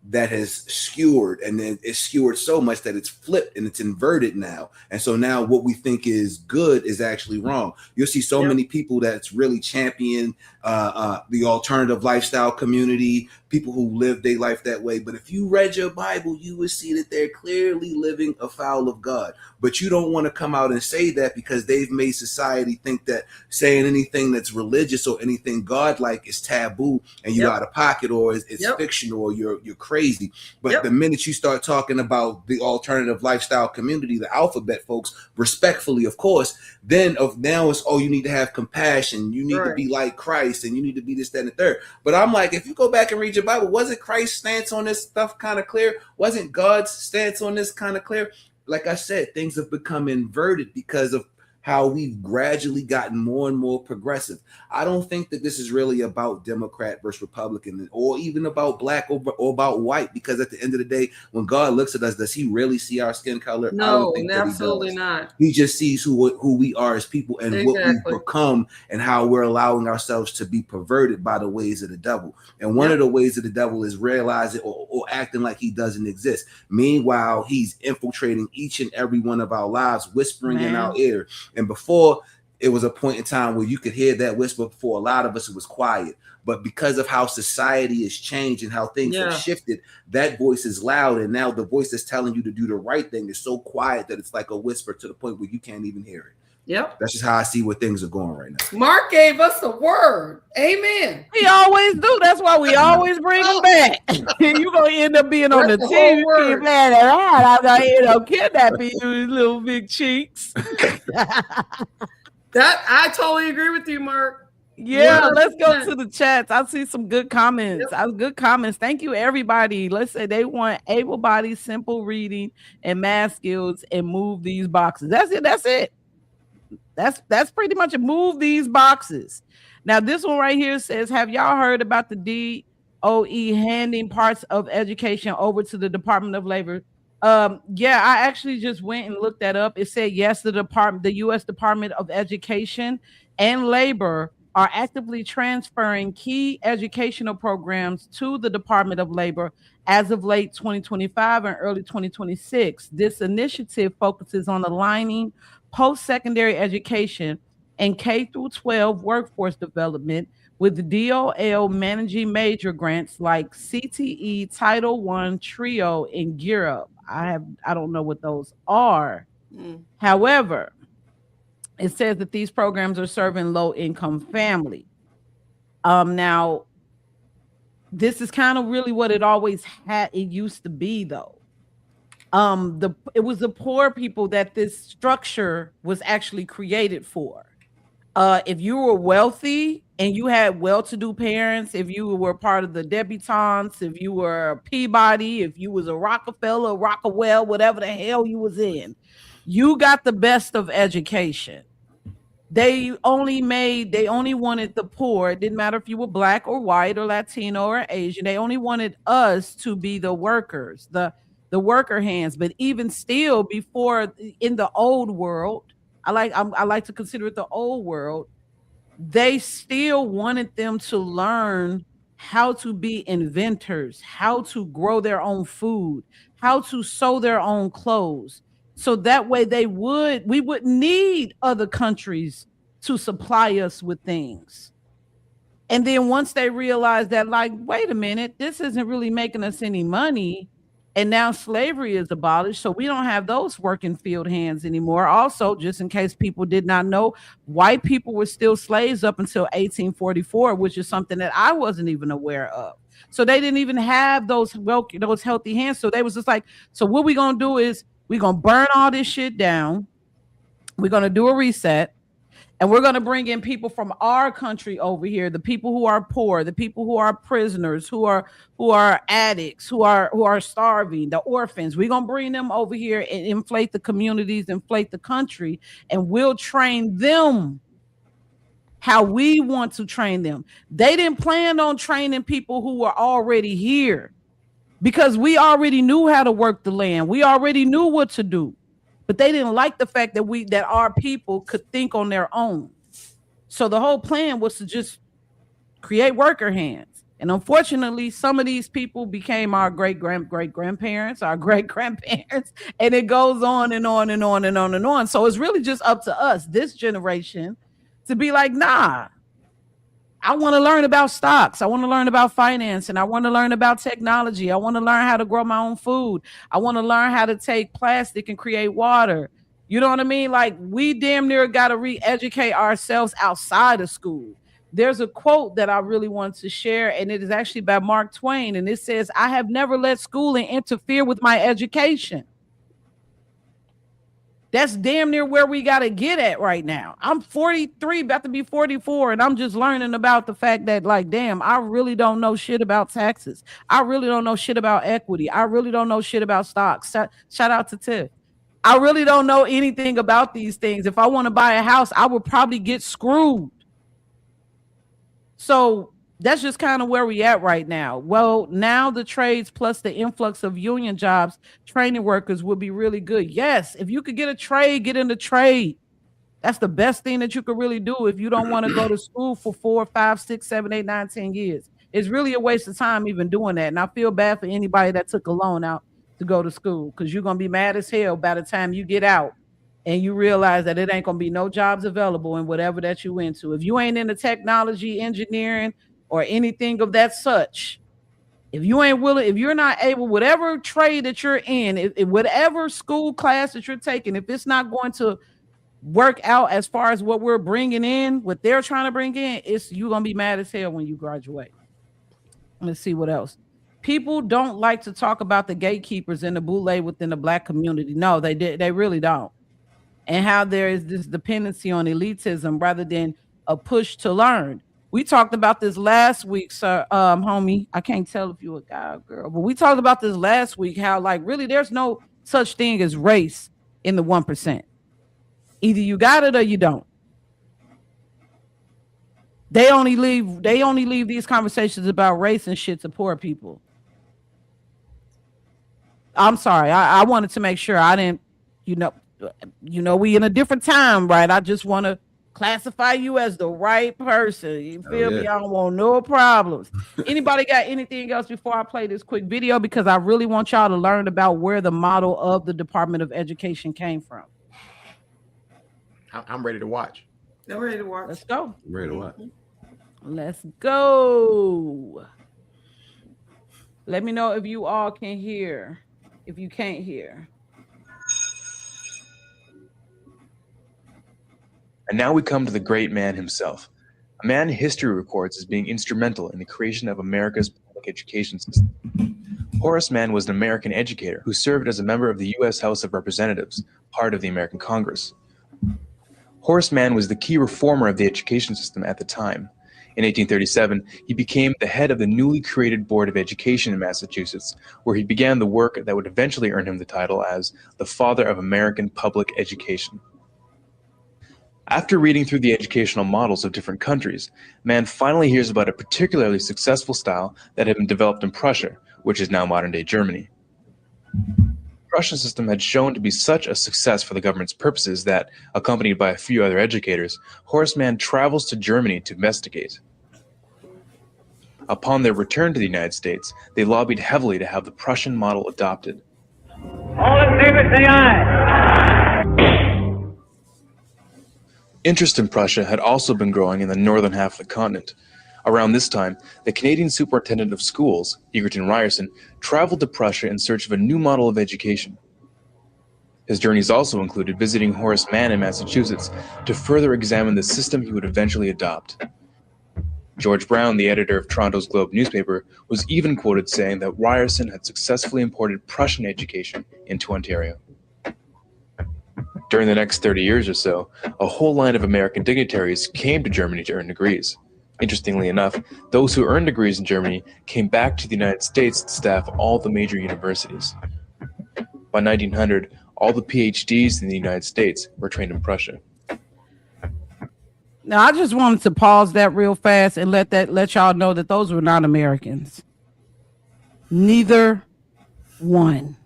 [SPEAKER 6] that has skewered, and then it's skewered so much that it's flipped and it's inverted now. And so now what we think is good is actually wrong. You'll see so many people that's really champion the alternative lifestyle community, people who live their life that way. But if you read your Bible, you would see that they're clearly living afoul of God. But you don't want to come out and say that because they've made society think that saying anything that's religious or anything godlike is taboo and you're out of pocket, or it's fictional, or you're crazy. But the minute you start talking about the alternative lifestyle community, the alphabet folks, respectfully, of course, then now it's, you need to have compassion, you need to be like Christ, and you need to be this, that, and the third. But I'm like, if you go back and read your Bible, wasn't Christ's stance on this stuff kind of clear? Wasn't God's stance on this kind of clear? Like I said, things have become inverted because of how we've gradually gotten more and more progressive. I don't think that this is really about Democrat versus Republican, or even about black or about white, because at the end of the day, when God looks at us, does he really see our skin color?
[SPEAKER 5] No, absolutely not.
[SPEAKER 6] He just sees who we are as people and what we've become, and how we're allowing ourselves to be perverted by the ways of the devil. And one of the ways of the devil is realizing or acting like he doesn't exist. Meanwhile, he's infiltrating each and every one of our lives, whispering in our ear. And before, it was a point in time where you could hear that whisper. For a lot of us, it was quiet. But because of how society has changed and how things have shifted, that voice is loud. And now the voice that's telling you to do the right thing is so quiet that it's like a whisper to the point where you can't even hear it.
[SPEAKER 5] Yep.
[SPEAKER 6] That's just how I see where things are going right now.
[SPEAKER 5] Mark gave us a word. Amen.
[SPEAKER 2] We always do. That's why we always bring them back. You're going to end up being on the TV. Man, I'm going to end up kidnapping you, you little big cheeks.
[SPEAKER 5] That I totally agree with you, Mark.
[SPEAKER 2] Yeah, 100%. Let's go to the chats. I see some good comments. Good comments. Thank you, everybody. Let's say they want able-bodied, simple reading and math skills, and move these boxes. That's it. That's it. That's pretty much it. Move these boxes. Now, this one right here says, have y'all heard about the DOE handing parts of education over to the Department of Labor? Yeah, I actually just went and looked that up. It said, yes, the U.S. Department of Education and Labor are actively transferring key educational programs to the Department of Labor as of late 2025 and early 2026. This initiative focuses on aligning post-secondary education and K-12 workforce development with the DOL managing major grants like CTE, Title I, TRIO, and Gear Up. I don't know what those are. However, it says that these programs are serving low-income families. Now, this is kind of really what it always had. It used to be, though. It was the poor people that this structure was actually created for. If you were wealthy and you had well-to-do parents, if you were part of the debutantes, if you were a Peabody, if you was a Rockefeller, Rockawell, whatever the hell you was in, you got the best of education. They only wanted the poor. It didn't matter if you were black or white or Latino or Asian. They only wanted us to be the workers, the worker hands. But even still, before, in the old world, I like to consider it the old world, they still wanted them to learn how to be inventors, how to grow their own food, how to sew their own clothes. So that way we wouldn't need other countries to supply us with things. And then once they realized that, like, wait a minute, this isn't really making us any money. And now slavery is abolished, so we don't have those working field hands anymore. Also, just in case people did not know, white people were still slaves up until 1844, which is something that I wasn't even aware of. So they didn't even have those healthy hands. So they was just like, so what we're going to do is we're going to burn all this shit down. We're going to do a reset. And we're going to bring in people from our country over here, the people who are poor, the people who are prisoners, who are addicts, who are starving, the orphans. We're going to bring them over here and inflate the communities, inflate the country, and we'll train them how we want to train them. They didn't plan on training people who were already here because we already knew how to work the land. We already knew what to do. But they didn't like the fact that our people could think on their own. So the whole plan was to just create worker hands. And unfortunately, some of these people became our great-grandparents, our great-grandparents, and it goes on and on and on and on and on. So it's really just up to us, this generation, to be like, nah, I want to learn about stocks. I want to learn about finance, and I want to learn about technology. I want to learn how to grow my own food. I want to learn how to take plastic and create water. You know what I mean? Like, we damn near got to re-educate ourselves outside of school. There's a quote that I really want to share, and it is actually by Mark Twain, and it says, I have never let schooling interfere with my education. That's damn near where we got to get at right now. I'm 43, about to be 44, and I'm just learning about the fact that, like, damn, I really don't know shit about taxes. I really don't know shit about equity. I really don't know shit about stocks. Shout out to Tiff. I really don't know anything about these things. If I want to buy a house, I would probably get screwed. So that's just kind of where we at right now. Well, now the trades plus the influx of union jobs, training workers will be really good. Yes, if you could get a trade, get in the trade. That's the best thing that you could really do if you don't want to go to school for 4, 5, 6, 7, 8, 9, 10 years. It's really a waste of time even doing that. And I feel bad for anybody that took a loan out to go to school, because you're going to be mad as hell by the time you get out and you realize that it ain't going to be no jobs available in whatever that you into. If you ain't into technology, engineering, or anything of that such, if you ain't willing, if you're not able, whatever trade that you're in, if whatever school class that you're taking, if it's not going to work out as far as what we're bringing in, what they're trying to bring in, you're going to be mad as hell when you graduate. Let's see what else. People don't like to talk about the gatekeepers and the boule within the Black community. No, they really don't. And how there is this dependency on elitism rather than a push to learn. We talked about this last week, sir, homie. I can't tell if you're a guy or girl, but we talked about this last week, how, like, really there's no such thing as race in the 1%. Either you got it or you don't. They only leave these conversations about race and shit to poor people. I'm sorry. I wanted to make sure I didn't, we in a different time, right? I just want to classify you as the right person. You feel me? I don't want no problems. Anybody got anything else before I play this quick video? Because I really want y'all to learn about where the model of the Department of Education came from.
[SPEAKER 3] I'm ready to watch.
[SPEAKER 5] I'm ready to watch.
[SPEAKER 2] Let's go.
[SPEAKER 6] I'm ready to watch.
[SPEAKER 2] Let's go. Let me know if you all can hear. If you can't hear.
[SPEAKER 8] And now we come to the great man himself, a man history records as being instrumental in the creation of America's public education system. Horace Mann was an American educator who served as a member of the U.S. House of Representatives, part of the American Congress. Horace Mann was the key reformer of the education system at the time. In 1837, he became the head of the newly created Board of Education in Massachusetts, where he began the work that would eventually earn him the title as the Father of American Public Education. After reading through the educational models of different countries, Mann finally hears about a particularly successful style that had been developed in Prussia, which is now modern-day Germany. The Prussian system had shown to be such a success for the government's purposes that, accompanied by a few other educators, Horace Mann travels to Germany to investigate. Upon their return to the United States, they lobbied heavily to have the Prussian model adopted.
[SPEAKER 9] All in favor, say aye.
[SPEAKER 8] Interest in Prussia had also been growing in the northern half of the continent. Around this time, the Canadian Superintendent of Schools, Egerton Ryerson, traveled to Prussia in search of a new model of education. His journeys also included visiting Horace Mann in Massachusetts to further examine the system he would eventually adopt. George Brown, the editor of Toronto's Globe newspaper, was even quoted saying that Ryerson had successfully imported Prussian education into Ontario. During the next 30 years or so, a whole line of American dignitaries came to Germany to earn degrees. Interestingly enough, those who earned degrees in Germany came back to the United States to staff all the major universities. By 1900, all the PhDs in the United States were trained in Prussia.
[SPEAKER 2] Now, I just wanted to pause that real fast and let y'all know that those were not Americans. Neither one.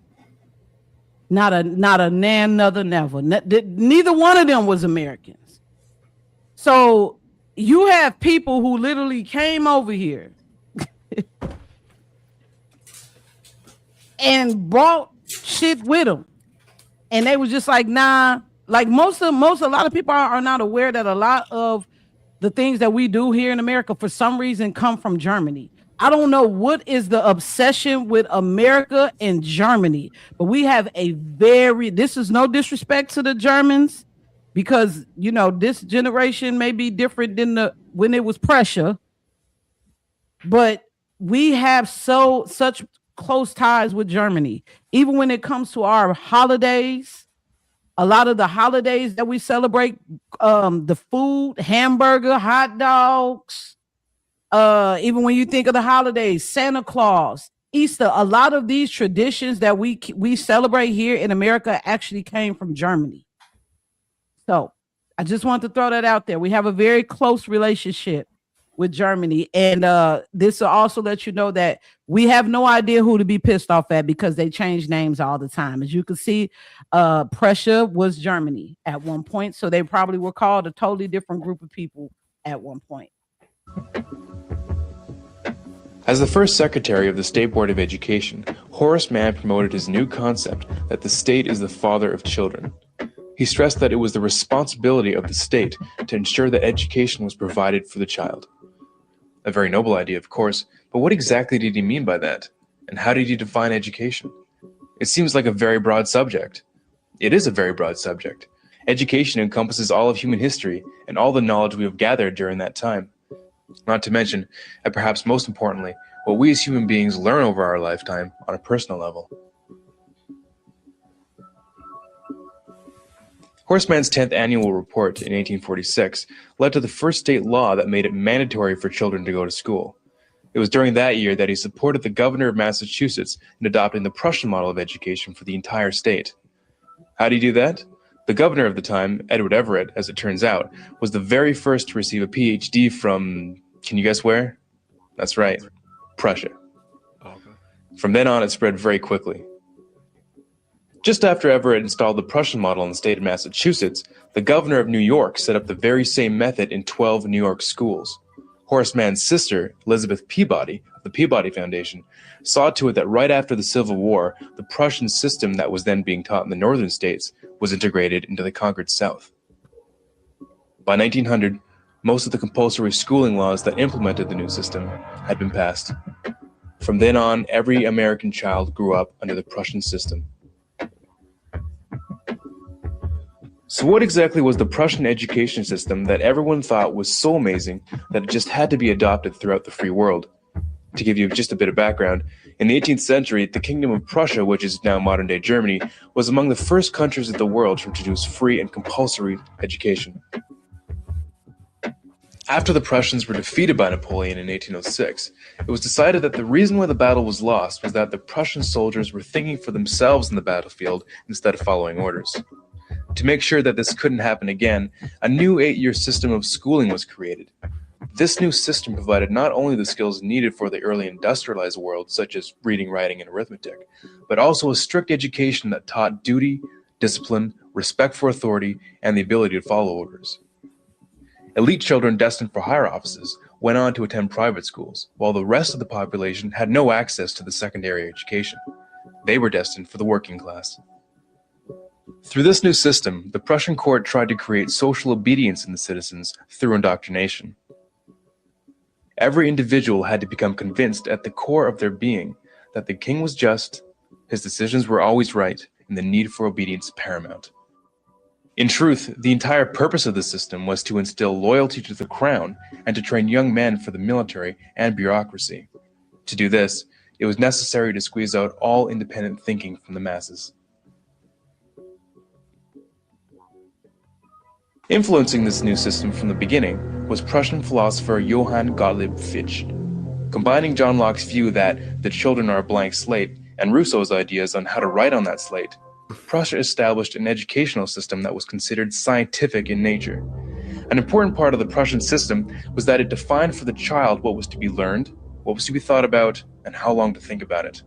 [SPEAKER 2] Not a nan, neither, never. Neither one of them was Americans. So you have people who literally came over here and brought shit with them. And they was just like, nah, like a lot of people are not aware that a lot of the things that we do here in America for some reason come from Germany. I don't know what is the obsession with America and Germany, but we have this is no disrespect to the Germans, because you know this generation may be different than when it was Prussia, but we have such close ties with Germany. Even when it comes to our holidays, a lot of the holidays that we celebrate, the food, hamburger, hot dogs, even when you think of the holidays, Santa Claus, Easter, a lot of these traditions that we celebrate here in America actually came from Germany. So I just want to throw that out there. We have a very close relationship with Germany. And this will also let you know that we have no idea who to be pissed off at, because they change names all the time. As you can see, Prussia was Germany at one point. So they probably were called a totally different group of people at one point.
[SPEAKER 8] As the first secretary of the State Board of Education, Horace Mann promoted his new concept that the state is the father of children. He stressed that it was the responsibility of the state to ensure that education was provided for the child. A very noble idea, of course, but what exactly did he mean by that? And how did he define education? It seems like a very broad subject. It is a very broad subject. Education encompasses all of human history and all the knowledge we have gathered during that time. Not to mention, and perhaps most importantly, what we as human beings learn over our lifetime on a personal level. Horace Mann's 10th annual report in 1846 led to the first state law that made it mandatory for children to go to school. It was during that year that he supported the governor of Massachusetts in adopting the Prussian model of education for the entire state. How did he do that? The governor of the time, Edward Everett, as it turns out, was the very first to receive a PhD from, can you guess where? That's right, Prussia. Okay. From then on, it spread very quickly. Just after Everett installed the Prussian model in the state of Massachusetts, the governor of New York set up the very same method in 12 New York schools. Horace Mann's sister, Elizabeth Peabody, of the Peabody Foundation, saw to it that right after the Civil War, the Prussian system that was then being taught in the northern states was integrated into the conquered South. By 1900, most of the compulsory schooling laws that implemented the new system had been passed. From then on, every American child grew up under the Prussian system. So what exactly was the Prussian education system that everyone thought was so amazing that it just had to be adopted throughout the free world? To give you just a bit of background, in the 18th century, the Kingdom of Prussia, which is now modern-day Germany, was among the first countries of the world to introduce free and compulsory education. After the Prussians were defeated by Napoleon in 1806, it was decided that the reason why the battle was lost was that the Prussian soldiers were thinking for themselves in the battlefield instead of following orders. To make sure that this couldn't happen again, a new 8-year system of schooling was created. This new system provided not only the skills needed for the early industrialized world, such as reading, writing, and arithmetic, but also a strict education that taught duty, discipline, respect for authority, and the ability to follow orders. Elite children destined for higher offices went on to attend private schools, while the rest of the population had no access to the secondary education. They were destined for the working class. Through this new system, the Prussian court tried to create social obedience in the citizens through indoctrination. Every individual had to become convinced at the core of their being that the king was just, his decisions were always right, and the need for obedience paramount. In truth, the entire purpose of the system was to instill loyalty to the crown and to train young men for the military and bureaucracy. To do this, it was necessary to squeeze out all independent thinking from the masses. Influencing this new system from the beginning was Prussian philosopher Johann Gottlieb Fichte. Combining John Locke's view that the children are a blank slate and Rousseau's ideas on how to write on that slate, Prussia established an educational system that was considered scientific in nature. An important part of the Prussian system was that it defined for the child what was to be learned, what was to be thought about, and how long to think about it.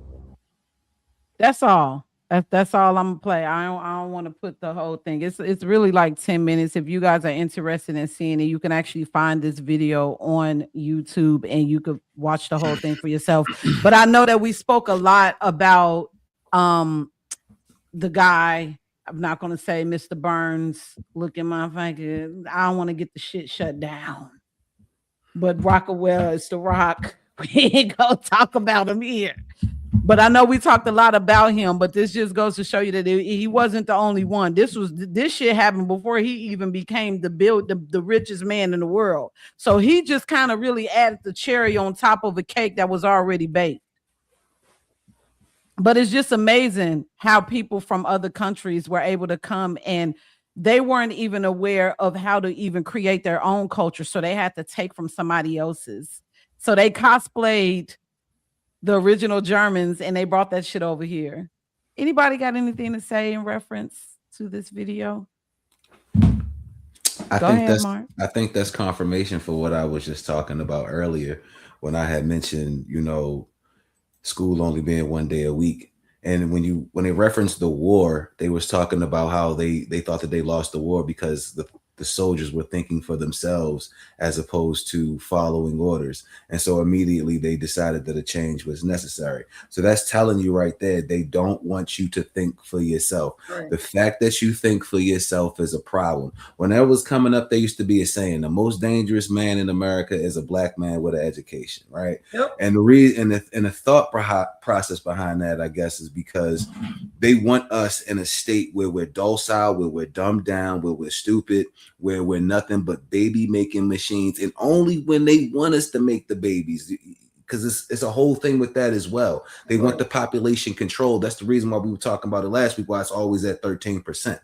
[SPEAKER 2] That's all. That's all I'm gonna play. I don't want to put the whole thing. It's really like 10 minutes. If you guys are interested in seeing it, you can actually find this video on YouTube and you could watch the whole thing for yourself. But I know that we spoke a lot about The guy, I'm not going to say Mr. Burns, look in my finger. I don't want to get the shit shut down. But Rockawell is the Rock. We ain't going to talk about him here. But I know we talked a lot about him, but this just goes to show you that he wasn't the only one. This shit happened before he even became the richest man in the world. So he just kind of really added the cherry on top of a cake that was already baked. But it's just amazing how people from other countries were able to come, and they weren't even aware of how to even create their own culture. So they had to take from somebody else's. So they cosplayed the original Germans and they brought that shit over here. Anybody got anything to say in reference to this video?
[SPEAKER 6] I think that's confirmation for what I was just talking about earlier when I had mentioned, school only being 1 day a week. And when they referenced the war, they was talking about how they thought that they lost the war because the soldiers were thinking for themselves as opposed to following orders. And so immediately they decided that a change was necessary. So that's telling you right there, they don't want you to think for yourself. Right. The fact that you think for yourself is a problem. When that was coming up, there used to be a saying, the most dangerous man in America is a black man with an education, right? Yep. And the reason and the thought process behind that, I guess, is because they want us in a state where we're docile, where we're dumbed down, where we're stupid, where we're nothing but baby making machines, and only when they want us to make the babies, because it's a whole thing with that as well. They want the population control. That's the reason why we were talking about it last week, why it's always at 13%.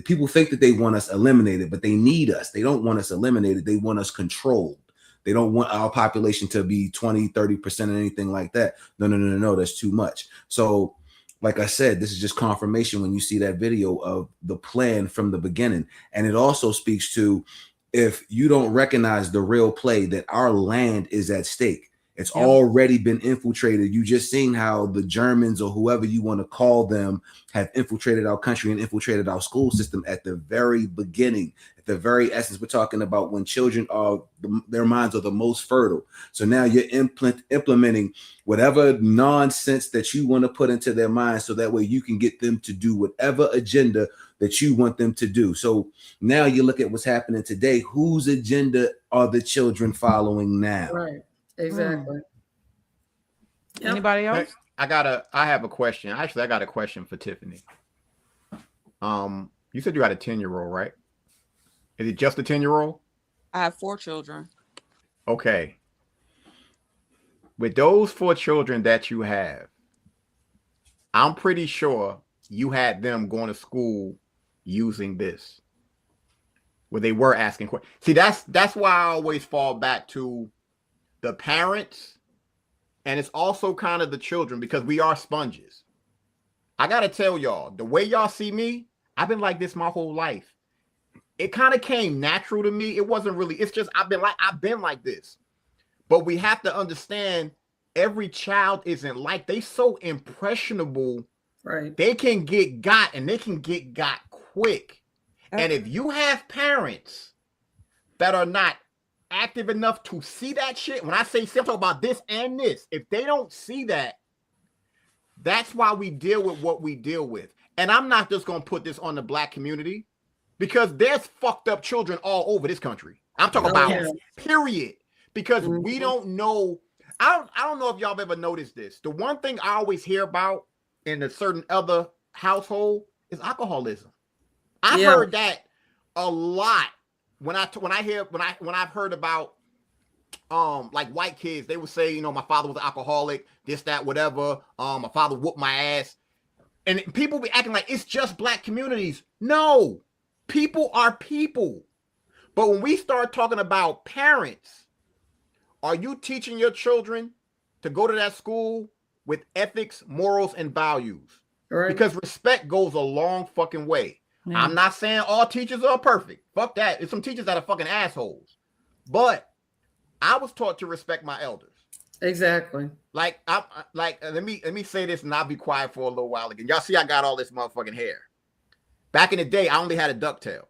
[SPEAKER 6] People think that they want us eliminated, but they need us. They don't want us eliminated. They want us controlled. They don't want our population to be 20, 30% or anything like that. No, that's too much. So like I said, this is just confirmation when you see that video of the plan from the beginning. And it also speaks to, if you don't recognize the real play, that our land is at stake. It's already been infiltrated. You just seen how the Germans, or whoever you want to call them, have infiltrated our country and infiltrated our school system at the very beginning, at the very essence. We're talking about when children their minds are the most fertile. So now you're implementing whatever nonsense that you want to put into their minds, so that way you can get them to do whatever agenda that you want them to do. So now you look at what's happening today. Whose agenda are the children following now?
[SPEAKER 5] Right. Exactly.
[SPEAKER 2] Yep. Anybody else?
[SPEAKER 3] I have a question. Actually, I got a question for Tiffany. You said you got a 10-year-old, right? Is it just a 10-year-old?
[SPEAKER 7] I have 4 children.
[SPEAKER 3] Okay. With those 4 children that you have, I'm pretty sure you had them going to school using this, where they were asking questions. See, that's why I always fall back to the parents, and it's also kind of the children, because we are sponges. I gotta tell y'all, the way y'all see me, I've been like this my whole life. It kind of came natural to me. It wasn't really, it's just I've been like this. But we have to understand, every child isn't like, they so impressionable. Right. They can get got, and they can get got quick. And if you have parents that are not active enough to see that shit, when I say I'm talking about this and this, if they don't see that, that's why we deal with what we deal with. And I'm not just gonna put this on the black community, because there's fucked up children all over this country. I'm talking about period. Because we don't know. I don't know if y'all have ever noticed this. The one thing I always hear about in a certain other household is alcoholism. I've heard that a lot. When I've heard about like white kids, they would say, my father was an alcoholic, this, that, whatever. My father whooped my ass. And people be acting like it's just black communities. No, people are people. But when we start talking about parents, are you teaching your children to go to that school with ethics, morals, and values? Right. Because respect goes a long fucking way. I'm not saying all teachers are perfect. Fuck that. There's some teachers that are fucking assholes. But I was taught to respect my elders. Exactly. Like, let me say this, and I'll be quiet for a little while again. Y'all see I got all this motherfucking hair. Back in the day, I only had a ducktail.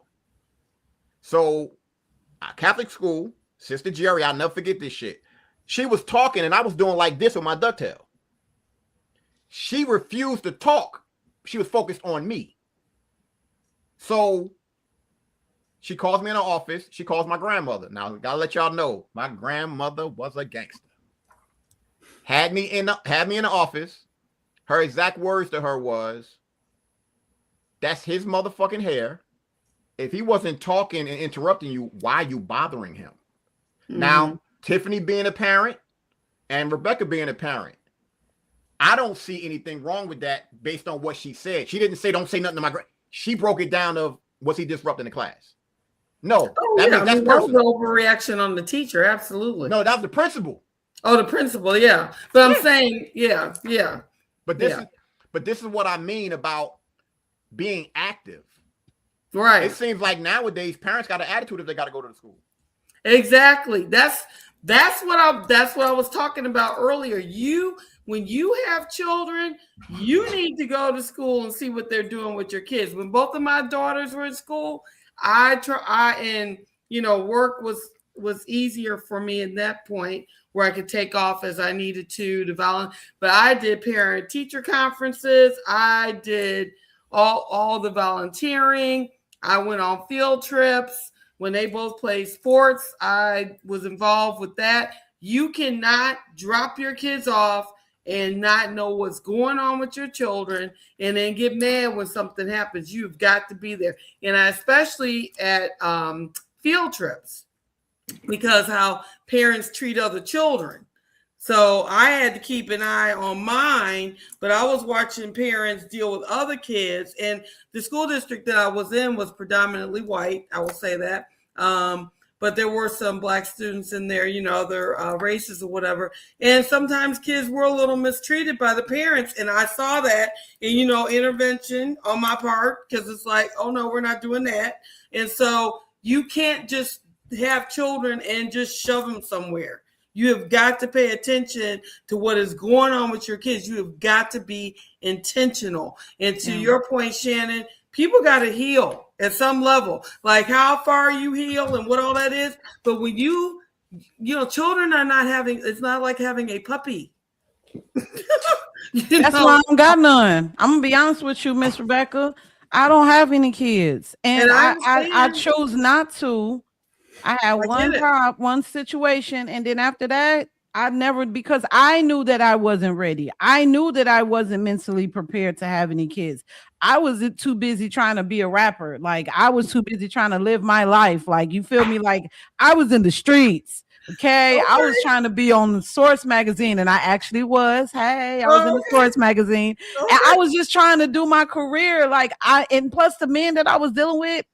[SPEAKER 3] So, Catholic school, Sister Jerry, I'll never forget this shit. She was talking, and I was doing like this with my ducktail. She refused to talk. She was focused on me. So she calls me in her office. She calls my grandmother. Now, gotta let y'all know, my grandmother was a gangster. Had me in the office. Her exact words to her was, "That's his motherfucking hair. If he wasn't talking and interrupting you, why are you bothering him?" Now, Tiffany being a parent and Rebecca being a parent, I don't see anything wrong with that based on what she said. She didn't say, "Don't say nothing to my She broke it down of, was he disrupting the class? No. That's
[SPEAKER 5] that was an
[SPEAKER 3] personal.
[SPEAKER 5] overreaction on the teacher. Absolutely.
[SPEAKER 3] No, that was the principal.
[SPEAKER 5] Oh, the principal. Yeah. But I'm saying, yeah.
[SPEAKER 3] But this is what I mean about being active.
[SPEAKER 5] Right.
[SPEAKER 3] It seems like nowadays parents got an attitude if they got to go to the school.
[SPEAKER 5] Exactly. That's what I was talking about earlier. When you have children, you need to go to school and see what they're doing with your kids. When both of my daughters were in school, work was easier for me at that point where I could take off as I needed to volunteer. But I did parent teacher conferences. I did all the volunteering. I went on field trips. When they both played sports, I was involved with that. You cannot drop your kids off and not know what's going on with your children and then get mad when something happens. You've got to be there. And especially at field trips, because how parents treat other children. So I had to keep an eye on mine, but I was watching parents deal with other kids. And the school district that I was in was predominantly white, I will say that. But there were some Black students in there, other races or whatever. And sometimes kids were a little mistreated by the parents. And I saw that, and, intervention on my part, because it's like, oh, no, we're not doing that. And so you can't just have children and just shove them somewhere. You have got to pay attention to what is going on with your kids. You have got to be intentional. And to your point, Shannon, people got to heal at some level, like how far you heal and what all that is. But when children are not it's not like having a puppy.
[SPEAKER 2] That's why I don't got none. I'm gonna be honest with you, Miss Rebecca. I don't have any kids, and I chose not to. I had one situation, and then after that, I never, because I knew that I wasn't ready. I knew that I wasn't mentally prepared to have any kids. I was too busy trying to be a rapper. Like, I was too busy trying to live my life. Like, you feel me? Like, I was in the streets. Okay. I was trying to be on the Source magazine, and I actually was. Hey, I was in the Source magazine, and I was just trying to do my career. And plus the men that I was dealing with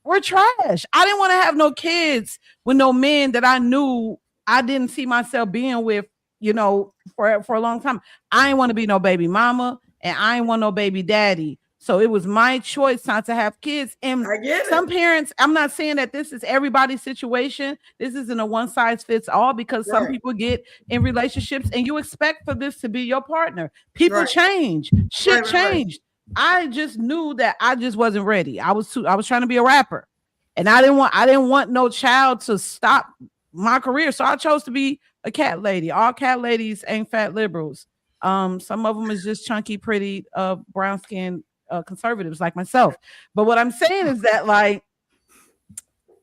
[SPEAKER 2] were trash. I didn't want to have no kids with no men that I knew I didn't see myself being with, for a long time. I didn't want to be no baby mama, and I didn't want no baby daddy. So it was my choice not to have kids. And some parents, I'm not saying that this is everybody's situation. This isn't a one size fits all, because some people get in relationships and you expect for this to be your partner. People change. Shit changed. I just knew that I just wasn't ready. I was trying to be a rapper, and I didn't want no child to stop my career. So I chose to be a cat lady. All cat ladies ain't fat liberals. Some of them is just chunky, pretty, brown skinned conservatives like myself. But what I'm saying is that, like,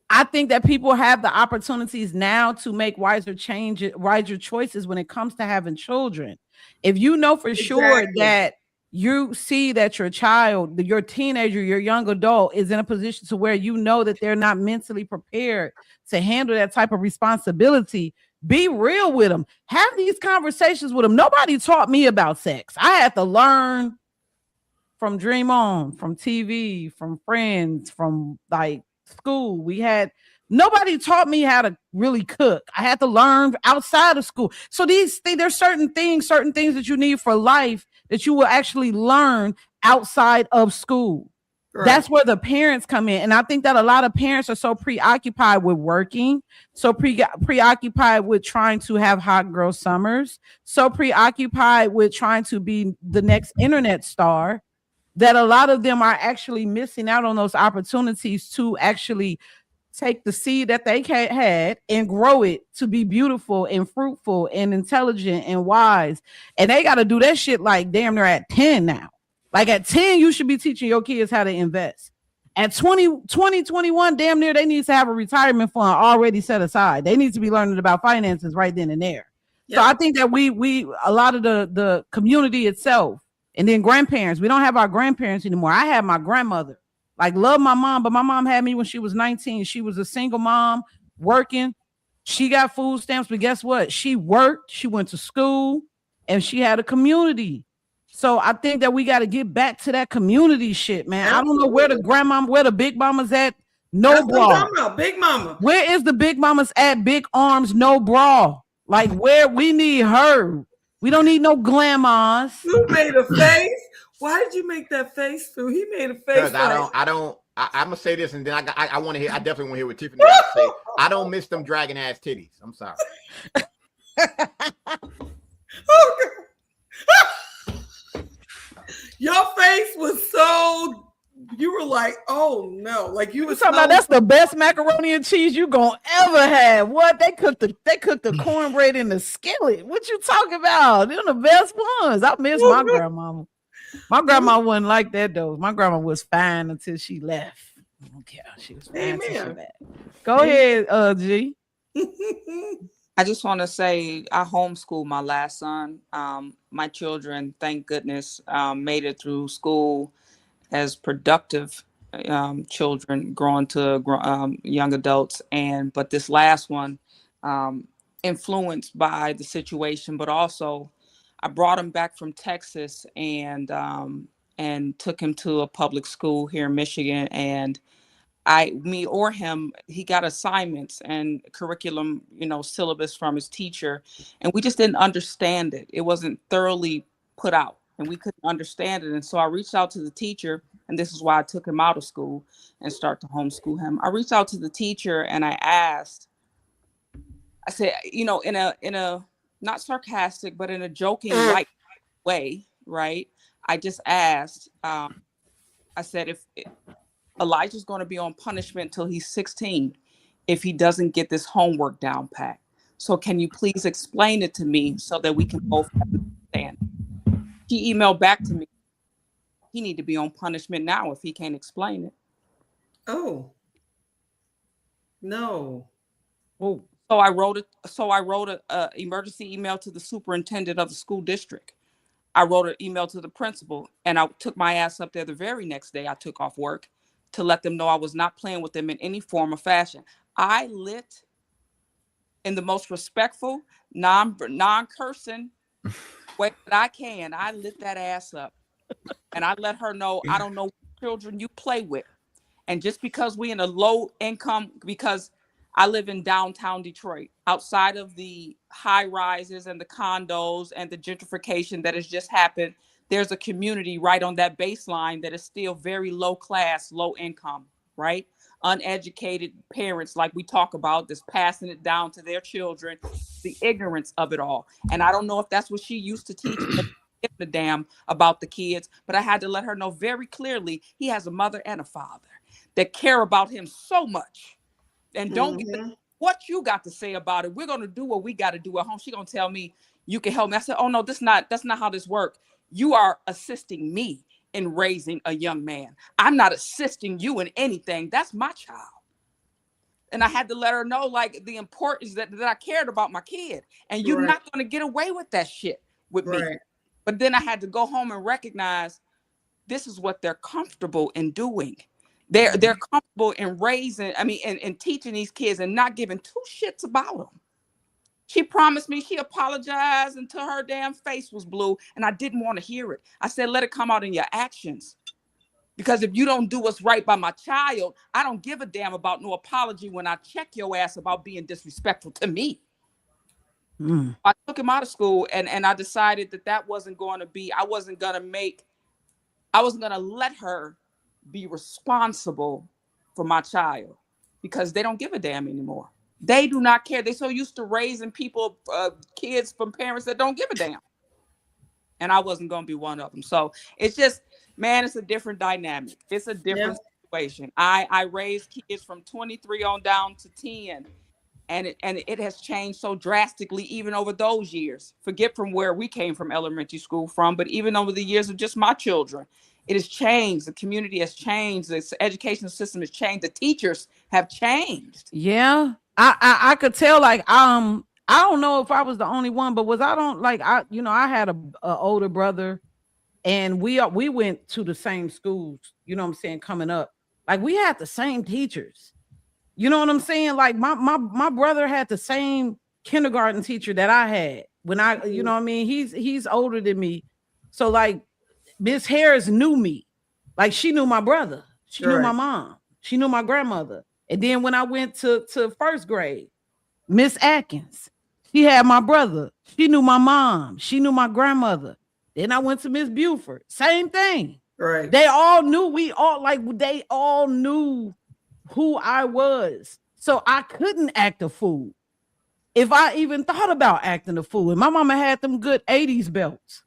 [SPEAKER 2] I think that people have the opportunities now to make wiser choices when it comes to having children. If you know for sure that you see that your child, your teenager, your young adult is in a position to where you know that they're not mentally prepared to handle that type of responsibility, be real with them. Have these conversations with them. Nobody taught me about sex. I had to learn from Dream On, from TV, from friends, from like school. Nobody taught me how to really cook. I had to learn outside of school. So there's certain things that you need for life that you will actually learn outside of school. Right. That's where the parents come in. And I think that a lot of parents are so preoccupied with working, so preoccupied with trying to have hot girl summers, so preoccupied with trying to be the next internet star, that a lot of them are actually missing out on those opportunities to actually take the seed that they had and grow it to be beautiful and fruitful and intelligent and wise. And they got to do that shit like damn near at 10 now. Like at 10, you should be teaching your kids how to invest. At 21, damn near, they need to have a retirement fund already set aside. They need to be learning about finances right then and there. Yep. So I think that we a lot of the community itself, and then grandparents, we don't have our grandparents anymore. I have my grandmother, like love my mom, but my mom had me when she was 19. She was a single mom working. She got food stamps, but guess what? She worked, she went to school, and she had a community. So I think that we got to get back to that community shit, man. I don't know where the big mamas at. No bra.
[SPEAKER 5] Big mama.
[SPEAKER 2] Where is the big mamas at? Big arms, no bra. Like where we need her. We don't need no glamours.
[SPEAKER 5] You made a face. Why did you make that face, Phil? He made a face.
[SPEAKER 3] I'm gonna say this, and then I want to hear. I definitely want to hear what Tiffany has to say. I don't miss them dragon ass titties. I'm sorry.
[SPEAKER 5] Oh, your face was so, you were like, oh no, like you were
[SPEAKER 2] talking about that's the best macaroni and cheese you gonna ever have. What they cooked the cornbread in the skillet. What you talking about? They're the best ones. I miss my grandmama. My grandma wasn't like that though. My grandma was fine until she left. I don't care. She was fine until she left. Go ahead, G.
[SPEAKER 7] I just want to say I homeschooled my last son. My children, thank goodness, made it through school as productive children, growing to young adults. But this last one, influenced by the situation, but also I brought him back from Texas and took him to a public school here in Michigan. And he got assignments and curriculum, syllabus from his teacher, and we just didn't understand it. It wasn't thoroughly put out and we couldn't understand it. And so I reached out to the teacher, and this is why I took him out of school and start to homeschool him. I reached out to the teacher and I said, in a not sarcastic, but in a joking like way, right? I just asked, I said, if Elijah's going to be on punishment till he's 16 if he doesn't get this homework down pat. So can you please explain it to me so that we can both understand? He emailed back to me. He need to be on punishment now if he can't explain it.
[SPEAKER 5] Oh. No.
[SPEAKER 7] Oh. So I wrote a emergency email to the superintendent of the school district. I wrote an email to the principal, and I took my ass up there the very next day. I took off work to let them know I was not playing with them in any form or fashion. I lit in the most respectful, non-cursing way that I can. I lit that ass up. And I let her know, I don't know what children you play with. And just because we in a low income, because I live in downtown Detroit, outside of the high rises and the condos and the gentrification that has just happened, there's a community right on that baseline that is still very low class, low income, right? Uneducated parents, like we talk about, that's passing it down to their children, the ignorance of it all. And I don't know if that's what she used to teach a damn about the kids, but I had to let her know very clearly he has a mother and a father that care about him so much. And don't get what you got to say about it. We're going to do what we got to do at home. She's going to tell me you can help me. I said, oh no, that's not how this works. You are assisting me in raising a young man. I'm not assisting you in anything. That's my child. And I had to let her know, like, the importance that I cared about my kid. And you're not going to get away with that shit with me. But then I had to go home and recognize this is what they're comfortable in doing. They're comfortable in raising, and teaching these kids and not giving two shits about them. She promised me, she apologized until her damn face was blue, and I didn't want to hear it. I said, let it come out in your actions. Because if you don't do what's right by my child, I don't give a damn about no apology when I check your ass about being disrespectful to me. I took him out of school, and I decided that wasn't going to be, I wasn't going to let her be responsible for my child, because they don't give a damn anymore. They do not care. They're so used to raising kids from parents that don't give a damn. And I wasn't going to be one of them. So it's just, man, it's a different dynamic. It's a different situation. I raised kids from 23 on down to 10. And it has changed so drastically even over those years. Forget from where we came from elementary school from, but even over the years of just my children, it has changed. The community has changed. The education system has changed. The teachers have changed.
[SPEAKER 2] Yeah, I could tell. Like, I don't know if I was the only one, but was I don't like I had a older brother, and we went to the same schools. You know what I'm saying? Coming up, like we had the same teachers. You know what I'm saying? Like my brother had the same kindergarten teacher that I had when I, you know what I mean? He's older than me. So like Miss Harris knew me. Like she knew my brother. She knew my mom. She knew my grandmother. And then when I went to first grade, Miss Atkins, she had my brother. She knew my mom. She knew my grandmother. Then I went to Miss Buford. Same thing.
[SPEAKER 5] Right.
[SPEAKER 2] They all knew, they all knew who I was. So I couldn't act a fool if I even thought about acting a fool. And my mama had them good 80s belts.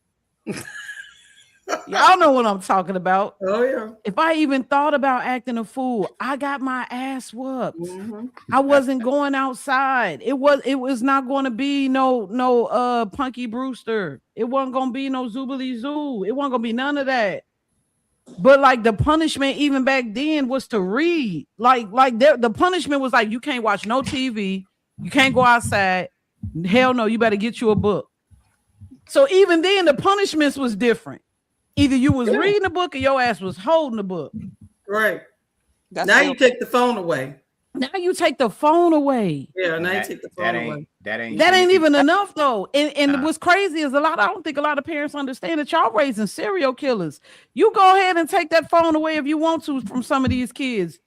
[SPEAKER 2] Y'all know what I'm talking about.
[SPEAKER 5] Oh yeah.
[SPEAKER 2] If I even thought about acting a fool, I got my ass whooped.
[SPEAKER 5] Mm-hmm.
[SPEAKER 2] I wasn't going outside. It was not going to be no Punky Brewster. It wasn't going to be no Zoobly Zoo. It wasn't going to be none of that. But like the punishment even back then was to read. Like the punishment was like, you can't watch no TV. You can't go outside. Hell no, you better get you a book. So even then the punishments was different. Either you was reading a book or your ass was holding the book.
[SPEAKER 5] Right. Now you take the phone away.
[SPEAKER 2] Now you take the phone away.
[SPEAKER 5] Yeah, now you take the phone away.
[SPEAKER 3] That
[SPEAKER 2] ain't even enough though. And what's crazy is I don't think a lot of parents understand that y'all raising serial killers. You go ahead and take that phone away if you want to from some of these kids.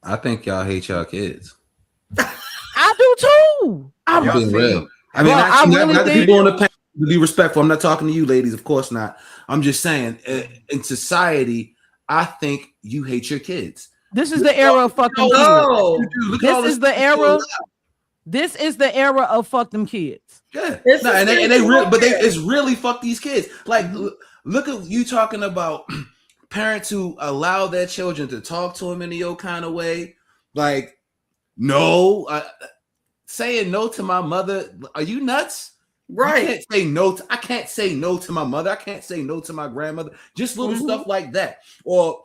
[SPEAKER 6] I think y'all hate y'all kids.
[SPEAKER 2] I do too.
[SPEAKER 6] I'm being real. I mean, not to be on the panel, to be respectful. I'm not talking to you ladies, of course not. I'm just saying, in society, I think you hate your kids.
[SPEAKER 2] This is the era of fucking kids. This is the era. This is the era of fuck them kids.
[SPEAKER 6] Yeah, it's really fuck these kids. Like, look at you talking about parents who allow their children to talk to them in the old kind of way. Like, no, saying no to my mother. Are you nuts? Right. I can't say no to my mother. I can't say no to my grandmother. Just little stuff like that. Or,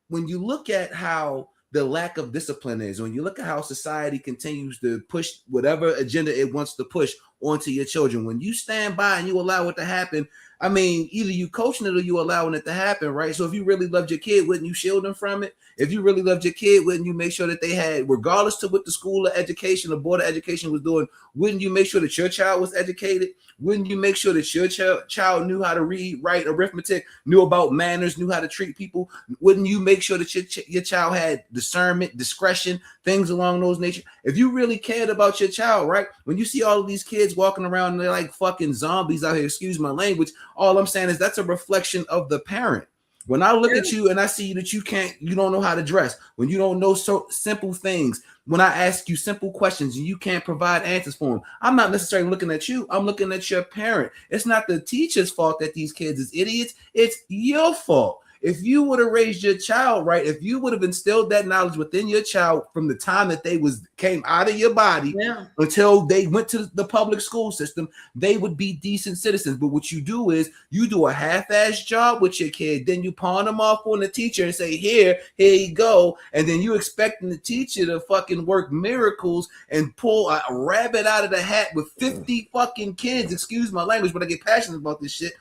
[SPEAKER 6] when you look at how the lack of discipline is, when you look at how society continues to push whatever agenda it wants to push onto your children, when you stand by and you allow it to happen, I mean, either you coaching it or you allowing it to happen, right? So if you really loved your kid, wouldn't you shield them from it? If you really loved your kid, wouldn't you make sure that they had, regardless to what the school of education, the board of education was doing, wouldn't you make sure that your child was educated? Wouldn't you make sure that your child knew how to read, write, arithmetic, knew about manners, knew how to treat people? Wouldn't you make sure that your child had discernment, discretion, things along those nature? If you really cared about your child, right? When you see all of these kids walking around and they're like fucking zombies out here, excuse my language, all I'm saying is that's a reflection of the parent. When I look at you and I see that you don't know how to dress, when you don't know so simple things, when I ask you simple questions and you can't provide answers for them, I'm not necessarily looking at you. I'm looking at your parent. It's not the teacher's fault that these kids is idiots. It's your fault. If you would have raised your child right, if you would have instilled that knowledge within your child from the time that they came out of your body until they went to the public school system, they would be decent citizens. But what you do is you do a half-ass job with your kid, then you pawn them off on the teacher and say, here you go. And then you expecting the teacher to fucking work miracles and pull a rabbit out of the hat with 50 fucking kids. Excuse my language, but I get passionate about this shit.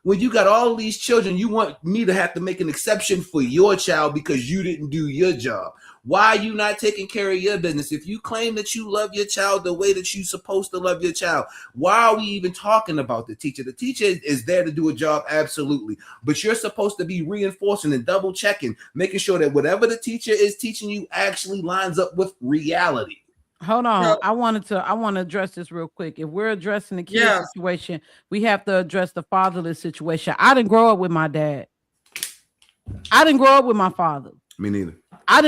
[SPEAKER 6] When you got all these children, you want me to have to make an exception for your child because you didn't do your job. Why are you not taking care of your business? If you claim that you love your child the way that you're supposed to love your child, why are we even talking about the teacher? The teacher is there to do a job, absolutely. But you're supposed to be reinforcing and double checking, making sure that whatever the teacher is teaching you actually lines up with reality.
[SPEAKER 2] Hold on. I want to address this real quick. If we're addressing the kid situation, we have to address the fatherless situation. I didn't grow up with my dad. I didn't grow up with my father.
[SPEAKER 6] Me neither.
[SPEAKER 2] I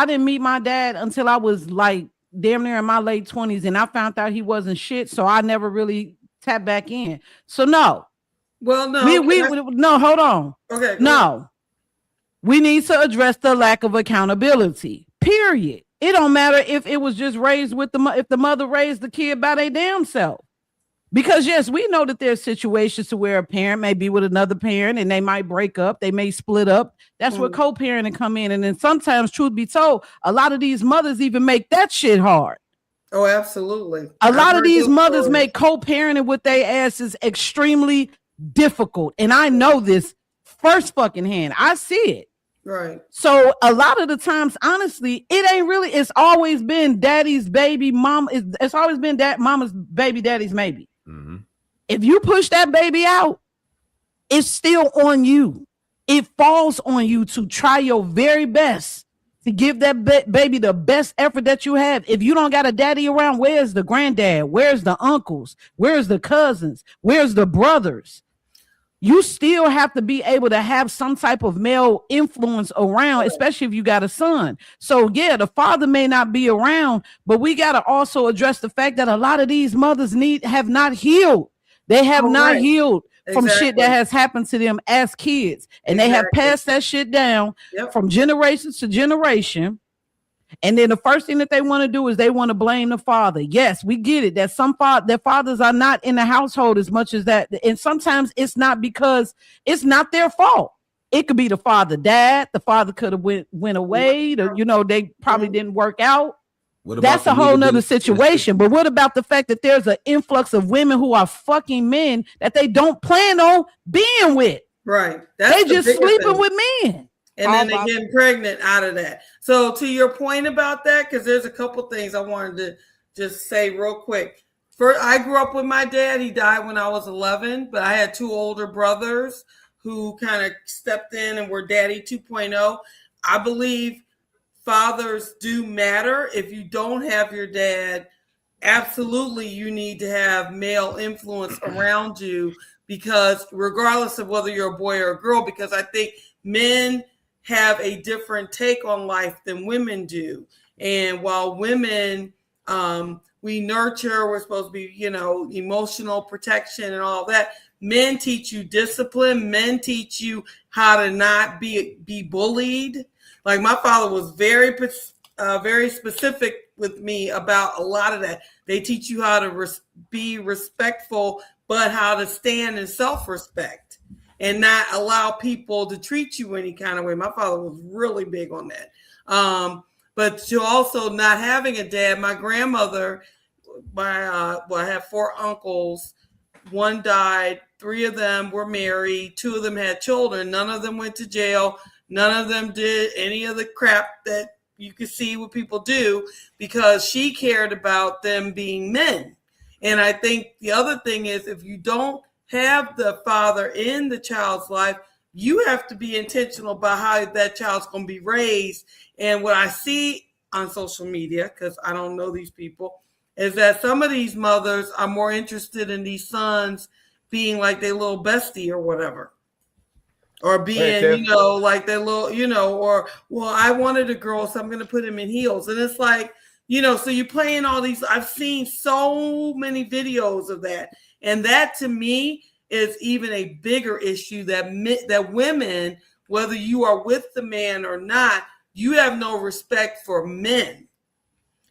[SPEAKER 2] didn't meet my dad until I was like damn near in my late 20s, and I found out he wasn't shit, so I never really tapped back in. So no.
[SPEAKER 5] Well, no.
[SPEAKER 2] No, hold on.
[SPEAKER 5] Okay.
[SPEAKER 2] No. We need to address the lack of accountability. Period. It don't matter if it was just raised with if the mother raised the kid by their damn self. Because yes, we know that there's situations to where a parent may be with another parent and they might break up, they may split up. That's where co-parenting come in. And then sometimes, truth be told, a lot of these mothers even make that shit hard.
[SPEAKER 5] Oh, absolutely.
[SPEAKER 2] A lot of these mothers make co-parenting with their asses extremely difficult. And I know this first fucking hand. I see it.
[SPEAKER 5] Right.
[SPEAKER 2] So a lot of the times, honestly, it ain't really, it's always been daddy's baby, mom. It's always been mama's baby, daddy's maybe.
[SPEAKER 6] Mm-hmm.
[SPEAKER 2] If you push that baby out, it's still on you. It falls on you to try your very best to give that baby the best effort that you have. If you don't got a daddy around, where's the granddad? Where's the uncles? Where's the cousins? Where's the brothers? You still have to be able to have some type of male influence around, especially if you got a son. So yeah, the father may not be around, but we got to also address the fact that a lot of these mothers have not healed. They have not healed from shit that has happened to them as kids. And they have passed that shit down from generation to generation. And then the first thing that they want to do is they want to blame the father. Yes, we get it that their fathers are not in the household as much as that. And sometimes it's not because it's not their fault. It could be the father died. The father could have went away. They probably didn't work out. That's a whole nother situation. But what about the fact that there's an influx of women who are fucking men that they don't plan on being with?
[SPEAKER 5] Right.
[SPEAKER 2] They just sleeping with men.
[SPEAKER 5] And then they getting pregnant out of that. So to your point about that, because there's a couple things I wanted to just say real quick. First, I grew up with my dad. He died when I was 11, but I had two older brothers who kind of stepped in and were daddy 2.0. I believe fathers do matter. If you don't have your dad, absolutely you need to have male influence around you, because regardless of whether you're a boy or a girl, because I think men have a different take on life than women do. And while women, we nurture, we're supposed to be, emotional protection and all that. Men teach you discipline. Men teach you how to not be bullied. Like my father was very specific with me about a lot of that. They teach you how to be respectful, but how to stand in self-respect and not allow people to treat you any kind of way. My father was really big on that. But to also not having a dad, my grandmother, I have 4 uncles. One died. 3 of them were married. 2 of them had children. None of them went to jail. None of them did any of the crap that you could see what people do, because she cared about them being men. And I think the other thing is, if you don't have the father in the child's life, you have to be intentional about how that child's going to be raised. And what I see on social media, because I don't know these people, is that some of these mothers are more interested in these sons being like their little bestie or whatever. Or being, like their little, or, well, I wanted a girl, so I'm going to put him in heels. And it's like, so you're playing all these. I've seen so many videos of that. And that to me is even a bigger issue, that women, whether you are with the man or not, you have no respect for men.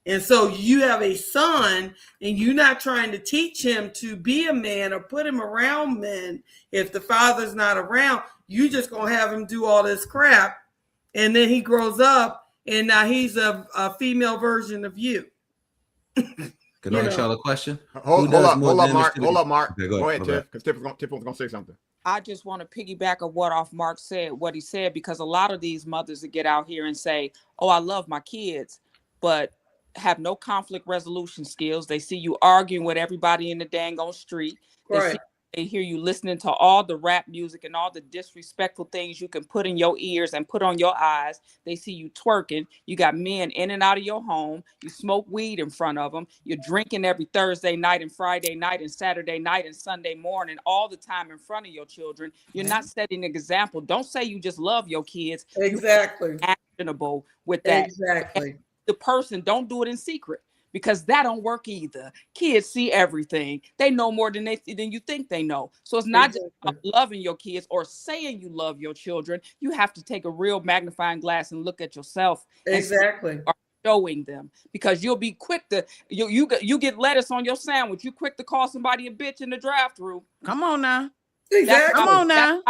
[SPEAKER 5] And so you have a son and you're not trying to teach him to be a man or put him around men. If the father's not around, you just going to have him do all this crap. And then he grows up and now he's a female version of you.
[SPEAKER 6] Can I ask y'all a question?
[SPEAKER 3] Hold up, Mark. Okay, go ahead, Tiff, because Tiff was going to say something.
[SPEAKER 7] I just want to piggyback on what he said, because a lot of these mothers that get out here and say, oh, I love my kids, but have no conflict resolution skills. They see you arguing with everybody in the dang on street. They hear you listening to all the rap music and all the disrespectful things you can put in your ears and put on your eyes. They see you twerking. You got men in and out of your home. You smoke weed in front of them. You're drinking every Thursday night and Friday night and Saturday night and Sunday morning, all the time in front of your children. You're not setting an example. Don't say you just love your kids.
[SPEAKER 5] Exactly.
[SPEAKER 7] You're actionable with that.
[SPEAKER 5] Exactly.
[SPEAKER 7] And the person, don't do it in secret. because that don't work either. Kids see everything. They know more than you think they know. So it's not just about loving your kids or saying you love your children. You have to take a real magnifying glass and look at yourself.
[SPEAKER 5] Exactly.
[SPEAKER 7] And showing them, because you'll be quick to you get lettuce on your sandwich. You quick to call somebody a bitch in the drive-thru.
[SPEAKER 2] Come on now.
[SPEAKER 5] Exactly.
[SPEAKER 2] Come on now.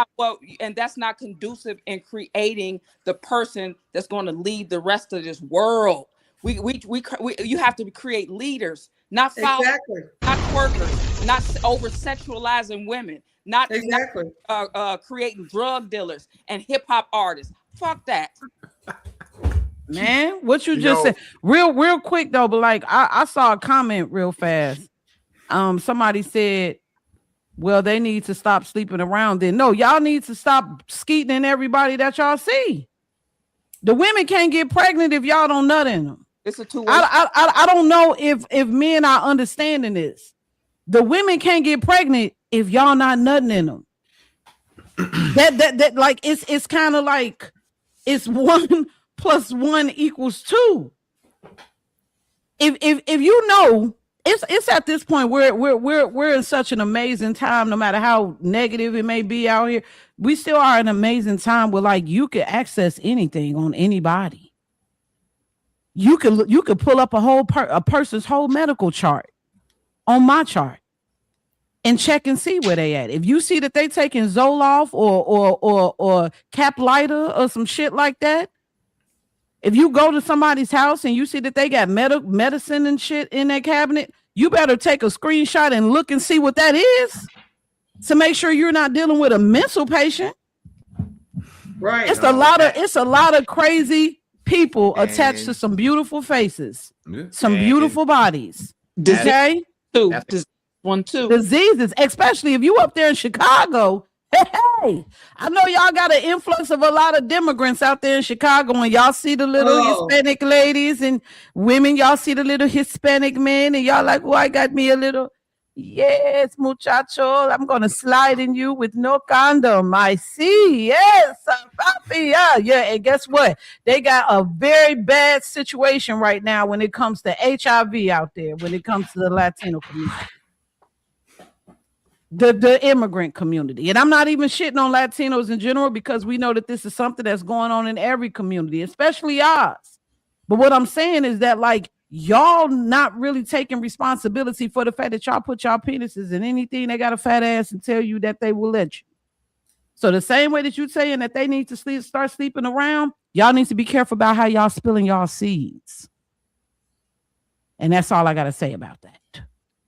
[SPEAKER 7] And that's not conducive in creating the person that's going to lead the rest of this world. You have to create leaders, not followers,
[SPEAKER 5] Exactly.
[SPEAKER 7] not workers, not over sexualizing women, not creating drug dealers and hip hop artists. Fuck that.
[SPEAKER 2] Man, what you just said, real quick though, but like I saw a comment real fast. Somebody said, well, they need to stop sleeping around. Then no, y'all need to stop skeeting everybody that y'all see. The women can't get pregnant if y'all don't nut in them.
[SPEAKER 7] It's a two-way.
[SPEAKER 2] I don't know if men are understanding this. The women can't get pregnant if y'all not nutting in them. that like it's kind of like it's 1 + 1 = 2. If you know, it's at this point where we're in such an amazing time. No matter how negative it may be out here, we still are an amazing time where like you could access anything on anybody. You could pull up a person's whole medical chart on my chart and check and see where they at. If you see that they taking Zoloft or Caplyta or some shit like that, if you go to somebody's house and you see that they got medicine and shit in their cabinet, you better take a screenshot and look and see what that is to make sure you're not dealing with a mental patient.
[SPEAKER 5] Right.
[SPEAKER 2] It's a lot of crazy people attached to some beautiful faces, some beautiful bodies. Okay,
[SPEAKER 7] one too.
[SPEAKER 2] Diseases, especially if you up there in Chicago. Hey, I know y'all got an influx of a lot of immigrants out there in Chicago, and y'all see the little Hispanic ladies and women. Y'all see the little Hispanic men, and y'all like, oh, I got me a little. Yes, muchacho, I'm gonna slide in you with no condom. I see. Yes, papi, yeah. And guess what? They got a very bad situation right now when it comes to HIV out there. When it comes to the Latino community, the immigrant community, and I'm not even shitting on Latinos in general because we know that this is something that's going on in every community, especially ours. But what I'm saying is that like, y'all not really taking responsibility for the fact that y'all put y'all penises in anything they got a fat ass and tell you that they will let you. So the same way that you saying that they need to start sleeping around, y'all need to be careful about how y'all spilling y'all seeds. And that's all I got to say about that.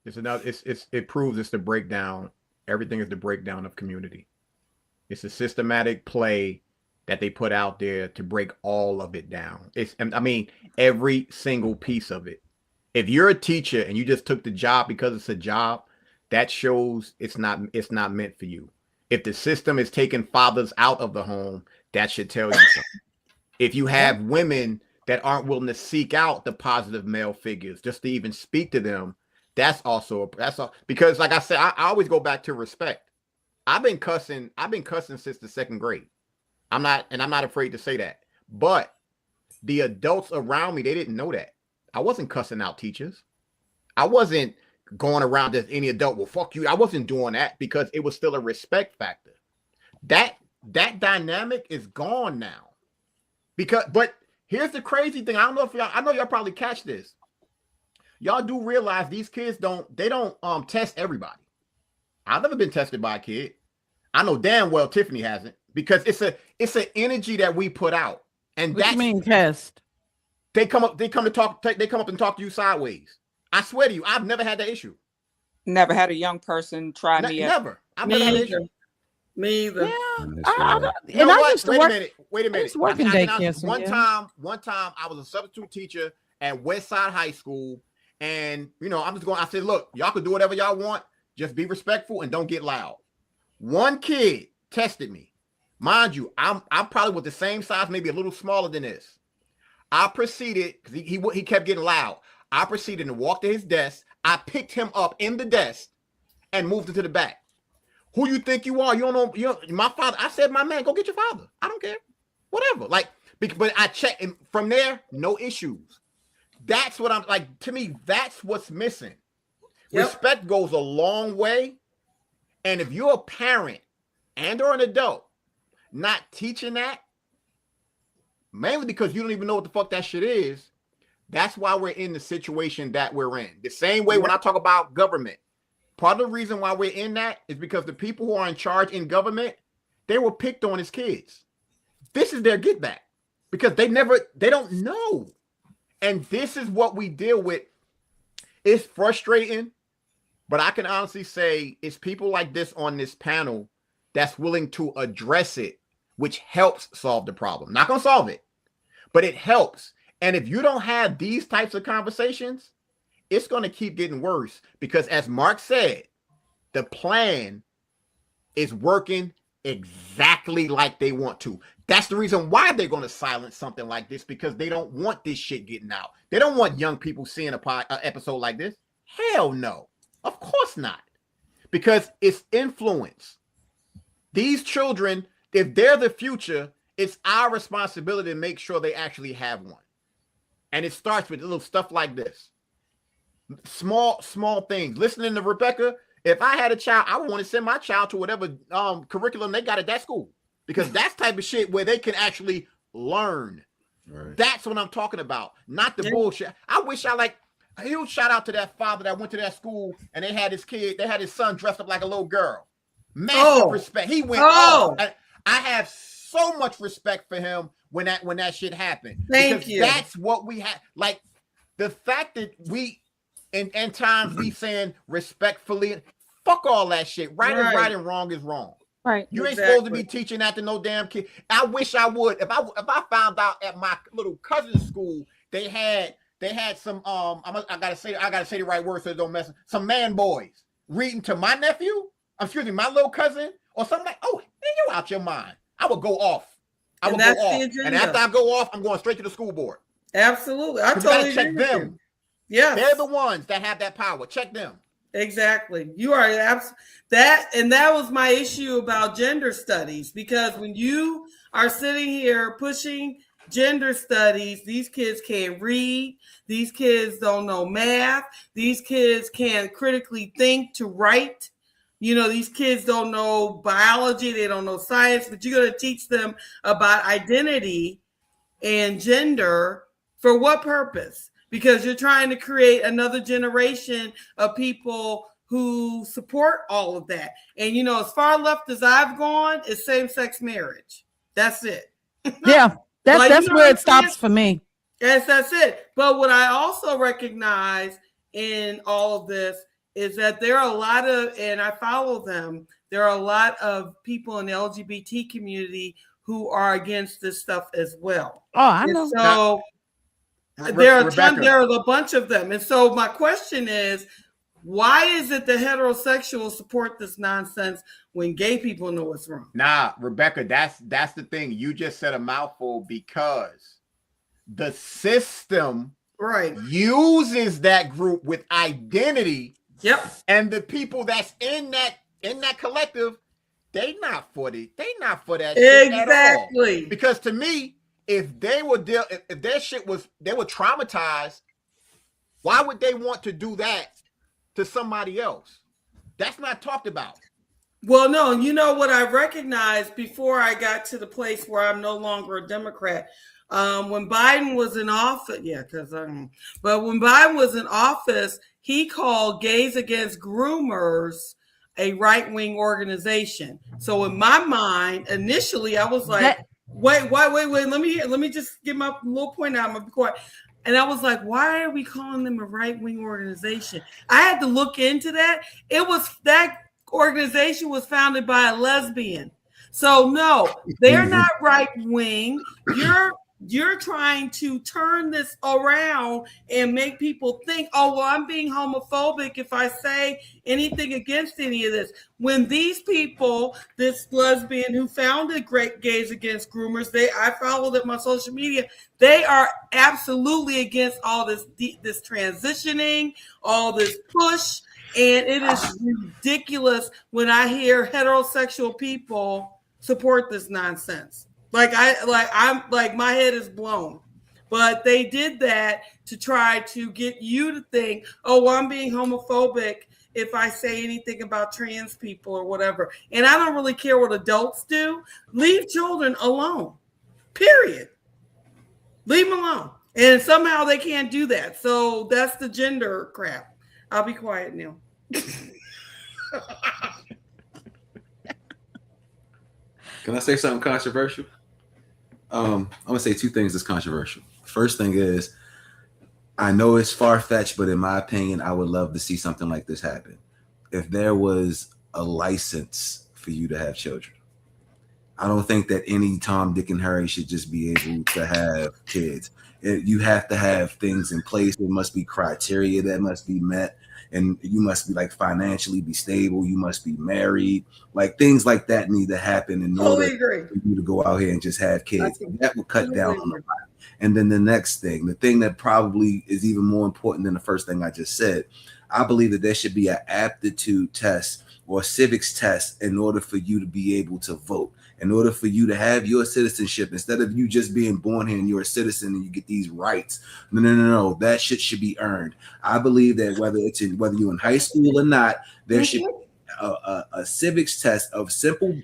[SPEAKER 3] It proves it's the breakdown. Everything is the breakdown of community. It's a systematic play that they put out there to break all of it down. Every single piece of it. If you're a teacher and you just took the job because it's a job, that shows it's not meant for you. If the system is taking fathers out of the home, that should tell you something. If you have women that aren't willing to seek out the positive male figures just to even speak to them, that's all because like I said, I always go back to respect. I've been cussing since the 2nd grade. I'm not afraid to say that. But the adults around me, they didn't know that. I wasn't cussing out teachers. I wasn't going around as any adult, well, fuck you. I wasn't doing that because it was still a respect factor. That dynamic is gone now. But here's the crazy thing. I know y'all probably catch this. Y'all do realize these kids don't test everybody. I've never been tested by a kid. I know damn well Tiffany hasn't. Because it's an energy that we put out, and
[SPEAKER 2] what you mean test?
[SPEAKER 3] They come up and talk to you sideways. I swear to you, I've never had that issue.
[SPEAKER 7] Never had a young person try me.
[SPEAKER 3] Never. I've never had that issue.
[SPEAKER 5] Me either.
[SPEAKER 2] Yeah.
[SPEAKER 3] Wait a minute. One time I was a substitute teacher at Westside High School, and I said, look, y'all can do whatever y'all want, just be respectful and don't get loud. One kid tested me. Mind you, I'm probably with the same size, maybe a little smaller than this. I proceeded, because he kept getting loud. I proceeded to walk to his desk. I picked him up in the desk and moved him to the back. Who you think you are? You don't know, my father. I said, my man, go get your father. I don't care. Whatever. But I checked, and from there, no issues. That's what I'm like. To me, that's what's missing.
[SPEAKER 5] Yep.
[SPEAKER 3] Respect goes a long way. And if you're a parent and or an adult not teaching that, mainly because you don't even know what the fuck that shit is, that's why we're in the situation that we're in. The same way when I talk about government, part of the reason why we're in that is because the people who are in charge in government, they were picked on as kids. This is their get back because they don't know. And this is what we deal with. It's frustrating, but I can honestly say it's people like this on this panel that's willing to address it, which helps solve the problem. Not going to solve it, but it helps. And if you don't have these types of conversations, it's going to keep getting worse because, as Mark said, the plan is working exactly like they want to. That's the reason why they're going to silence something like this, because they don't want this shit getting out. They don't want young people seeing an episode like this. Hell no. Of course not. Because it's influence. These children, if they're the future, it's our responsibility to make sure they actually have one. And it starts with little stuff like this. Small things. Listening to Rebecca, if I had a child, I would want to send my child to whatever curriculum they got at that school. Because that's type of shit where they can actually learn. Right. That's what I'm talking about. Not the bullshit. I wish a huge shout out to that father that went to that school and they had his son dressed up like a little girl. Massive respect. He went off. I have so much respect for him when that shit happened.
[SPEAKER 5] Thank you.
[SPEAKER 3] That's what we have. Like the fact that we in times we saying respectfully, fuck all that shit. Right is right and wrong is wrong.
[SPEAKER 2] Right.
[SPEAKER 3] You ain't supposed to be teaching that to no damn kid. I wish I would. If I found out at my little cousin's school they had some I gotta say the right word so it don't mess up. Some man boys reading to my nephew, my little cousin, or something like, oh, man, you out your mind. I would go off. And after I go off, I'm going straight to the school board.
[SPEAKER 5] Absolutely. I totally
[SPEAKER 3] check them.
[SPEAKER 5] Yeah.
[SPEAKER 3] They're the ones that have that power. Check them.
[SPEAKER 5] Exactly. You are that was my issue about gender studies, because when you are sitting here pushing gender studies, these kids can't read, these kids don't know math, these kids can't critically think to write. You know, these kids don't know biology, they don't know science, but you're going to teach them about identity and gender for what purpose? Because you're trying to create another generation of people who support all of that. And, you know, as far left as I've gone, is same-sex marriage. That's it.
[SPEAKER 2] Yeah, that's where it stops for me.
[SPEAKER 5] Yes, that's it. But what I also recognize in all of this is that there are a lot of, and I follow them, there are a lot of people in the LGBT community who are against this stuff as well.
[SPEAKER 2] Oh, I know.
[SPEAKER 5] So there are a bunch of them. And so my question is, why is it the heterosexuals support this nonsense when gay people know what's wrong?
[SPEAKER 3] Nah, Rebecca, that's the thing. You just said a mouthful, because the system uses that group with identity.
[SPEAKER 5] Yep.
[SPEAKER 3] And the people that's in that collective, they not for that shit at all. Because to me, if they their shit was, they were traumatized, why would they want to do that to somebody else? That's not talked about.
[SPEAKER 5] Well, no, you know what I recognized before I got to the place where I'm no longer a Democrat. When Biden was in office, but when Biden was in office, he called Gays Against Groomers a right-wing organization. So in my mind, initially, I was like, wait, let me just get my little point out. I'm gonna be quiet. And I was like, why are we calling them a right-wing organization? I had to look into that. That organization was founded by a lesbian. So no, they're not right-wing. You're trying to turn this around and make people think, oh, well, I'm being homophobic if I say anything against any of this. When these people, this lesbian who founded Gays Against Groomers, I follow them on social media, they are absolutely against all this transitioning, all this push. And it is ridiculous when I hear heterosexual people support this nonsense. My head is blown. But they did that to try to get you to think, oh, well, I'm being homophobic if I say anything about trans people or whatever. And I don't really care what adults do. Leave children alone, period. Leave them alone. And somehow they can't do that. So that's the gender crap. I'll be quiet now.
[SPEAKER 6] Can I say something controversial? I'm gonna say two things that's controversial. First thing is, I know it's far-fetched, but in my opinion, I would love to see something like this happen. If there was a license for you to have children, I don't think that any Tom, Dick, and Harry should just be able to have kids. You have to have things in place. There must be criteria that must be met. And you must be like financially be stable. You must be married. Like things like that need to happen in order for you to go out here and just have kids. That will cut down on the lot. And then the next thing, the thing that probably is even more important than the first thing I just said, I believe that there should be an aptitude test or a civics test in order for you to be able to vote. In order for you to have your citizenship, instead of you just being born here and you're a citizen and you get these rights. No. That shit should be earned. I believe that whether you're in high school or not, there should be a civics test of simple.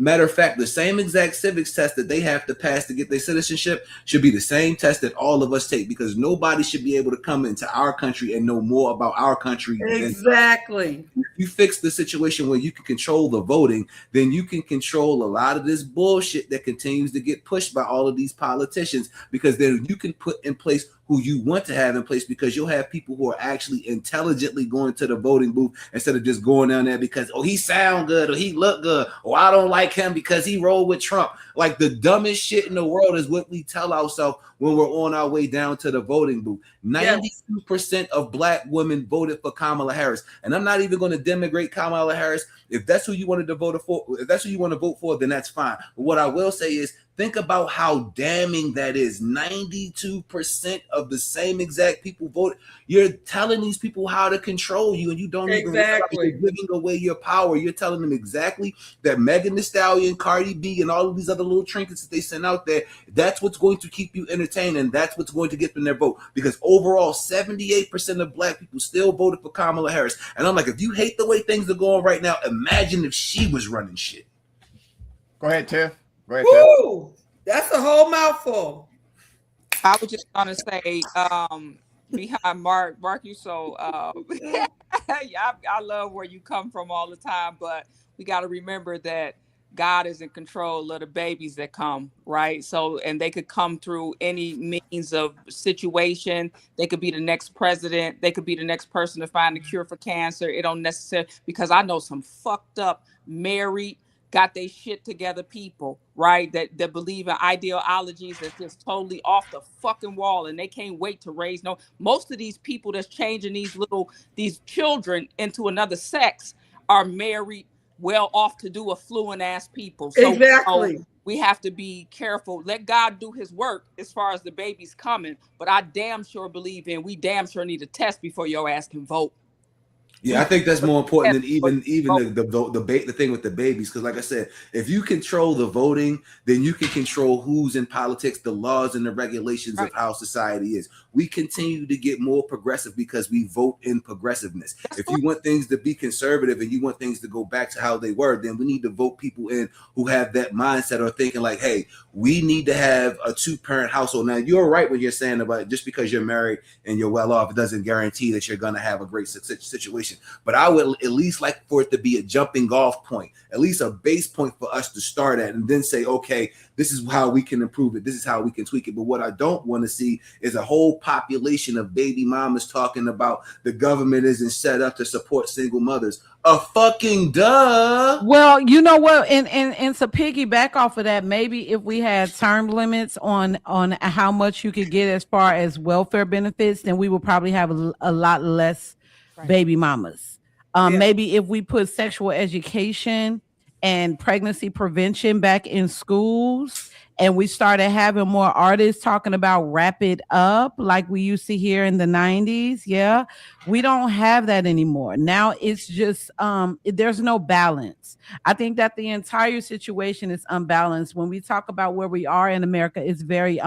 [SPEAKER 6] Matter of fact, the same exact civics test that they have to pass to get their citizenship should be the same test that all of us take, because nobody should be able to come into our country and know more about our country.
[SPEAKER 5] Exactly.
[SPEAKER 6] If you fix the situation where you can control the voting, then you can control a lot of this bullshit that continues to get pushed by all of these politicians, because then you can put in place who you want to have in place, because you'll have people who are actually intelligently going to the voting booth instead of just going down there because, oh, he sound good or he look good or I don't like him because he rolled with Trump. Like the dumbest shit in the world is what we tell ourselves when we're on our way down to the voting booth. 92% of black women voted for Kamala Harris. And I'm not even going to denigrate Kamala Harris. If that's who you wanted to vote for, if that's who you want to vote for, then that's fine. But what I will say is, think about how damning that is. 92% of the same exact people voted. You're telling these people how to control you, and you don't even realize you're giving away your power. You're telling them exactly that Megan Thee Stallion, Cardi B, and all of these other little trinkets that they send out there, that's what's going to keep you entertained, and that's what's going to get them their vote. Because overall, 78% of black people still voted for Kamala Harris. And I'm like, if you hate the way things are going right now, imagine if she was running shit.
[SPEAKER 3] Go ahead, Tiff. Right,
[SPEAKER 5] woo! That's a whole mouthful.
[SPEAKER 7] I was just gonna say, behind Mark, you so yeah, I love where you come from all the time, but we got to remember that God is in control of the babies that come, right? So, and they could come through any means of situation. They could be the next president. They could be the next person to find a cure for cancer. It don't necessarily, because I know some fucked up married, got they shit together people, right? That believe in ideologies that's just totally off the fucking wall, and they can't wait to raise most of these people that's changing these children into another sex are married, well off to do affluent ass people. So
[SPEAKER 5] exactly.
[SPEAKER 7] We have to be careful. Let God do his work as far as the babies coming. But I damn sure believe we damn sure need a test before your ass can vote.
[SPEAKER 6] Yeah, I think that's more important than even the thing with the babies. Because like I said, if you control the voting, then you can control who's in politics, the laws and the regulations of how society is. We continue to get more progressive because we vote in progressiveness. If you want things to be conservative and you want things to go back to how they were, then we need to vote people in who have that mindset or thinking like, hey, we need to have a 2-parent household. Now, you're right when you're saying about just because you're married and you're well off, it doesn't guarantee that you're going to have a great situation. But I would at least like for it to be a jumping off point, at least a base point for us to start at, and then say, okay, this is how we can improve it. This is how we can tweak it. But what I don't want to see is a whole population of baby mamas talking about the government isn't set up to support single mothers. A fucking duh.
[SPEAKER 2] Well, you know what? And to piggyback off of that, maybe if we had term limits on how much you could get as far as welfare benefits, then we would probably have a lot less baby mamas. Maybe if we put sexual education and pregnancy prevention back in schools. And we started having more artists talking about wrap it up like we used to hear in the 90s. Yeah. We don't have that anymore. Now it's just there's no balance. I think that the entire situation is unbalanced. When we talk about where we are in America, it's very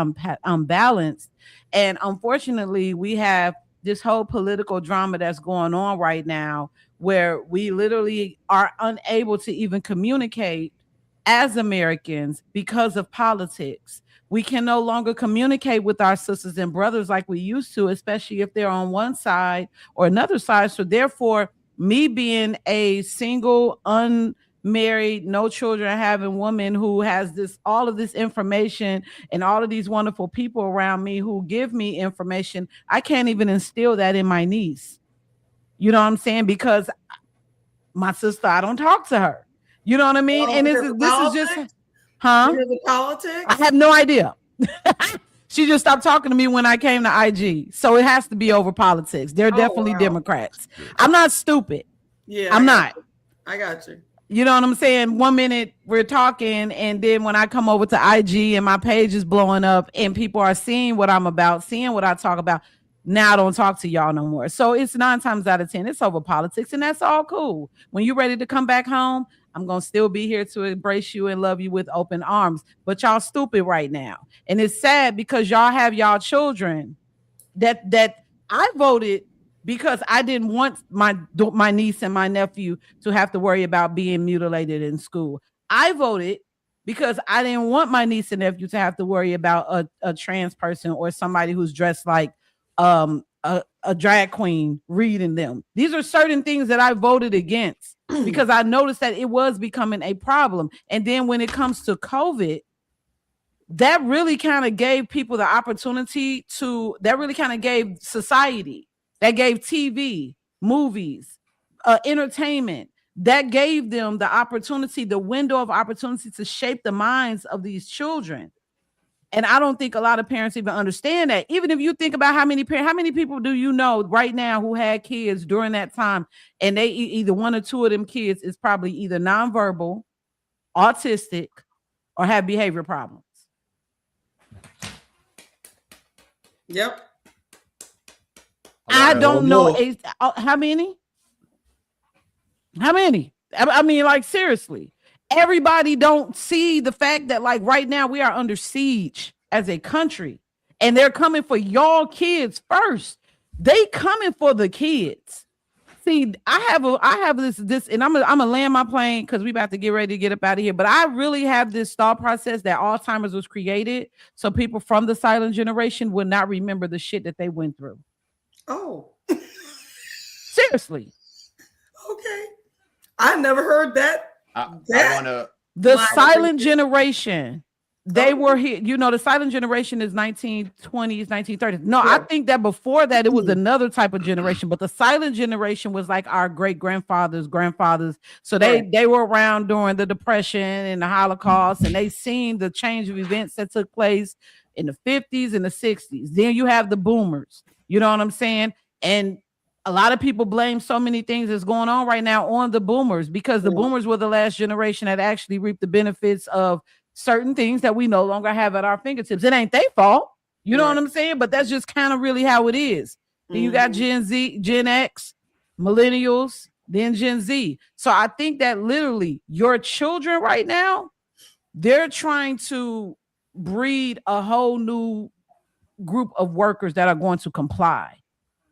[SPEAKER 2] unbalanced. And unfortunately, we have this whole political drama that's going on right now where we literally are unable to even communicate as Americans because of politics. We can no longer communicate with our sisters and brothers like we used to, especially if they're on one side or another side. So therefore, me being a single, unmarried, no children having woman who has all of this information and all of these wonderful people around me who give me information, I can't even instill that in my niece. You know what I'm saying? Because my sister, I don't talk to her. You know what I mean? And this is just, huh?
[SPEAKER 5] The politics?
[SPEAKER 2] I have no idea. She just stopped talking to me when I came to IG. So it has to be over politics. They're definitely Democrats. I'm not stupid.
[SPEAKER 5] Yeah,
[SPEAKER 2] I'm not.
[SPEAKER 5] I got you.
[SPEAKER 2] You know what I'm saying? 1 minute we're talking, and then when I come over to IG and my page is blowing up and people are seeing what I'm about, seeing what I talk about, now I don't talk to y'all no more. So it's 9 times out of 10, it's over politics, and that's all cool. When you're ready to come back home, I'm going to still be here to embrace you and love you with open arms. But y'all stupid right now. And it's sad because y'all have y'all children that I voted because I didn't want my niece and my nephew to have to worry about being mutilated in school. I voted because I didn't want my niece and nephew to have to worry about a trans person or somebody who's dressed like a drag queen reading them. These are certain things that I voted against because I noticed that it was becoming a problem. And then when it comes to COVID, that really kind of gave people the opportunity that really kind of gave society, that gave TV, movies, entertainment, that gave them the opportunity, the window of opportunity to shape the minds of these children. And I don't think a lot of parents even understand that. Even if you think about how many people do you know right now who had kids during that time, and they either one or two of them kids is probably either nonverbal, autistic, or have behavior problems.
[SPEAKER 5] Yep.
[SPEAKER 2] I don't know how many. I mean, like, seriously. Everybody don't see the fact that, like, right now we are under siege as a country, and they're coming for y'all kids first. They coming for the kids. See, I have this, and I'm gonna land my plane because we about to get ready to get up out of here. But I really have this thought process that Alzheimer's was created so people from the silent generation would not remember the shit that they went through.
[SPEAKER 5] Oh,
[SPEAKER 2] seriously.
[SPEAKER 5] Okay, I never heard that.
[SPEAKER 2] The silent generation, they were here. You know, the silent generation is 1920s, 1930s. No, yeah. I think that before that, it was another type of generation, but the silent generation was like our great grandfathers. So they were around during the Depression and the Holocaust, and they seen the change of events that took place in the 50s and the 60s. Then you have the boomers, you know what I'm saying? And a lot of people blame so many things that's going on right now on the boomers because the boomers were the last generation that actually reaped the benefits of certain things that we no longer have at our fingertips. It ain't their fault. You know what I'm saying? But that's just kind of really how it is. Then you got Gen Z, Gen X, millennials, then Gen Z. So I think that literally your children right now, they're trying to breed a whole new group of workers that are going to comply.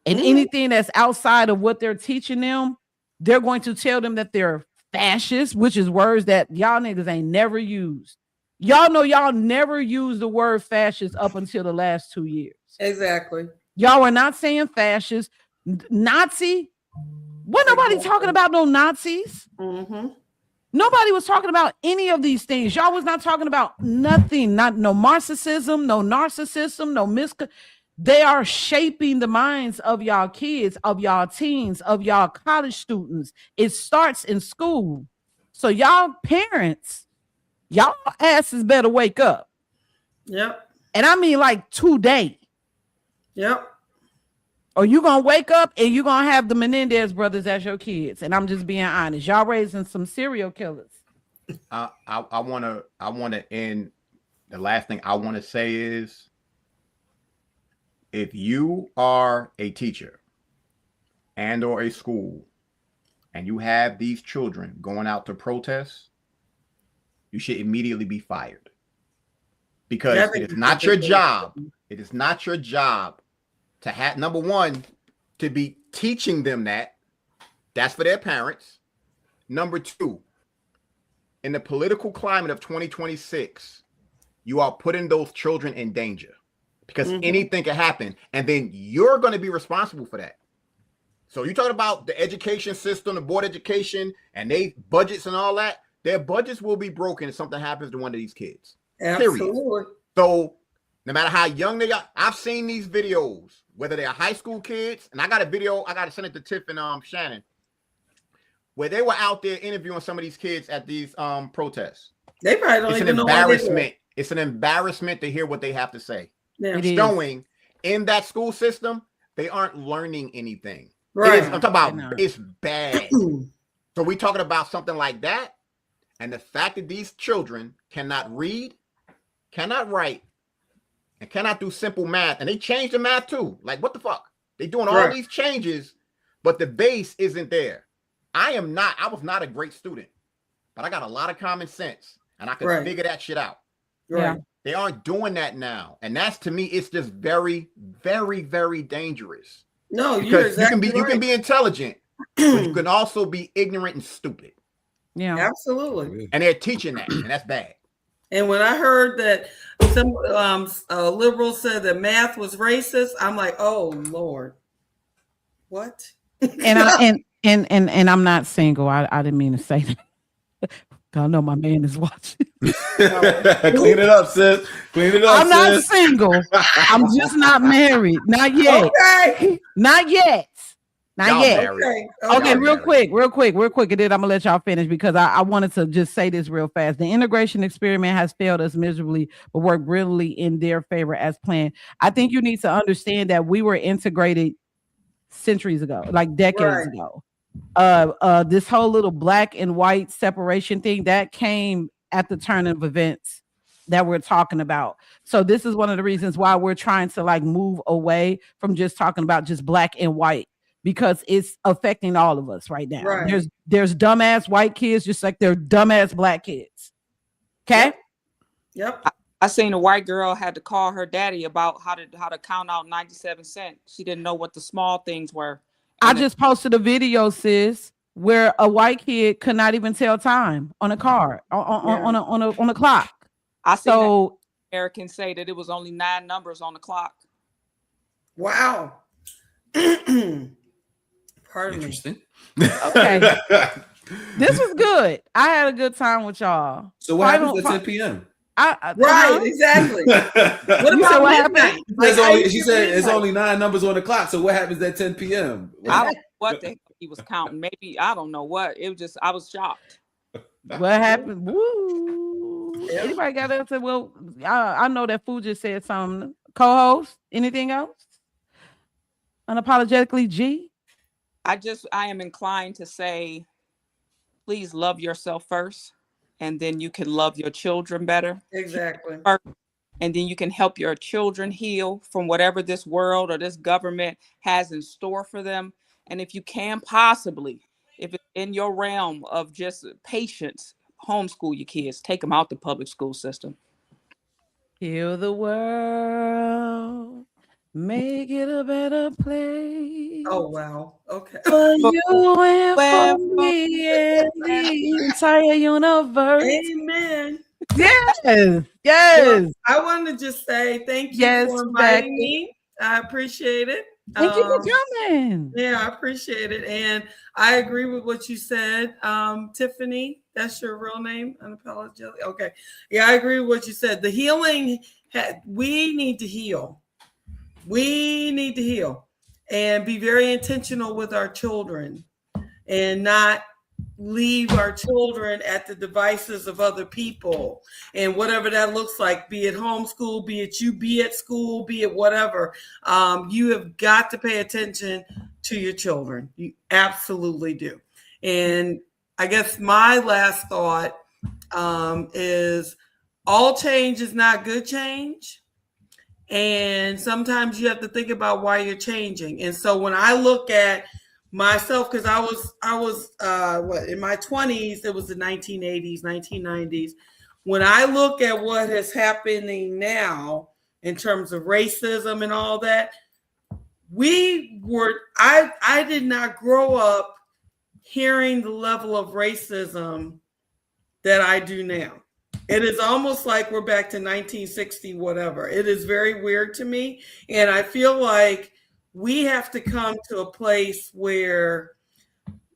[SPEAKER 2] And anything that's outside of what they're teaching them, they're going to tell them that they're fascist, which is words that y'all niggas ain't never used. Y'all know y'all never used the word fascist up until the last 2 years.
[SPEAKER 5] Exactly.
[SPEAKER 2] Y'all were not saying fascist. Nazi. Wasn't nobody talking about no Nazis. Nobody was talking about any of these things. Y'all was not talking about nothing. No Marxism, no narcissism, no They are shaping the minds of y'all kids, of y'all teens, of y'all college students. It starts in school. So y'all parents, y'all asses better wake up.
[SPEAKER 5] Yep.
[SPEAKER 2] And I mean like today.
[SPEAKER 5] Yep.
[SPEAKER 2] Or you gonna wake up and you gonna have the Menendez brothers as your kids. And I'm just being honest. Y'all raising some serial killers.
[SPEAKER 3] I want to end. The last thing I want to say is, if you are a teacher and or a school and you have these children going out to protest, you should immediately be fired, because it is not your job. It is not your job to have, number one, to be teaching them that. That's for their parents. Number two, in the political climate of 2026, you are putting those children in danger, because anything can happen, and then you're going to be responsible for that. So you talk about the education system, the board education, and they budgets and all that. Their budgets will be broken if something happens to one of these kids.
[SPEAKER 5] Absolutely.
[SPEAKER 3] Period. So no matter how young they are, I've seen these videos, whether they're high school kids, and I got a video, I got to send it to Tiff and Shannon, where they were out there interviewing some of these kids at these protests.
[SPEAKER 5] They probably don't
[SPEAKER 3] It's
[SPEAKER 5] even
[SPEAKER 3] an
[SPEAKER 5] know why they do it.
[SPEAKER 3] embarrassment. It's an embarrassment to hear what they have to say.
[SPEAKER 5] Yeah.
[SPEAKER 2] It is.
[SPEAKER 3] Showing in that school system, they aren't learning anything.
[SPEAKER 5] Right.
[SPEAKER 3] I'm talking about,
[SPEAKER 2] They're not.
[SPEAKER 3] it's bad. So we talking about something like that, and the fact that these children cannot read, cannot write, and cannot do simple math, and they changed the math too. Like, what the fuck? They doing all
[SPEAKER 5] Right.
[SPEAKER 3] these changes, but the base isn't there. I was not a great student, but I got a lot of common sense, and I could
[SPEAKER 5] Right.
[SPEAKER 3] figure that shit out.
[SPEAKER 5] Right.
[SPEAKER 3] They aren't doing that now, and that's, to me, it's just very, very, very dangerous.
[SPEAKER 5] No, you're
[SPEAKER 3] Because
[SPEAKER 5] exactly
[SPEAKER 3] you can be intelligent, but you can also be ignorant and stupid.
[SPEAKER 2] Yeah.
[SPEAKER 5] Absolutely.
[SPEAKER 3] And they're teaching that, and that's bad.
[SPEAKER 5] And when I heard that some liberals said that math was racist, I'm like, oh Lord, what?
[SPEAKER 2] And I'm not single. I didn't mean to say that. I know my man is watching.
[SPEAKER 6] Clean it up, sis. Clean it up,
[SPEAKER 2] I'm not
[SPEAKER 6] sis.
[SPEAKER 2] single. I'm just not married. Not yet.
[SPEAKER 5] Okay.
[SPEAKER 2] Not yet. Not
[SPEAKER 3] Y'all
[SPEAKER 2] yet.
[SPEAKER 3] married.
[SPEAKER 5] Okay.
[SPEAKER 2] Okay,
[SPEAKER 3] Y'all
[SPEAKER 2] real
[SPEAKER 3] married.
[SPEAKER 2] quick, and then I'm gonna let y'all finish, because I wanted to just say this real fast. The integration experiment has failed us miserably, but worked brilliantly in their favor as planned. I think you need to understand that we were integrated centuries ago, like decades
[SPEAKER 5] Right.
[SPEAKER 2] ago. This whole little black and white separation thing that came at the turn of events that we're talking about. So this is one of the reasons why we're trying to like move away from just talking about just black and white, because it's affecting all of us right now.
[SPEAKER 5] Right.
[SPEAKER 2] There's dumbass white kids just like there are dumbass black kids. Okay.
[SPEAKER 5] Yep.
[SPEAKER 7] I seen a white girl had to call her daddy about how to count out 97 cents. She didn't know what the small things were.
[SPEAKER 2] I
[SPEAKER 7] And
[SPEAKER 2] just posted a video, sis, where a white kid could not even tell time on a car on a clock.
[SPEAKER 7] I seen
[SPEAKER 2] So
[SPEAKER 7] an American say that it was only 9 numbers on the clock.
[SPEAKER 5] Wow. Pardon me.
[SPEAKER 6] Interesting.
[SPEAKER 2] Okay. This was good. I had a good time with y'all.
[SPEAKER 6] So what
[SPEAKER 2] Five
[SPEAKER 6] happens
[SPEAKER 2] on-
[SPEAKER 6] at 10 p.m.?
[SPEAKER 5] Right. Exactly. What
[SPEAKER 2] You said
[SPEAKER 5] about
[SPEAKER 2] what
[SPEAKER 5] midnight?
[SPEAKER 2] happened?
[SPEAKER 5] Like,
[SPEAKER 6] There's
[SPEAKER 5] how
[SPEAKER 6] only,
[SPEAKER 5] you
[SPEAKER 6] she
[SPEAKER 5] get
[SPEAKER 6] said it's
[SPEAKER 5] midnight?
[SPEAKER 6] only 9 numbers on the clock. So what happens at 10 p.m.?
[SPEAKER 7] I don't know what the hell he was counting. Maybe I don't know what. It was just I was shocked.
[SPEAKER 2] What happened? Woo. Anybody got to say, well, I know that Food just said something. Co-host, anything else? Unapologetically G?
[SPEAKER 7] I am inclined to say, please love yourself first, and then you can love your children better.
[SPEAKER 5] Exactly.
[SPEAKER 7] And then you can help your children heal from whatever this world or this government has in store for them. And if you can possibly, if it's in your realm of just patience, homeschool your kids, take them out the public school system.
[SPEAKER 2] Heal the world, make it a better place.
[SPEAKER 5] Oh wow. Okay.
[SPEAKER 2] For you and for me and the entire universe.
[SPEAKER 5] Amen.
[SPEAKER 2] Yes, yes.
[SPEAKER 5] I wanted to just say thank you
[SPEAKER 2] Yes,
[SPEAKER 5] for inviting
[SPEAKER 2] Becky.
[SPEAKER 5] me. I appreciate it.
[SPEAKER 2] Thank you for coming.
[SPEAKER 5] Yeah, I appreciate it. And I agree with what you said. Tiffany, that's your real name? Unapologetic. Okay. Yeah, I agree with what you said. The healing, we need to heal. We need to heal and be very intentional with our children and not leave our children at the devices of other people and whatever that looks like, be it homeschool, be it you be at school, be it whatever. You have got to pay attention to your children. You absolutely do. And I guess my last thought is all change is not good change. And sometimes you have to think about why you're changing. And so when I look at myself, because I was in my 20s, it was the 1980s, 1990s. When I look at what is happening now in terms of racism and all that, I did not grow up hearing the level of racism that I do now. It is almost like we're back to 1960, whatever. It is very weird to me. And I feel like we have to come to a place where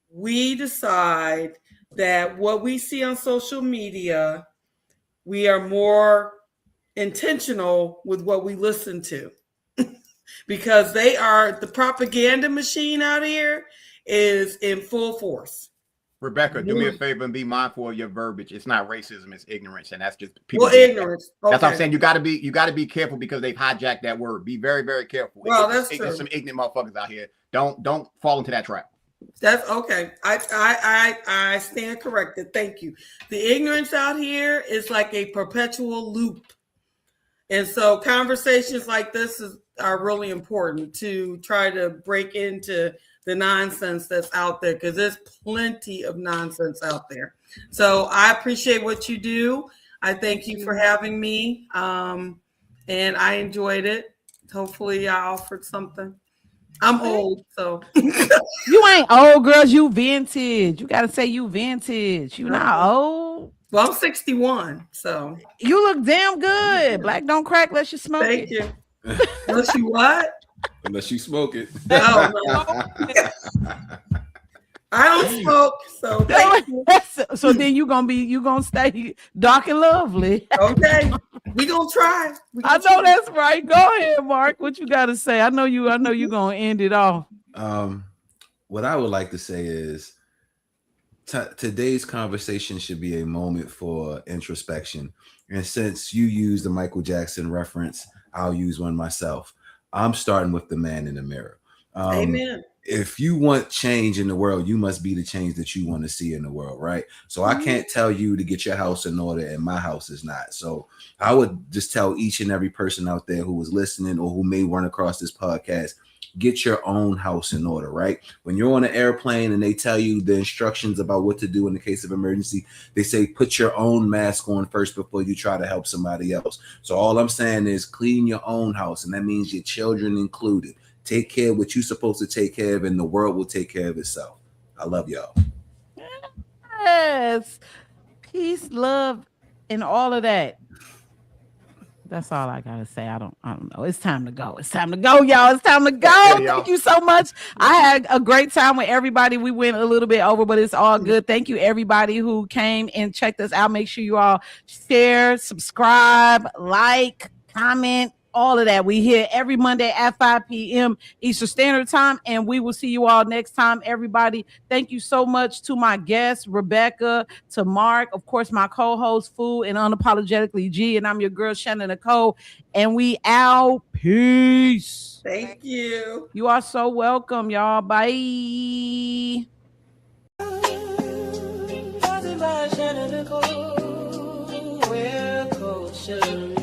[SPEAKER 5] we decide that what we see on social media, we are more intentional with what we listen to. Because the propaganda machine out here is in full force.
[SPEAKER 3] Rebecca, do me a favor and be mindful of your verbiage. It's not racism, it's ignorance, and that's just people.
[SPEAKER 5] Well, ignorance. Okay.
[SPEAKER 3] That's what I'm saying. You got to be careful because they've hijacked that word. Be very, very careful.
[SPEAKER 5] Well, that's true.
[SPEAKER 3] There's some ignorant motherfuckers out here. Don't fall into that trap.
[SPEAKER 5] That's okay. I stand corrected. Thank you. The ignorance out here is like a perpetual loop, and so conversations like this are really important to try to break into the nonsense that's out there, because there's plenty of nonsense out there. So I appreciate what you do. I thank you for having me. And I enjoyed it. Hopefully I offered something. I'm old, so.
[SPEAKER 2] You ain't old, girls. You vintage. You got to say you vintage. You not old.
[SPEAKER 5] Well, I'm 61, so.
[SPEAKER 2] You look damn good. Black don't crack unless you smoke
[SPEAKER 5] Thank
[SPEAKER 2] it.
[SPEAKER 5] you. Unless you what?
[SPEAKER 6] Unless you smoke it.
[SPEAKER 5] Oh, no. I don't smoke, so thank you.
[SPEAKER 2] So then you gonna stay dark and lovely.
[SPEAKER 5] Okay, we gonna try.
[SPEAKER 2] I know that's right. Go ahead, Mark. What you got to say? I know you gonna end it off.
[SPEAKER 6] What I would like to say is today's conversation should be a moment for introspection. And since you used the Michael Jackson reference, I'll use one myself. I'm starting with the man in the mirror.
[SPEAKER 5] Amen.
[SPEAKER 6] If you want change in the world, you must be the change that you want to see in the world, right? So I can't tell you to get your house in order, and my house is not. So I would just tell each and every person out there who is listening or who may run across this podcast, get your own house in order, right? When you're on an airplane and they tell you the instructions about what to do in the case of emergency, they say put your own mask on first before you try to help somebody else. So all I'm saying is clean your own house, and that means your children included. Take care of what you're supposed to take care of, and the world will take care of itself. I love y'all.
[SPEAKER 2] Yes. Peace, love, and all of that. That's all I gotta say. I don't know. It's time to go. It's time to go, y'all. It's time to go. Thank you so much. I had a great time with everybody. We went a little bit over, but it's all good. Thank you, everybody who came and checked us out. Make sure you all share, subscribe, like, comment, all of that. We here every Monday at 5 p.m. Eastern Standard Time, and we will see you all next time, everybody. Thank you so much to my guests, Rebecca, to Mark, of course, my co-host, Food and Unapologetically G, and I'm your girl, Shannon Nicole, and we out. Peace.
[SPEAKER 5] Thank you.
[SPEAKER 2] You are so welcome, y'all. Bye.
[SPEAKER 1] Shannon Nicole, where Coach Shannon